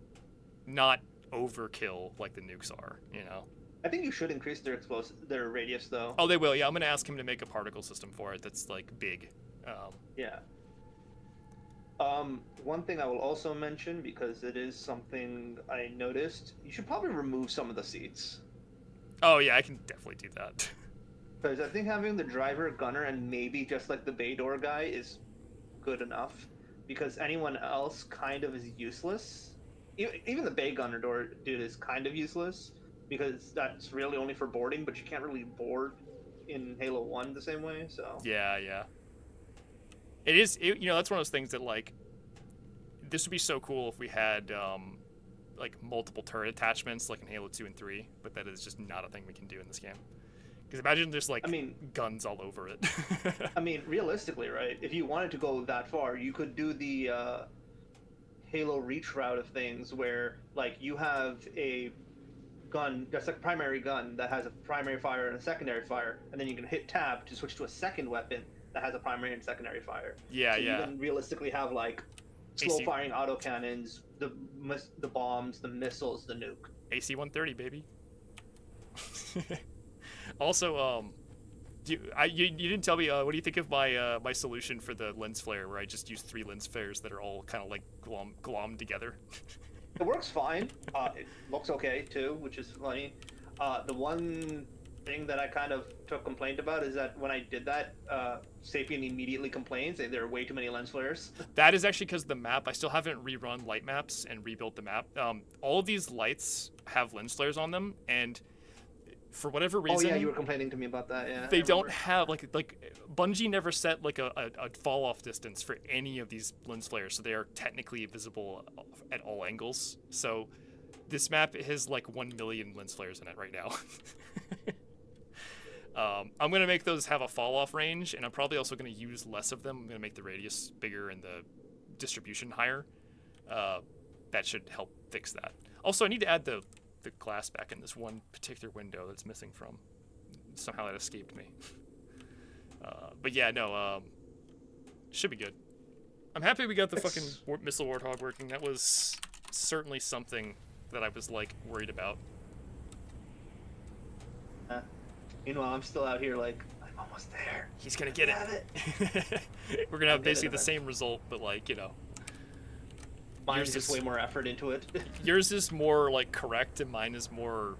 not overkill like the nukes are, you know. I think you should increase their radius though. Oh, they will. Yeah, I'm gonna ask him to make a particle system for it that's like big. Yeah. One thing I will also mention, because it is something I noticed, you should probably remove some of the seats. Oh yeah, I can definitely do that. Because I think having the driver, gunner, and maybe just like the bay door guy is good enough. Because anyone else kind of is useless. Even the bay gunner door dude is kind of useless. Because that's really only for boarding, but you can't really board in Halo 1 the same way, so... Yeah. It is, that's one of those things that, like, this would be so cool if we had, like, multiple turret attachments, like in Halo 2 and 3, but that is just not a thing we can do in this game. Because imagine there's like I mean, guns all over it. realistically, right? If you wanted to go that far, you could do the Halo Reach route of things, where like you have a gun that's like a primary gun that has a primary fire and a secondary fire, and then you can hit tab to switch to a second weapon that has a primary and secondary fire. Yeah, so yeah. you can realistically have like slow firing autocannons, the bombs, the missiles, the nuke. AC 130, baby. Also, you didn't tell me, what do you think of my my solution for the lens flare, where I just use 3 lens flares that are all kind of like glommed together? It works fine. It looks okay too, which is funny. The one thing that I kind of took complaint about is that when I did that, Sapien immediately complains that there are way too many lens flares. That is actually because the map, I still haven't rerun light maps and rebuilt the map. All of these lights have lens flares on them, and for whatever reason... Oh yeah, you were complaining to me about that, yeah. They don't have, like Bungie never set like a fall-off distance for any of these lens flares, so they are technically visible at all angles. So this map has like 1 million lens flares in it right now. I'm going to make those have a fall-off range, and I'm probably also going to use less of them. I'm going to make the radius bigger and the distribution higher. That should help fix that. Also, I need to add the glass back in this one particular window that's missing from. Somehow that escaped me. But yeah, no, should be good. I'm happy we got the fucking missile Warthog working. That was certainly something that I was, like, worried about. Meanwhile, I'm still out here like, I'm almost there. He's gonna get it. We're gonna have basically the same result, but, like, you know. Mine's just way more effort into it. Yours is more, like, correct, and mine is more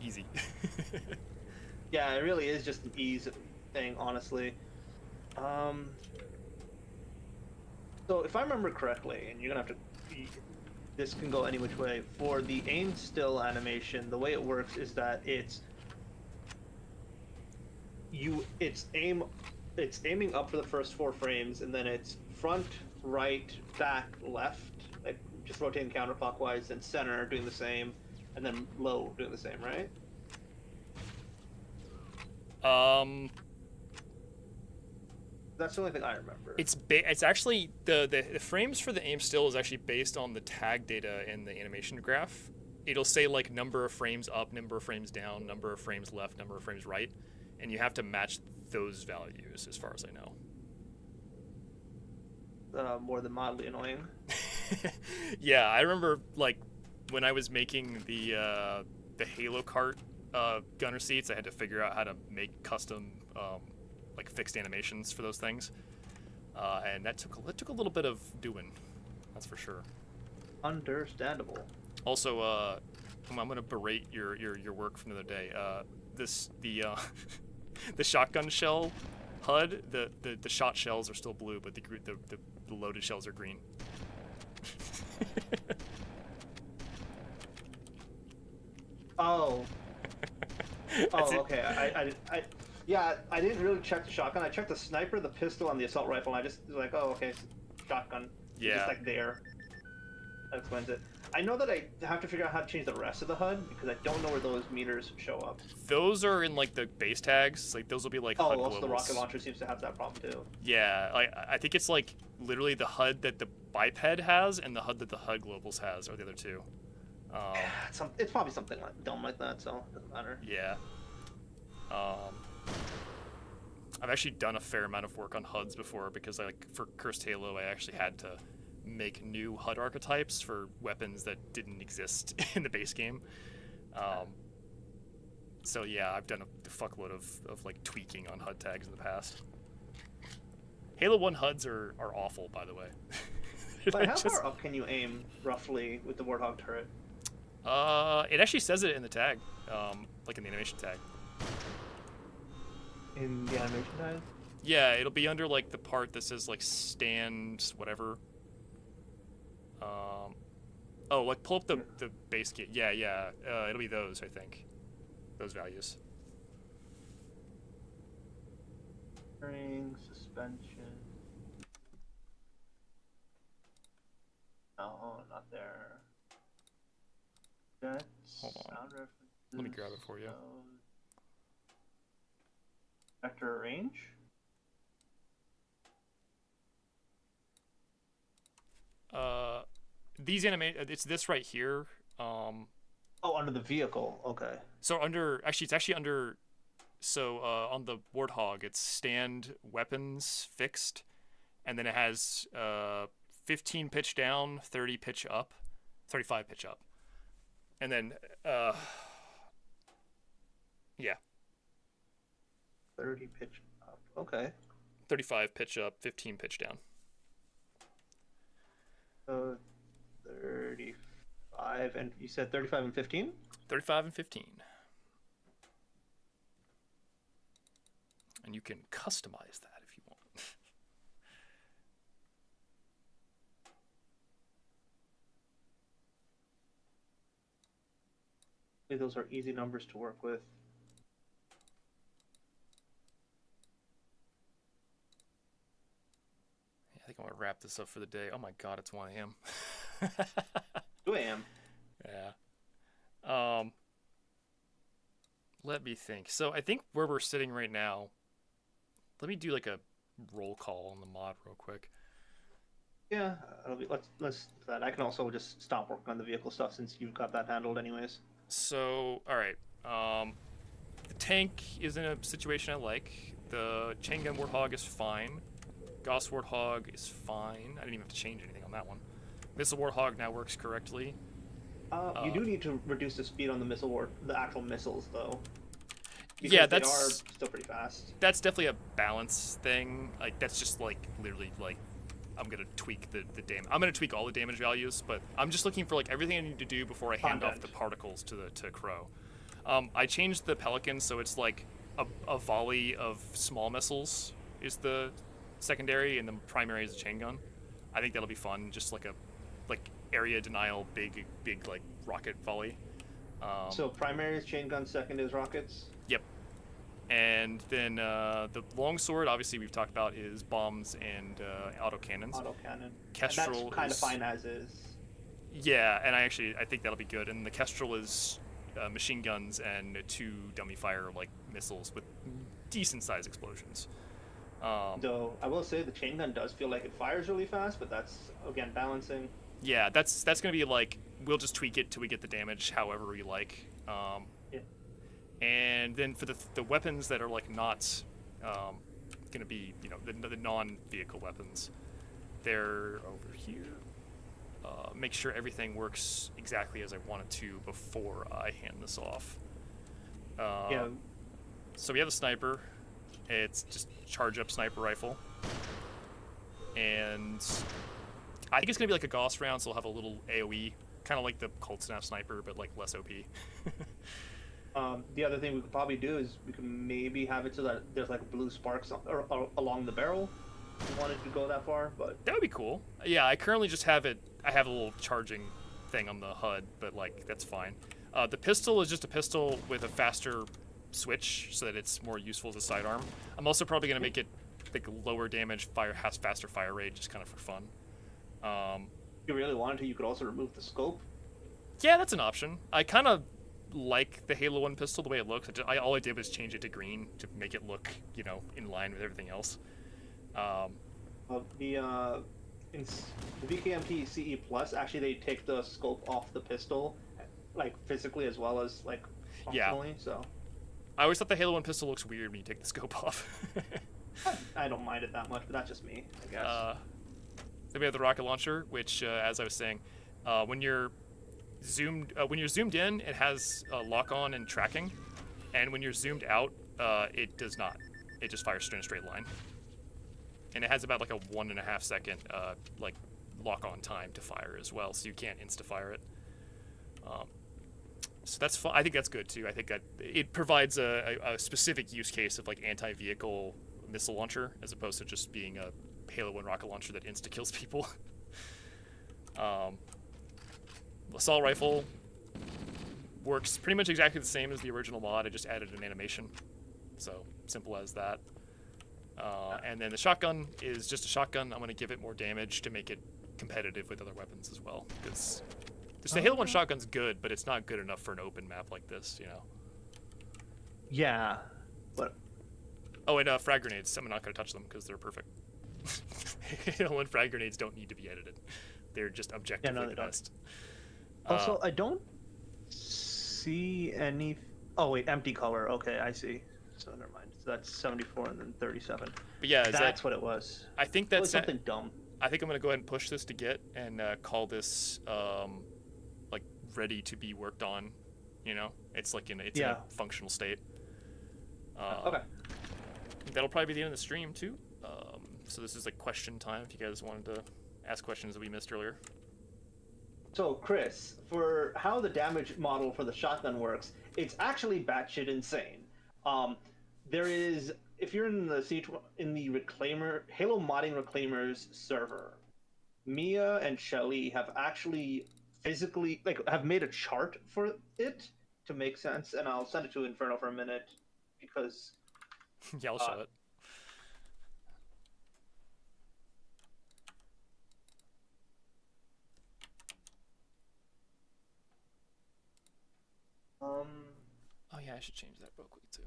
easy. Yeah, it really is just an ease thing, honestly. So if I remember correctly, and you're gonna have to, this can go any which way, for the aim still animation, the way it works is that it's aiming up for the first 4 frames, and then it's front, right, back, left, like just rotating counterclockwise, and center doing the same, and then low doing the same, right? That's the only thing I remember. It's actually the frames for the aim still is actually based on the tag data in the animation graph. It'll say like number of frames up, number of frames down, number of frames left, number of frames right, and you have to match those values as far as I know. More than mildly annoying. Yeah, I remember like when I was making the Halo cart gunner seats, I had to figure out how to make custom like fixed animations for those things, and that took a little bit of doing, that's for sure. Understandable. Also, I'm gonna berate your work from the other day. The shotgun shell HUD, the shot shells are still blue, but the loaded shells are green. Oh. Oh, okay. Yeah, I didn't really check the shotgun. I checked the sniper, the pistol, and the assault rifle, and I just was like, oh, okay, shotgun. Yeah. It's just like there. That explains it. I know that I have to figure out how to change the rest of the HUD, because I don't know where those meters show up. Those are in, like, the base tags. Like, those will be, like, HUD globals. Also the rocket launcher seems to have that problem, too. Yeah, I think it's, like, literally the HUD that the biped has and the HUD that the HUD globals has are the other two. It's probably something like dumb like that, so it doesn't matter. Yeah. I've actually done a fair amount of work on HUDs before, because for Cursed Halo, I actually had to make new HUD archetypes for weapons that didn't exist in the base game. So yeah, I've done a fuckload of like tweaking on HUD tags in the past. Halo 1 HUDs are awful, by the way. But how far up can you aim, roughly, with the Warthog turret? It actually says it in the tag, like in the animation tag. In the animation tag? Yeah, it'll be under like the part that says like stand whatever. Oh, like pull up the base kit. Yeah, it'll be those, I think. Those values. Steering, suspension. No, not there. Jets, Hold on. sound reference. Let me grab it for you. Vector range. These animate. It's this right here. Oh, under the vehicle. Okay. So it's actually under. So on the Warthog, it's stand weapons fixed, and then it has 15 pitch down, 30 pitch up, 35 pitch up, and then yeah. 30 pitch up. Okay. 35 pitch up, 15 pitch down. 35 and you said 35 and 15? 35 and 15. And you can customize that if you want. Those are easy numbers to work with. I think I'm gonna wrap this up for the day. Oh my god, it's 1 a.m. 2 a.m. Yeah. Let me think. So I think where we're sitting right now, let me do like a roll call on the mod real quick. Yeah, let's that. I can also just stop working on the vehicle stuff since you've got that handled anyways. So, all right. The tank is in a situation I like. The chain gun Warthog is fine. Gauss Warthog is fine. I didn't even have to change anything on that one. Missile Warthog now works correctly. You do need to reduce the speed on the actual missiles, though. Because Yeah, they that's are still pretty fast. That's definitely a balance thing. Like that's just like literally like I'm gonna tweak the damage. I'm gonna tweak all the damage values, but I'm just looking for like everything I need to do before I hand off the particles to Crow. I changed the Pelican so it's like a volley of small missiles is the secondary, and the primary is a chain gun. I think that'll be fun. Just like a area denial, big like rocket volley. So primary is chain gun, second is rockets. Yep. And then the longsword, obviously we've talked about, is bombs and autocannons. Autocannon. Kestrel and that's kind of fine as is. Yeah, and I think that'll be good. And the Kestrel is machine guns and 2 dummy fire like missiles with decent sized explosions. Though I will say the chain gun does feel like it fires really fast, but that's again balancing. Yeah, that's gonna be like we'll just tweak it till we get the damage however we like. Yeah. And then for the weapons that are like not gonna be the non-vehicle weapons, they're over here. Make sure everything works exactly as I want it to before I hand this off. Yeah. So we have a sniper. It's just charge up sniper rifle, and I think it's gonna be like a Gauss round, so it'll have a little AOE, kind of like the Cold Snap sniper, but like less OP. The other thing we could probably do is we could maybe have it so that there's like blue sparks along the barrel. If you wanted to go that far, but that would be cool. Yeah, I currently just have it. I have a little charging thing on the HUD, but like that's fine. The pistol is just a pistol with a faster switch, so that it's more useful as a sidearm. I'm also probably gonna make it like lower damage, has faster fire rate, just kind of for fun. if you really wanted to, you could also remove the scope. Yeah, that's an option. I kind of like the Halo 1 pistol, the way it looks. All I did was change it to green to make it look, in line with everything else. In the VKMP CE Plus, actually they take the scope off the pistol, like physically as well as like functionally. Yeah. So I always thought the Halo 1 pistol looks weird when you take the scope off. I don't mind it that much, but that's just me, I guess. Then we have the rocket launcher, which, as I was saying, when you're zoomed in, it has lock-on and tracking, and when you're zoomed out, it does not. It just fires in a straight line, and it has about like a 1.5 second like lock-on time to fire as well, so you can't insta-fire it. So that's fun. I think that's good too. I think that it provides a specific use case of like anti-vehicle missile launcher, as opposed to just being a Halo 1 rocket launcher that insta-kills people. Assault rifle works pretty much exactly the same as the original mod. I just added an animation, so simple as that. And then the shotgun is just a shotgun. I'm going to give it more damage to make it competitive with other weapons as well, because The Halo 1 shotgun's good, but it's not good enough for an open map like this, you know? Yeah, but Oh, and frag grenades. I'm not going to touch them because they're perfect. Halo 1 frag grenades don't need to be edited. They're just objectively the best. Also, I don't see any... Oh, wait, empty color. Okay, I see. So never mind. So that's 74 and then 37. But yeah, that's what it was. I think that's something dumb. I think I'm going to go ahead and push this to Git and call this like ready to be worked on. You know, it's like in a functional state. Okay. That'll probably be the end of the stream too. So this is like question time if you guys wanted to ask questions that we missed earlier. So Chris, for how the damage model for the shotgun works, it's actually batshit insane. There is, if you're in the Reclaimer Halo Modding Reclaimers server, Mia and Shelly have actually physically have made a chart for it to make sense, and I'll send it to Inferno for a minute because yeah, I'll show it. Oh yeah, I should change that real quick too.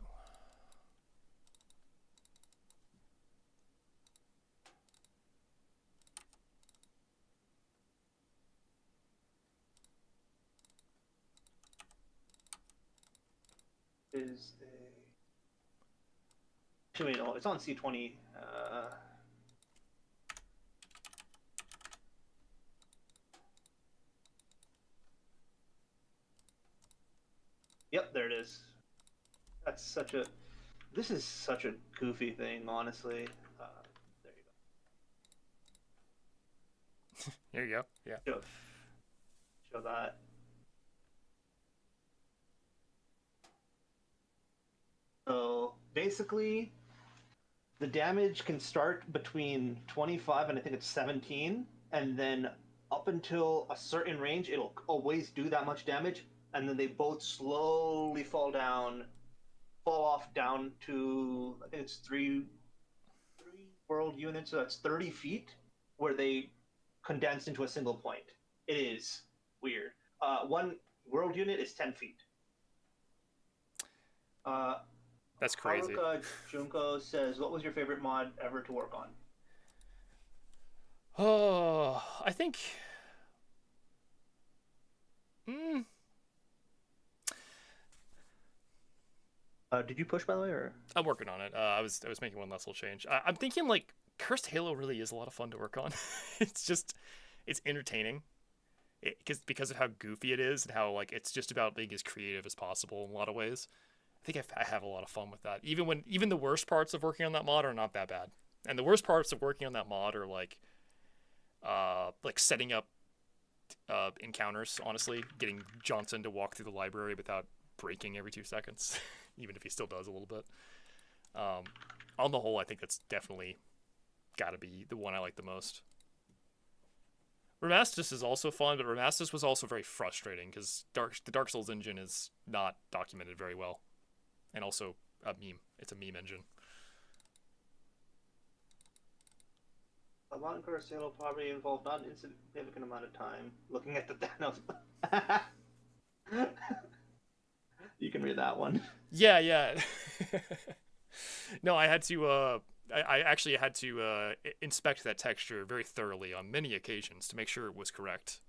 Actually, no, it's on C20. Yep, there it is. This is such a goofy thing, honestly. There you go. There you go. Yeah. Show that. So basically, the damage can start between 25 and I think it's 17, and then up until a certain range, it'll always do that much damage, and then they both slowly fall off down to, I think it's three world units, so that's 30 feet, where they condense into a single point. It is weird. One world unit is 10 feet. That's crazy. Haruka Junko says, what was your favorite mod ever to work on? Oh, I think... Did you push, by the way, or? I'm working on it. I was making one last little change. I'm thinking, like, Cursed Halo really is a lot of fun to work on. It's entertaining. Because of how goofy it is and how, like, it's just about being as creative as possible in a lot of ways. I think I have a lot of fun with that. Even the worst parts of working on that mod are not that bad. And the worst parts of working on that mod are like setting up encounters, honestly. Getting Johnson to walk through the library without breaking every 2 seconds, even if he still does a little bit. On the whole, I think that's definitely got to be the one I like the most. Remastis is also fun, but Remastis was also very frustrating because the Dark Souls engine is not documented very well. And also a meme. It's a meme engine. A lot of Cursed Halo probably involved not an insignificant amount of time looking at the Thanos. You can read that one. Yeah. No, I had to. I actually had to inspect that texture very thoroughly on many occasions to make sure it was correct.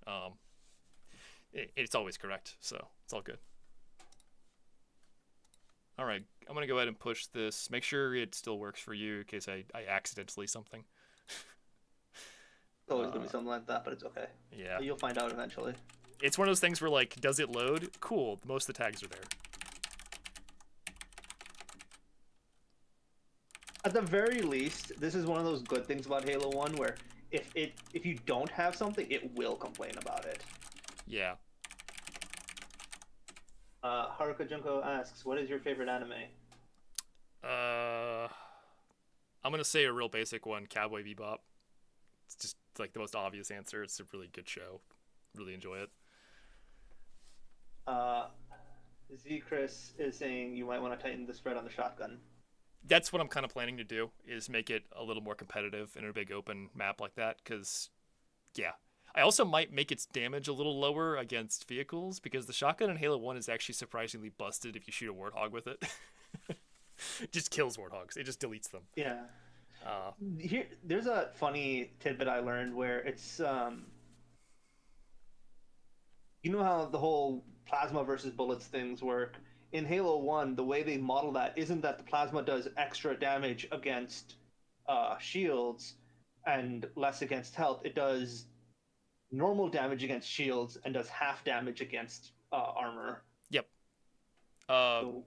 It's always correct, so it's all good. All right, I'm going to go ahead and push this. Make sure it still works for you in case I accidentally something. It's always going to be something like that, but it's okay. Yeah. You'll find out eventually. It's one of those things where, like, does it load? Cool, most of the tags are there. At the very least, this is one of those good things about Halo 1 where if you don't have something, it will complain about it. Yeah. Haruka Junko asks, what is your favorite anime? I'm gonna say a real basic one, Cowboy Bebop. It's just like the most obvious answer. It's a really good show. Really enjoy it. Z Chris is saying you might want to tighten the spread on the shotgun. That's what I'm kind of planning to do, is make it a little more competitive in a big open map like that, because, yeah. I also might make its damage a little lower against vehicles because the shotgun in Halo 1 is actually surprisingly busted if you shoot a Warthog with it. It just kills Warthogs. It just deletes them. Yeah. Uh, There's a funny tidbit I learned where it's you know how the whole plasma versus bullets things work. In Halo 1, the way they model that isn't that the plasma does extra damage against shields and less against health. It does normal damage against shields and does half damage against armor. yep. So,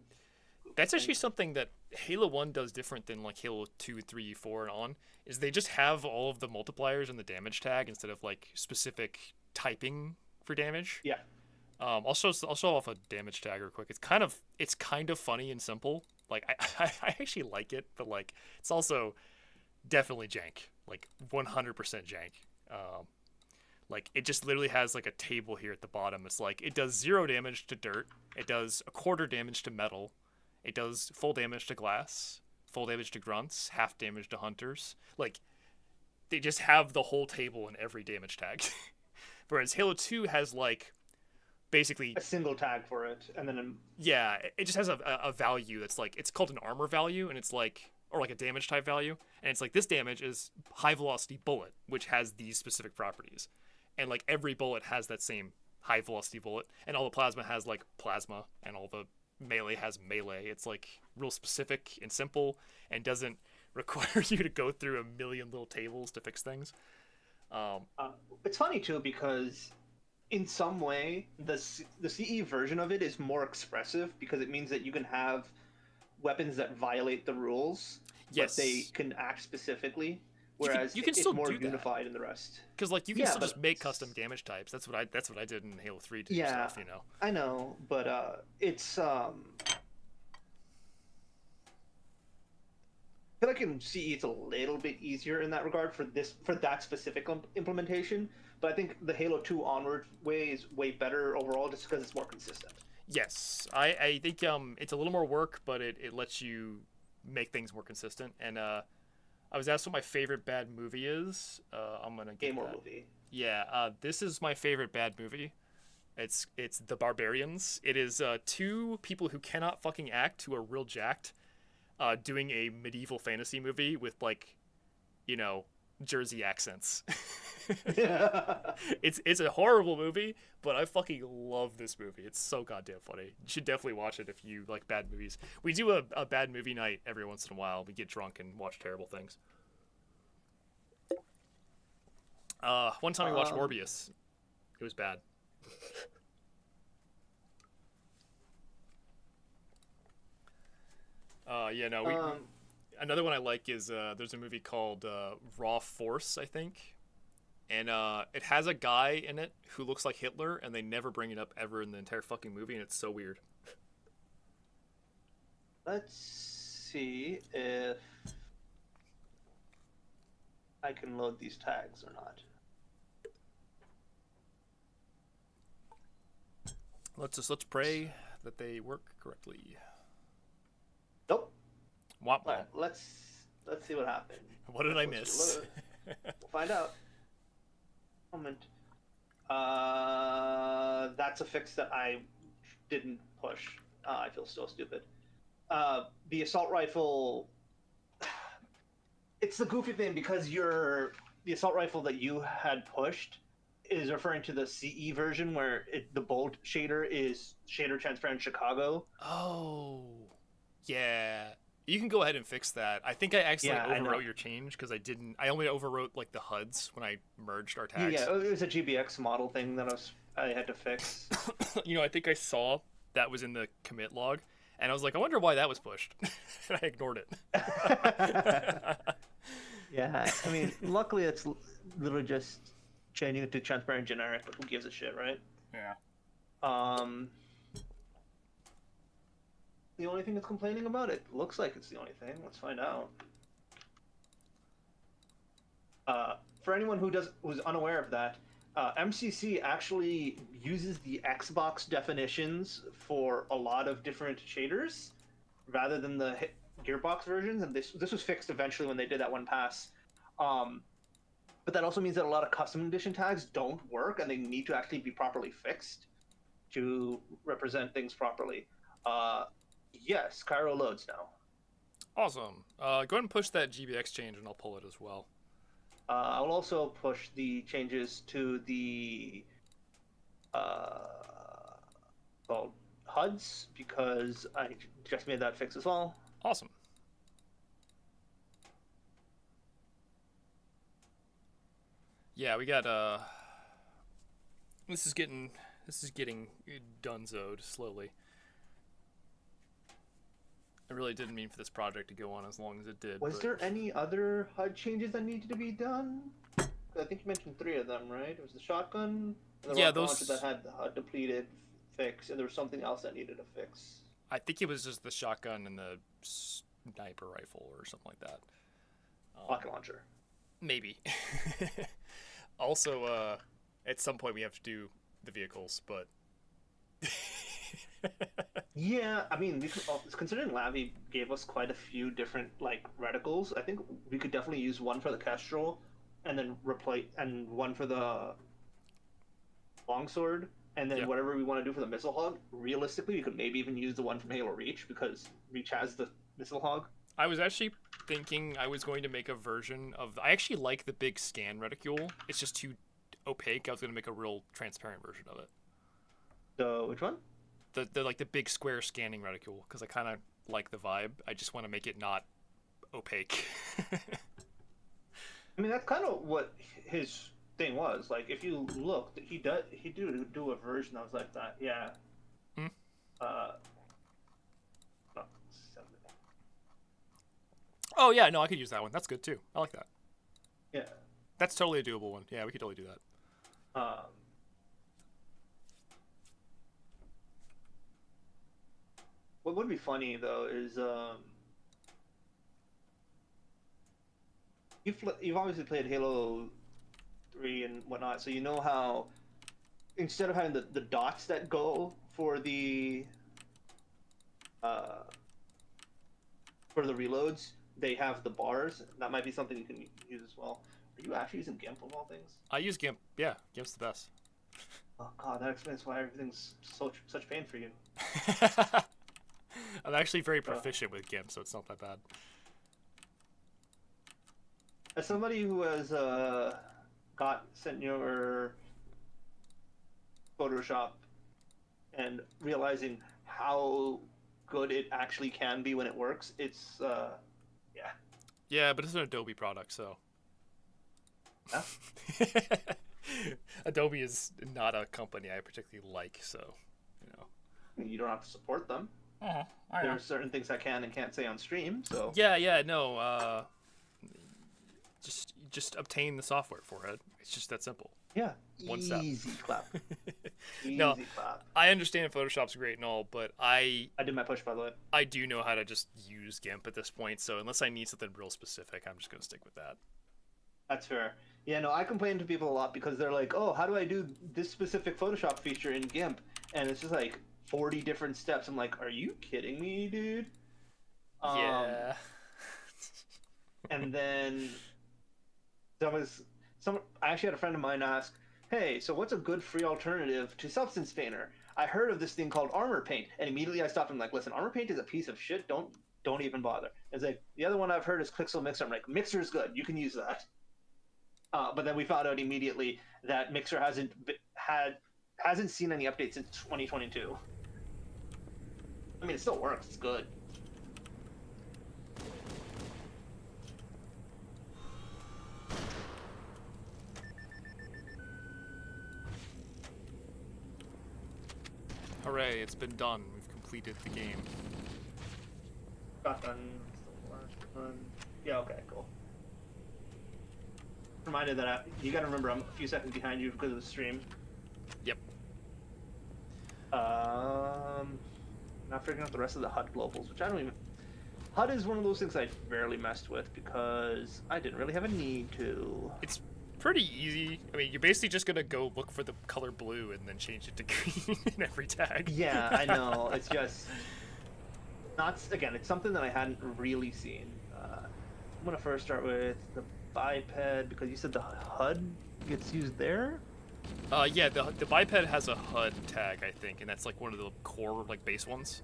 That's actually something that Halo 1 does different than like Halo 2, 3, 4, and on, is they just have all of the multipliers in the damage tag instead of like specific typing for damage. yeah. I'll show off a damage tag real quick. It's kind of funny and simple. Like I actually like it, but like it's also definitely jank. Like 100% jank. Like it just literally has like a table here at the bottom. It's like it does 0 damage to dirt. It does a quarter damage to metal. It does full damage to glass, full damage to grunts, half damage to hunters. Like they just have the whole table in every damage tag. Whereas Halo 2 has like basically A single tag for it, and then yeah, it just has a value that's like it's called an armor value, and it's like or like a damage type value, and it's like this damage is high velocity bullet, which has these specific properties, and like every bullet has that same high velocity bullet, and all the plasma has like plasma, and all the melee has melee. It's like real specific and simple, and doesn't require you to go through a million little tables to fix things. it's funny too because in some way the CE version of it is more expressive because it means that you can have weapons that violate the rules, Yes. but they can act specifically. Whereas you can it's still more do that. unified in the rest. Because like you can Yeah, still just but- make custom damage types. That's what I did in Halo 3 to Yeah. stuff, you know. I know, but it's I feel like in CE it's a little bit easier in that regard for that specific implementation. But I think the Halo 2 onward way is way better overall, just because it's more consistent. Yes, I think it's a little more work, but it lets you make things more consistent. And I was asked what my favorite bad movie is. I'm gonna get Game or that. movie. Yeah, this is my favorite bad movie. It's The Barbarians. It is 2 people who cannot fucking act, who are real jacked, doing a medieval fantasy movie with like, you know, Jersey accents. It's a horrible movie, but I fucking love this movie. It's so goddamn funny. You should definitely watch it if you like bad movies. We do a bad movie night every once in a while. We get drunk and watch terrible things. One time we watched Morbius. It was bad. Yeah, no, we another one I like is there's a movie called Raw Force, I think, and it has a guy in it who looks like Hitler, and they never bring it up ever in the entire fucking movie, and it's so weird. Let's see if I can load these tags or not. Let's pray that they work correctly. Nope. Womp All womp. right, let's see what happened. What did I Let's miss? load. We'll find out. Moment. That's a fix that I didn't push. I feel so stupid. The assault rifle. It's the goofy thing because the assault rifle that you had pushed is referring to the CE version where the bold shader is shader transparent Chicago. Oh, yeah. You can go ahead and fix that. I think I accidentally overwrote your change because I only overwrote like the HUDs when I merged our tags. Yeah, it was a GBX model thing that I had to fix. You know, I think I saw that was in the commit log, and I was like, I wonder why that was pushed. And I ignored it. Yeah, I mean, luckily it's literally just changing it to transparent generic, but who gives a shit, right? Yeah. The only thing that's complaining about it. Looks like it's the only thing. Let's find out. For anyone who's unaware of that, MCC actually uses the Xbox definitions for a lot of different shaders, rather than the Gearbox versions. And this was fixed eventually when they did that one pass. But But that also means that a lot of custom edition tags don't work, and they need to actually be properly fixed to represent things properly. Yes, Cairo loads now. Awesome. Go ahead and push that GBX change, and I'll pull it as well. I'll also push the changes to the called HUDs because I just made that fix as well. Awesome. Yeah, we got this is getting donezoed slowly. I really didn't mean for this project to go on as long as it did. Was there any other HUD changes that needed to be done? I think you mentioned 3 of them, right? It was the shotgun, and the rocket launcher that had the HUD depleted fix, and there was something else that needed a fix. I think it was just the shotgun and the sniper rifle or something like that. Rocket launcher. Maybe. Also, at some point we have to do the vehicles, but... Yeah, I mean, considering Lavi gave us quite a few different like reticles, I think we could definitely use one for the Kestrel, and then one for the longsword, and then whatever we want to do for the missile hog. Realistically, we could maybe even use the one from Halo Reach because Reach has the missile hog. I was actually thinking I was going to make a version of... I actually like the big scan reticule. It's just too opaque. I was going to make a real transparent version of it. So which one? The like the big square scanning reticule, because I kind of like the vibe. I just want to make it not opaque. I mean, that's kind of what his thing was. Like, if you look, he do a version that was like that. Yeah. Hmm? Oh yeah, no, I could use that one. That's good too. I like that. Yeah. That's totally a doable one. Yeah, we could totally do that. What would be funny though is you've obviously played Halo 3 and whatnot, so you know how instead of having the dots that go for the reloads, they have the bars. That might be something you can use as well. Are you actually using GIMP of all things? I use GIMP. Yeah, GIMP's the best. Oh god, that explains why everything's such pain for you. I'm actually very proficient with GIMP, so it's not that bad. As somebody who has sent your Photoshop and realizing how good it actually can be when it works, it's yeah. Yeah, but it's an Adobe product, so. Huh? Adobe is not a company I particularly like, so you know. You don't have to support them. I There know. are certain things I can and can't say on stream, so. Yeah, no. Just obtain the software for it. It's just that simple. Yeah. One step. Easy clap. Easy No. clap. I understand Photoshop's great and all, but I did my push, by the way. I do know how to just use GIMP at this point, so unless I need something real specific, I'm just going to stick with that. That's fair. Yeah, no, I complain to people a lot because they're like, oh, how do I do this specific Photoshop feature in GIMP? And it's just like 40 different steps. I'm like, are you kidding me, dude? Yeah. And then I actually had a friend of mine ask, hey, so what's a good free alternative to Substance Painter? I heard of this thing called Armor Paint, and immediately I stopped and I'm like, listen, Armor Paint is a piece of shit. Don't even bother. It's like, the other one I've heard is Clixel Mixer. I'm like, Mixer's good. You can use that. But then we found out immediately that Mixer hasn't seen any updates since 2022. I mean, it still works. It's good. Hooray, it's been done. We've completed the game. Got done. Yeah, okay, cool. Reminded that you gotta remember I'm a few seconds behind you because of the stream. Yep. Not figuring out the rest of the HUD globals, which I don't even... HUD is one of those things I rarely messed with because I didn't really have a need to. It's pretty easy. I mean, you're basically just gonna go look for the color blue and then change it to green in every tag. Yeah, I know. It's just not. Again, it's something that I hadn't really seen. I'm gonna first start with the biped because you said the HUD gets used there. Yeah, the biped has a HUD tag, I think, and that's like one of the core like base ones.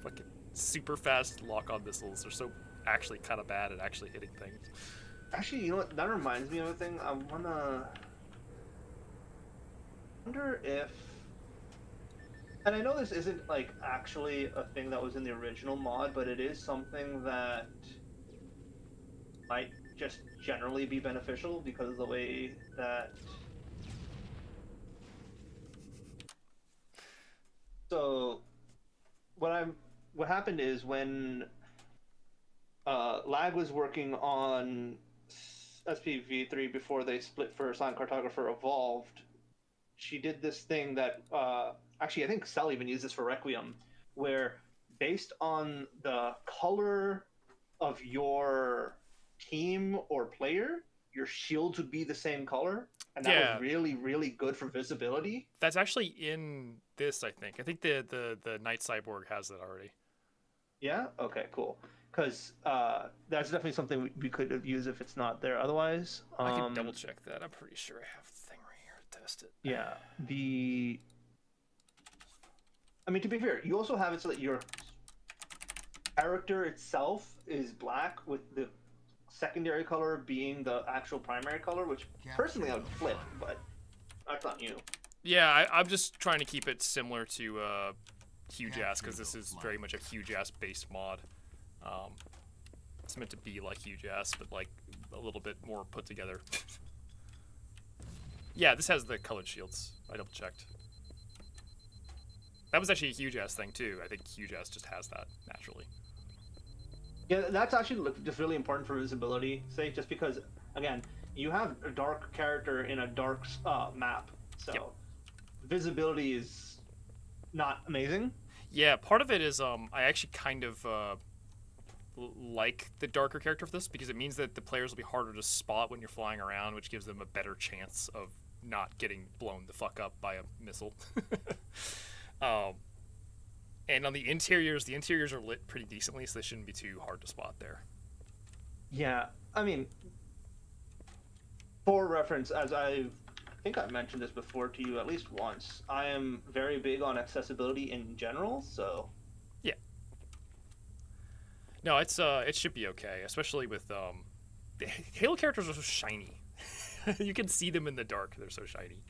Fucking super fast lock-on missiles. They're so actually kind of bad at actually hitting things. Actually, you know what? That reminds me of a thing. I wonder if, and I know this isn't like actually a thing that was in the original mod, but it is something that might just generally be beneficial because of the way that. So, what happened is when Lag was working on SPV3 before they split for Silent Cartographer Evolved, she did this thing that actually I think Cell even used this for Requiem, where based on the color of your team or player, your shields would be the same color, and that was really, really good for visibility. That's actually in this, I think. I think the Night Cyborg has that already. Yeah? Okay, cool. Because that's definitely something we could use if it's not there otherwise. I can double check that. I'm pretty sure I have the thing right here to test it. Yeah. I mean, to be fair, you also have it so that your character itself is black with the secondary color being the actual primary color, which personally I would flip, but that's not you. Yeah, I'm just trying to keep it similar to Huge Ass, because this is very much a Huge Ass based mod. It's meant to be like Huge Ass, but like a little bit more put together. Yeah, this has the colored shields. I double checked. That was actually a Huge Ass thing too. I think Huge Ass just has that naturally. Yeah, that's actually just really important for visibility sake, just because, again, you have a dark character in a dark map, so visibility is not amazing. Yeah, part of it is I actually kind of like the darker character for this because it means that the players will be harder to spot when you're flying around, which gives them a better chance of not getting blown the fuck up by a missile. And on the interiors are lit pretty decently, so they shouldn't be too hard to spot there. Yeah, I mean, for reference, as I think I've mentioned this before to you at least once, I am very big on accessibility in general, so... Yeah. No, it should be okay, especially with, Halo characters are so shiny. You can see them in the dark, they're so shiny.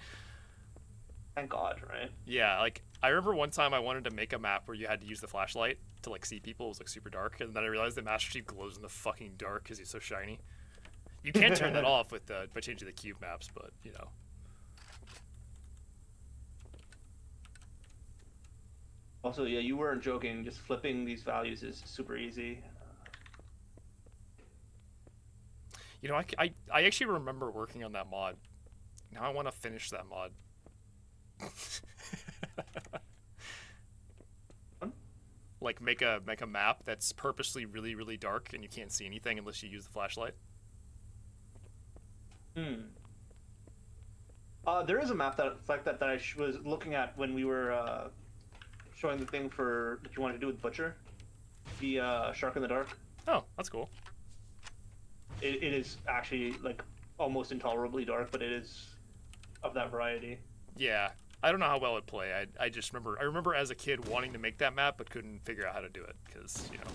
Thank God, right? Yeah, like, I remember one time I wanted to make a map where you had to use the flashlight to, like, see people. It was, like, super dark, and then I realized that Master Chief glows in the fucking dark because he's so shiny. You can turn that off with by changing the cube maps, but, you know. Also, yeah, you weren't joking. Just flipping these values is super easy. You know, I actually remember working on that mod. Now I want to finish that mod. Like make a map that's purposely really, really dark and you can't see anything unless you use the flashlight. There is a map that's like that I was looking at when we were showing the thing for that you wanted to do with Butcher, the Shark in the Dark. Oh, that's cool. It is actually like almost intolerably dark, but it is of that variety. Yeah, I don't know how well it'd play. I just remember as a kid wanting to make that map but couldn't figure out how to do it because, you know.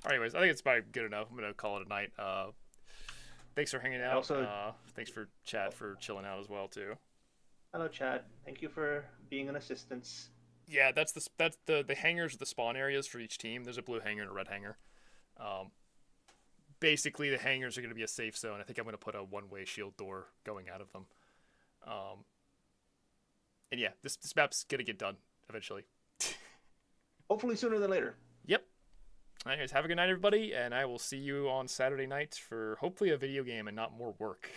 Anyways, I think it's probably good enough. I'm gonna call it a night. Thanks for hanging out. Also, thanks for Chad for chilling out as well too. Hello, Chad. Thank you for being an assistance. Yeah, that's the hangars are the spawn areas for each team. There's a blue hangar and a red hangar. Basically, the hangars are going to be a safe zone. I think I'm going to put a one-way shield door going out of them. And yeah, this map's going to get done eventually. Hopefully sooner than later. Yep. Anyways, have a good night, everybody, and I will see you on Saturday night for hopefully a video game and not more work.